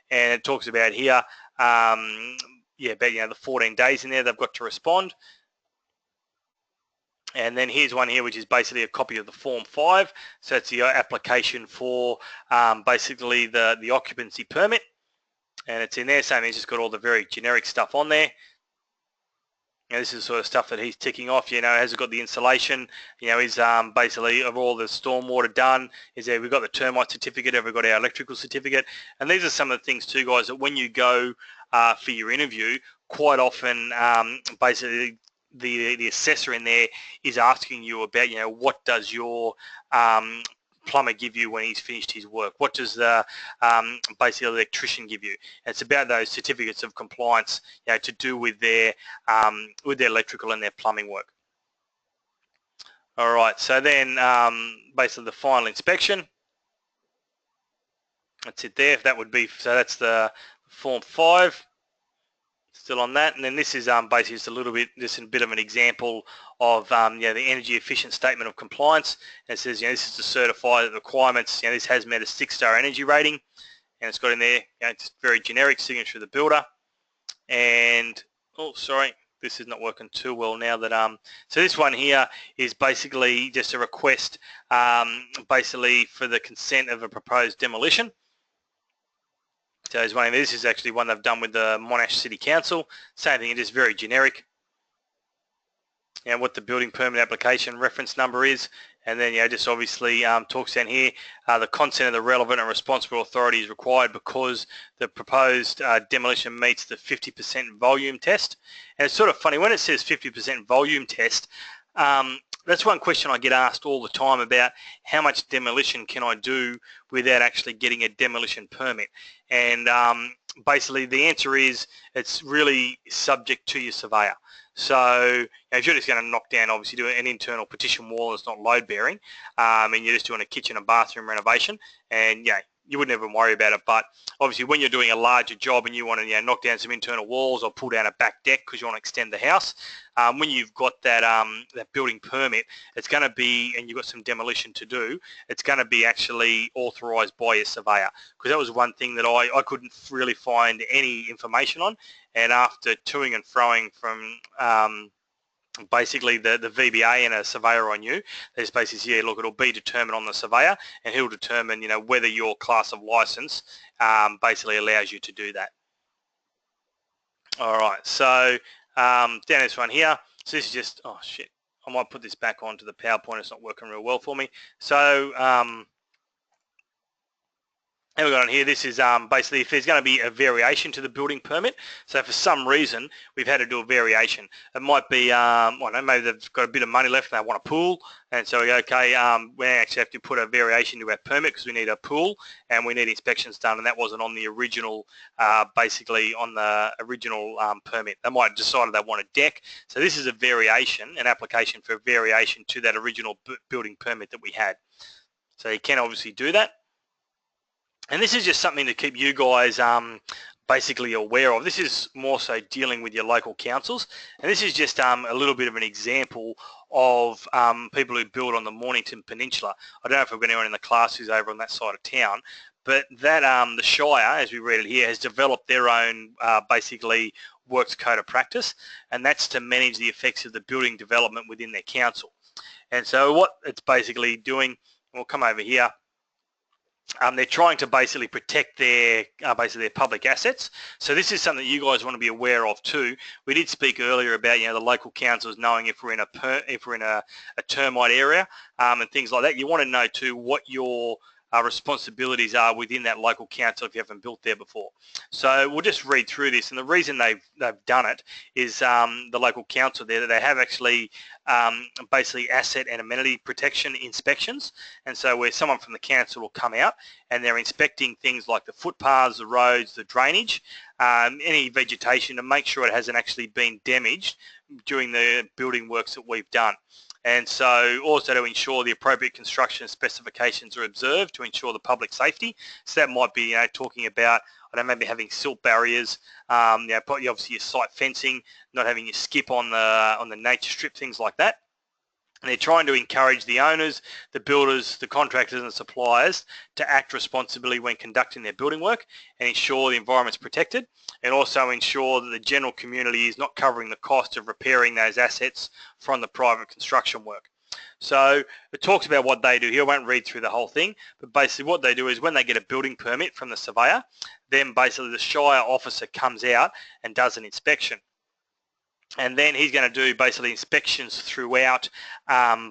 And it talks about here, about the 14 days in there they've got to respond. And then here's one here, which is basically a copy of the Form 5. So it's the application for basically the occupancy permit. And it's in there, saying it's just got all the very generic stuff on there. This is the sort of stuff that he's ticking off. Has it got the insulation? Is basically of all the stormwater done? Is there? We've got the termite certificate. Have we got our electrical certificate? And these are some of the things too, guys, that when you go for your interview, quite often, basically the assessor in there is asking you about, what does your plumber give you when he's finished his work? What does the basically electrician give you? And it's about those certificates of compliance, you know, to do with their electrical and their plumbing work. All right, so then basically the final inspection. That's it there. That would be, so that's the Form 5. Still on that, and then this is basically just a little bit, just a bit of an example of you know, the energy efficient statement of compliance. And it says, you know, this is to certify the requirements. You know, this has met a 6-star energy rating, and it's got in there, you know, it's very generic signature of the builder. And oh, sorry, this is not working too well now. That so this one here is basically just a request, basically for the consent of a proposed demolition. So this is actually one they've done with the Monash City Council. Same thing, it is very generic. And what the building permit application reference number is, and then, you know, just obviously talks down here, the consent of the relevant and responsible authority is required because the proposed demolition meets the 50% volume test. And it's sort of funny when it says 50% volume test. That's one question I get asked all the time about how much demolition can I do without actually getting a demolition permit. And basically the answer is it's really subject to your surveyor. So you know, if you're just going to knock down, obviously do an internal partition wall that's not load bearing, and you're just doing a kitchen and bathroom renovation, and yeah, you wouldn't even worry about it. But obviously when you're doing a larger job and you want to, you know, knock down some internal walls or pull down a back deck because you want to extend the house, when you've got that that building permit, it's going to be, and you've got some demolition to do, it's going to be actually authorised by your surveyor, because that was one thing that I couldn't really find any information on. And after toing and froing from basically the VBA and a surveyor on you, they just basically say, yeah, look, it'll be determined on the surveyor, and he'll determine, you know, whether your class of license basically allows you to do that. All right, so down this one here, so this is just, oh shit, I might put this back onto the PowerPoint, it's not working real well for me. So and we've got on here, this is basically if there's going to be a variation to the building permit. So for some reason, we've had to do a variation. It might be, I don't know, maybe they've got a bit of money left and they want a pool. And so we go, okay, we actually have to put a variation to our permit because we need a pool and we need inspections done. And that wasn't on the original, basically on the original permit. They might have decided they want a deck. So this is a variation, an application for a variation to that original building permit that we had. So you can obviously do that. And this is just something to keep you guys basically aware of. This is more so dealing with your local councils. And this is just a little bit of an example of people who build on the Mornington Peninsula. I don't know if we've got anyone in the class who's over on that side of town, but that the Shire, as we read it here, has developed their own basically works code of practice, and that's to manage the effects of the building development within their council. And so what it's basically doing, we'll come over here, they're trying to basically protect their basically their public assets. So this is something you guys want to be aware of too. We did speak earlier about, you know, the local councils knowing if we're in a termite area and things like that. You want to know too what your responsibilities are within that local council if you haven't built there before. So we'll just read through this, and the reason they've done it is the local council there, that they have actually basically asset and amenity protection inspections. And so where someone from the council will come out and they're inspecting things like the footpaths, the roads, the drainage, any vegetation, to make sure it hasn't actually been damaged during the building works that we've done. And so also to ensure the appropriate construction specifications are observed to ensure the public safety. So that might be, you know, talking about, I don't know, maybe having silt barriers, you know, obviously your site fencing, not having your skip on the nature strip, things like that. And they're trying to encourage the owners, the builders, the contractors and the suppliers to act responsibly when conducting their building work and ensure the environment's protected, and also ensure that the general community is not covering the cost of repairing those assets from the private construction work. So it talks about what they do here. I won't read through the whole thing, but basically what they do is when they get a building permit from the surveyor, then basically the Shire officer comes out and does an inspection. And then he's going to do basically inspections throughout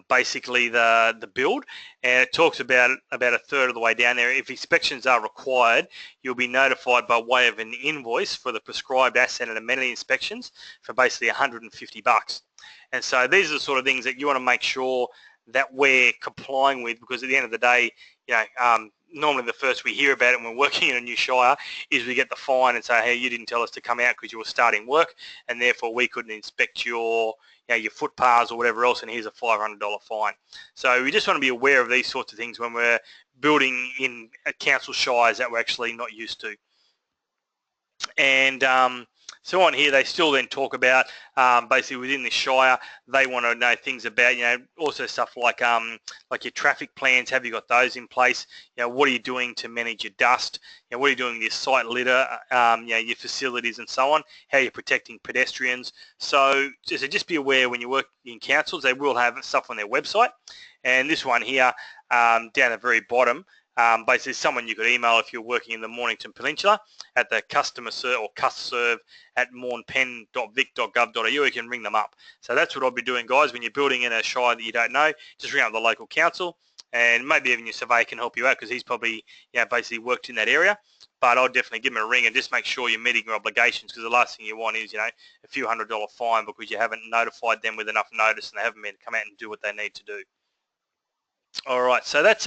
basically the build, and it talks about a third of the way down there. If inspections are required, you'll be notified by way of an invoice for the prescribed asset and amenity inspections for basically $150. And so these are the sort of things that you want to make sure that we're complying with, because at the end of the day, you know, normally the first we hear about it when we're working in a new shire is we get the fine and say, hey, you didn't tell us to come out because you were starting work, and therefore we couldn't inspect your, you know, your footpaths or whatever else, and here's a $500 fine. So we just want to be aware of these sorts of things when we're building in council shires that we're actually not used to. And so on here, they still then talk about basically within the shire, they want to know things about, you know, also stuff like your traffic plans. Have you got those in place? You know, what are you doing to manage your dust? You know, what are you doing with your site litter? You know, your facilities and so on. How are you protecting pedestrians? So just be aware when you work in councils, they will have stuff on their website. And this one here, down at the very bottom, basically someone you could email if you're working in the Mornington Peninsula at the customer serve or custserve@mornpen.vic.gov.au. You can ring them up. So that's what I'll be doing, guys. When you're building in a shire that you don't know, just ring up the local council, and maybe even your surveyor can help you out because he's probably, you know, basically worked in that area. But I'll definitely give him a ring and just make sure you're meeting your obligations, because the last thing you want is, you know, a few $100 fine because you haven't notified them with enough notice and they haven't been come out and do what they need to do. All right, so that's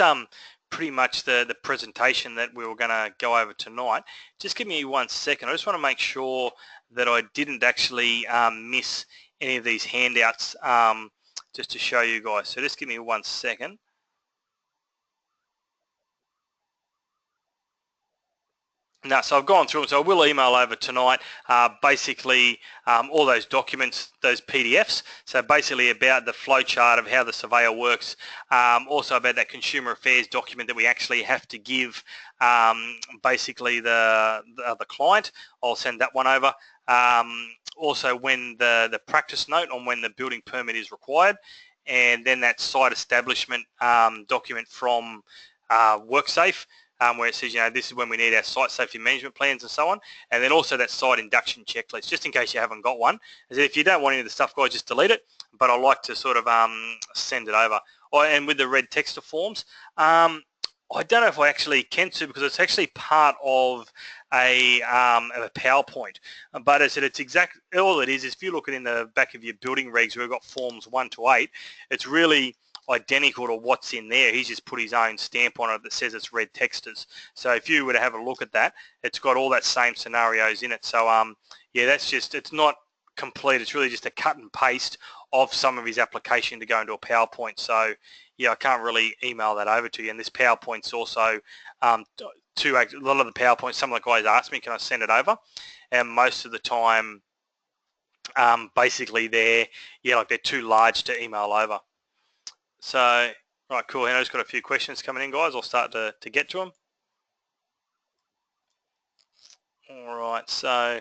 pretty much the presentation that we were going to go over tonight. Just give me 1 second. I just want to make sure that I didn't actually miss any of these handouts just to show you guys. So just give me 1 second. No, so I've gone through them, so I will email over tonight basically all those documents, those PDFs, so basically about the flowchart of how the surveyor works, also about that consumer affairs document that we actually have to give basically the client. I'll send that one over. Also when the practice note on when the building permit is required, and then that site establishment document from WorkSafe, where it says, you know, this is when we need our site safety management plans and so on, and then also that site induction checklist, just in case you haven't got one. As if you don't want any of the stuff, guys, just delete it, but I like to sort of send it over. And with the red text forms, I don't know if I actually can to, because it's actually part of a PowerPoint, but as I said, it's exact, all it is if you look at in the back of your building regs, we've got forms 1 to 8, it's really identical to what's in there. He's just put his own stamp on it that says it's red texters. So if you were to have a look at that, it's got all that same scenarios in it. So yeah, that's just, it's not complete. It's really just a cut and paste of some of his application to go into a PowerPoint. So yeah, I can't really email that over to you. And this PowerPoint's also a lot of the PowerPoints, some of the guys ask me, can I send it over? And most of the time, basically they're too large to email over. So, right, cool. Hannah's got a few questions coming in, guys. I'll start to get to them. All right, so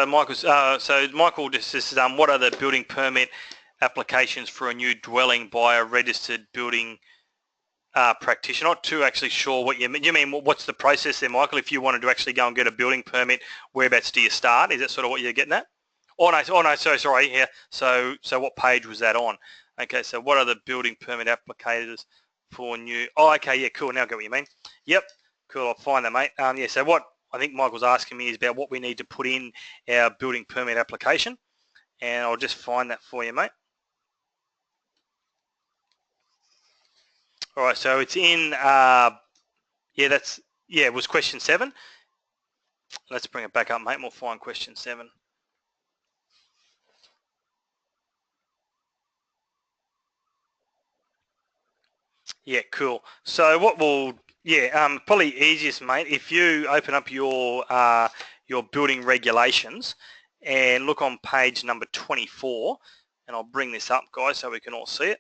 Michael just says, what are the building permit applications for a new dwelling by a registered building practitioner? Not too actually sure what you mean. You mean what's the process there, Michael? If you wanted to actually go and get a building permit, whereabouts do you start? Is that sort of what you're getting at? Oh no, so sorry, yeah. So what page was that on? Okay, so what are the building permit applicators for new? Oh, okay, yeah, cool. Now I get what you mean. Yep, cool. I'll find that, mate. Yeah. So what I think Michael's asking me is about what we need to put in our building permit application, and I'll just find that for you, mate. All right, so it's in. It was question 7. Let's bring it back up, mate. We'll find question 7. Yeah, cool. So what we'll, probably easiest, mate, if you open up your building regulations and look on page number 24, and I'll bring this up, guys, so we can all see it.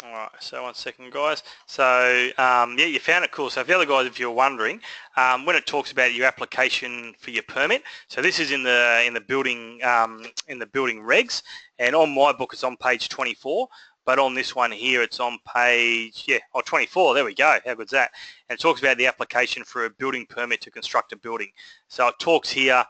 All right, so 1 second, guys. So yeah, you found it, cool. So if the other guys, if you're wondering, when it talks about your application for your permit, so this is in the building regs, and on my book it's on page 24. but on this one here, it's on page 24. There we go. How good's that? And it talks about the application for a building permit to construct a building. So it talks here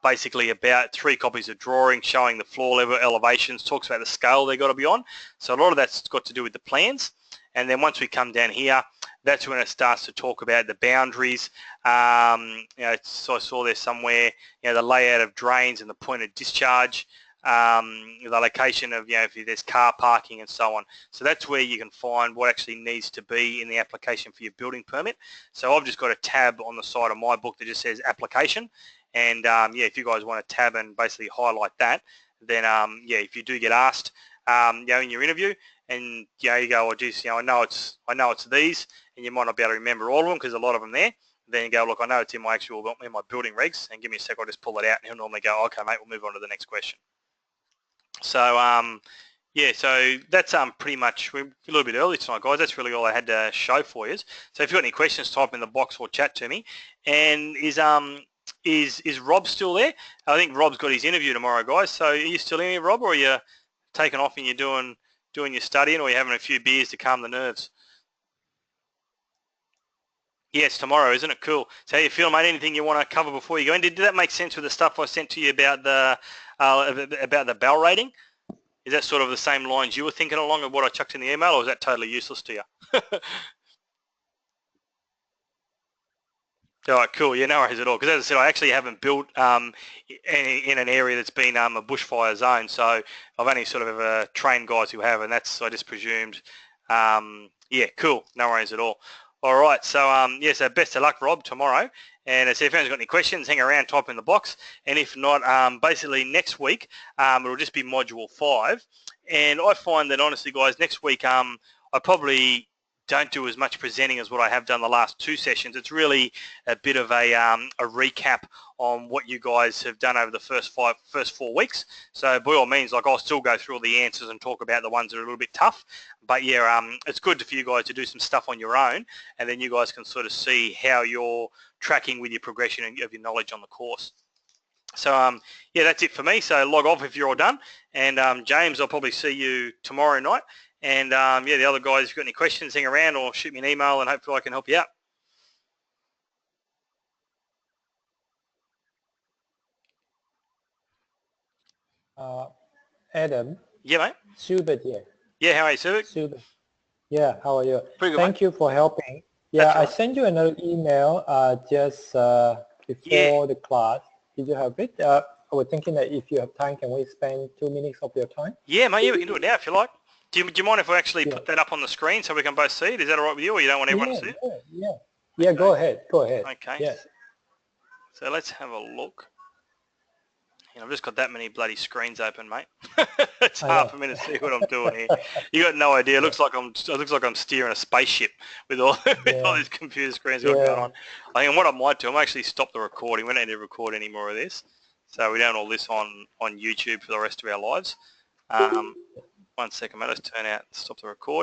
basically about 3 copies of drawings showing the floor level elevations, talks about the scale they've got to be on. So a lot of that's got to do with the plans. And then once we come down here, that's when it starts to talk about the boundaries. So I saw there somewhere, the layout of drains and the point of discharge, the location of, if there's car parking and so on. So that's where you can find what actually needs to be in the application for your building permit. So I've just got a tab on the side of my book that just says application. And if you guys want to tab and basically highlight that, then if you do get asked, in your interview, and you go, oh geez, I know it's these, and you might not be able to remember all of them because a lot of them there. Then you go, look, I know it's in my building regs, and give me a sec, I'll just pull it out, and he'll normally go, okay, mate, we'll move on to the next question. So so that's pretty much, we're a little bit early tonight, guys. That's really all I had to show for you. So if you've got any questions, type in the box or chat to me. And is Rob still there? I think Rob's got his interview tomorrow, guys. So are you still in here, Rob, or are you taking off and you're doing your studying, or are you having a few beers to calm the nerves? Yes, tomorrow, isn't it? Cool. So how you feel, mate? Anything you want to cover before you go in? Did that make sense with the stuff I sent to you about the bell rating? Is that sort of the same lines you were thinking along of what I chucked in the email, or is that totally useless to you? All right, cool. Yeah, no worries at all. Because as I said, I actually haven't built in an area that's been a bushfire zone, so I've only sort of ever trained guys who have, and that's, I just presumed. Cool. No worries at all. All right, so so best of luck, Rob, tomorrow. And if anyone's got any questions, hang around, type in the box. And if not, basically next week, it'll just be module 5. And I find that honestly, guys, next week I probably don't do as much presenting as what I have done the last 2 sessions. It's really a bit of a recap on what you guys have done over the first 4 weeks. So by all means, I'll still go through all the answers and talk about the ones that are a little bit tough. But it's good for you guys to do some stuff on your own, and then you guys can sort of see how you're tracking with your progression of your knowledge on the course. So that's it for me. So log off if you're all done. And James, I'll probably see you tomorrow night. And the other guys, if you've got any questions, hang around or shoot me an email, and hopefully I can help you out. Adam. Yeah, mate. Subert here. Yeah, how are you, Subert? Subert. Yeah, how are you? Pretty good, Thank you for helping. Yeah, I sent you another email just before the class. Did you have it? I was thinking that if you have time, can we spend 2 minutes of your time? Yeah, mate. Yeah, we can do it now if you like. Do you mind if I actually put that up on the screen so we can both see it? Is that all right with you, or you don't want everyone to see it? Yeah, go ahead. Okay. Yes. So let's have a look. I've just got that many bloody screens open, mate. It's hard for me to see what I'm doing here. You got no idea. It looks like I'm steering a spaceship with all these computer screens going on. I think what I might do, I'm actually stop the recording. We don't need to record any more of this, so we don't all this on YouTube for the rest of our lives. 1 second, mate. Let's stop the recording.